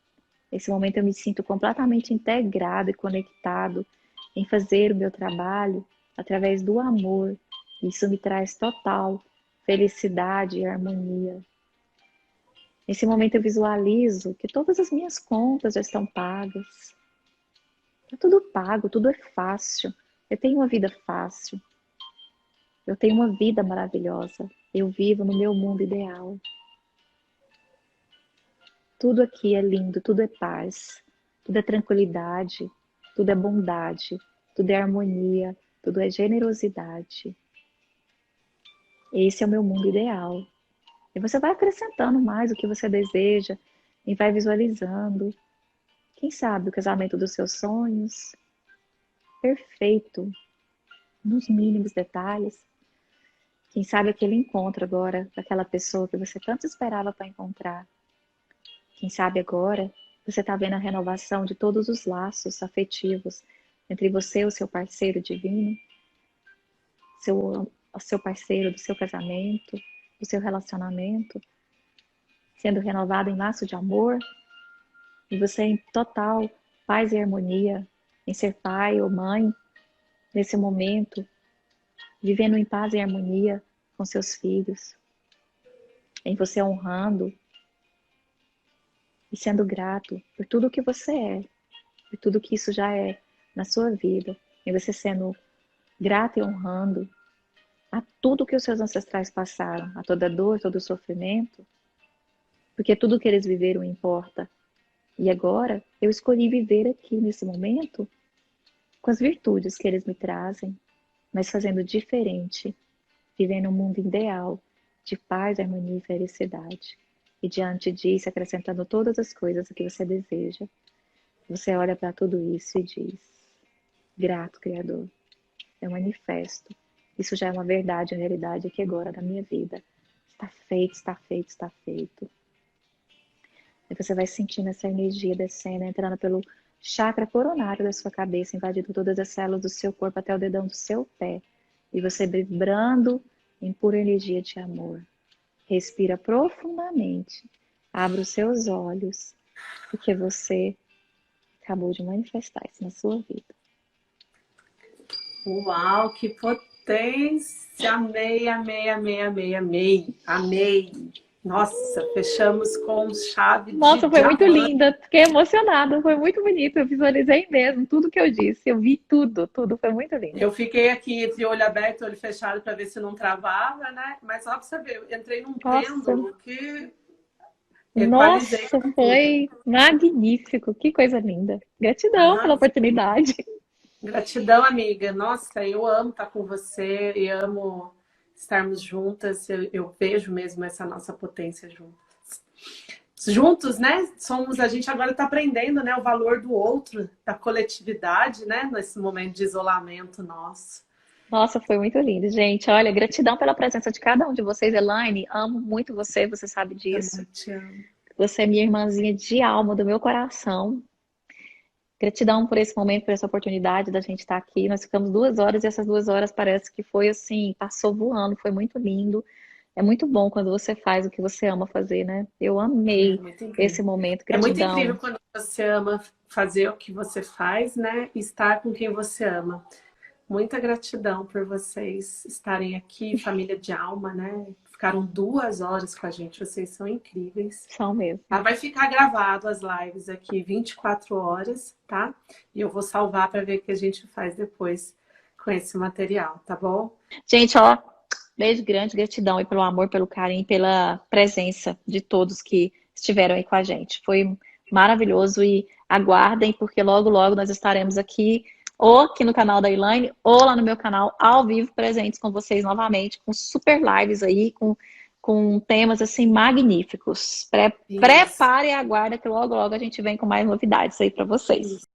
Nesse momento eu me sinto completamente integrado e conectado em fazer o meu trabalho através do amor. Isso me traz total felicidade e harmonia. Nesse momento eu visualizo que todas as minhas contas já estão pagas. Está tudo pago, tudo é fácil. Eu tenho uma vida fácil. Eu tenho uma vida maravilhosa. Eu vivo no meu mundo ideal. Tudo aqui é lindo, tudo é paz, tudo é tranquilidade, tudo é bondade, tudo é harmonia, tudo é generosidade. Esse é o meu mundo ideal. E você vai acrescentando mais o que você deseja e vai visualizando. Quem sabe o casamento dos seus sonhos? Perfeito, nos mínimos detalhes. Quem sabe aquele encontro agora daquela pessoa que você tanto esperava para encontrar. Quem sabe agora você está vendo a renovação de todos os laços afetivos entre você e o seu parceiro divino, o seu parceiro do seu casamento, do seu relacionamento, sendo renovado em laço de amor, e você em total paz e harmonia, em ser pai ou mãe, nesse momento, vivendo em paz e harmonia com seus filhos, em você honrando e sendo grato por tudo que você é, por tudo que isso já é na sua vida, em você sendo grato e honrando a tudo que os seus ancestrais passaram, a toda dor, todo o sofrimento, porque tudo que eles viveram importa. E agora eu escolhi viver aqui nesse momento com as virtudes que eles me trazem, mas fazendo diferente, vivendo um mundo ideal de paz, harmonia e felicidade. E diante disso, acrescentando todas as coisas que você deseja, você olha para tudo isso e diz: grato, Criador, eu manifesto. Isso já é uma verdade, uma realidade aqui agora da minha vida. Está feito, está feito, está feito. E você vai sentindo essa energia descendo, entrando pelo chakra coronário da sua cabeça, invadindo todas as células do seu corpo até o dedão do seu pé. E você vibrando em pura energia de amor. Respira profundamente. Abra os seus olhos, porque você acabou de manifestar isso na sua vida. Uau, que potência! Amei, amei, amei, amei, amei, amei. Nossa, fechamos com chave Nossa, de foi muito diamante. linda. Fiquei emocionada. Foi muito bonito. Eu visualizei mesmo tudo que eu disse. Eu vi tudo, tudo. Foi muito lindo. Eu fiquei aqui de olho aberto, olho fechado, para ver se não travava, né? Mas só para você ver, eu entrei num Nossa, pêndulo que equalizei nossa, tudo. foi magnífico. Que coisa linda. Gratidão pela Arrasou. oportunidade. Gratidão, amiga. Nossa, eu amo estar com você e amo estarmos juntas. Eu vejo mesmo essa nossa potência juntas. Juntos, né? A gente agora está aprendendo, né, o valor do outro, da coletividade, né? Nesse momento de isolamento nosso. Nossa, foi muito lindo, gente. Olha, gratidão pela presença de cada um de vocês, Elaine. Amo muito você, você sabe disso. Também te amo. Você é minha irmãzinha de alma, do meu coração. Gratidão por esse momento, por essa oportunidade da gente estar aqui. Nós ficamos 2 horas e essas 2 horas parece que foi assim, passou voando, foi muito lindo. É muito bom quando você faz o que você ama fazer, né? Eu É amei muito esse incrível. momento. É muito incrível Gratidão. quando você ama fazer o que você faz, né? E estar com quem você ama. Muita gratidão por vocês estarem aqui, família de alma, né? Ficaram 2 horas com a gente, vocês são incríveis. São mesmo. Tá? Vai ficar gravado as lives aqui 24 horas, tá? E eu vou salvar para ver o que a gente faz depois com esse material, tá bom? Gente, ó, beijo grande, gratidão e pelo amor, pelo carinho, pela presença de todos que estiveram aí com a gente. Foi maravilhoso e aguardem, porque logo, logo nós estaremos aqui, ou aqui no canal da Elaine, ou lá no meu canal, ao vivo, presentes com vocês novamente, com super lives aí, com temas assim magníficos. Isso. Prepare e aguarda que logo, logo a gente vem com mais novidades aí para vocês. Isso.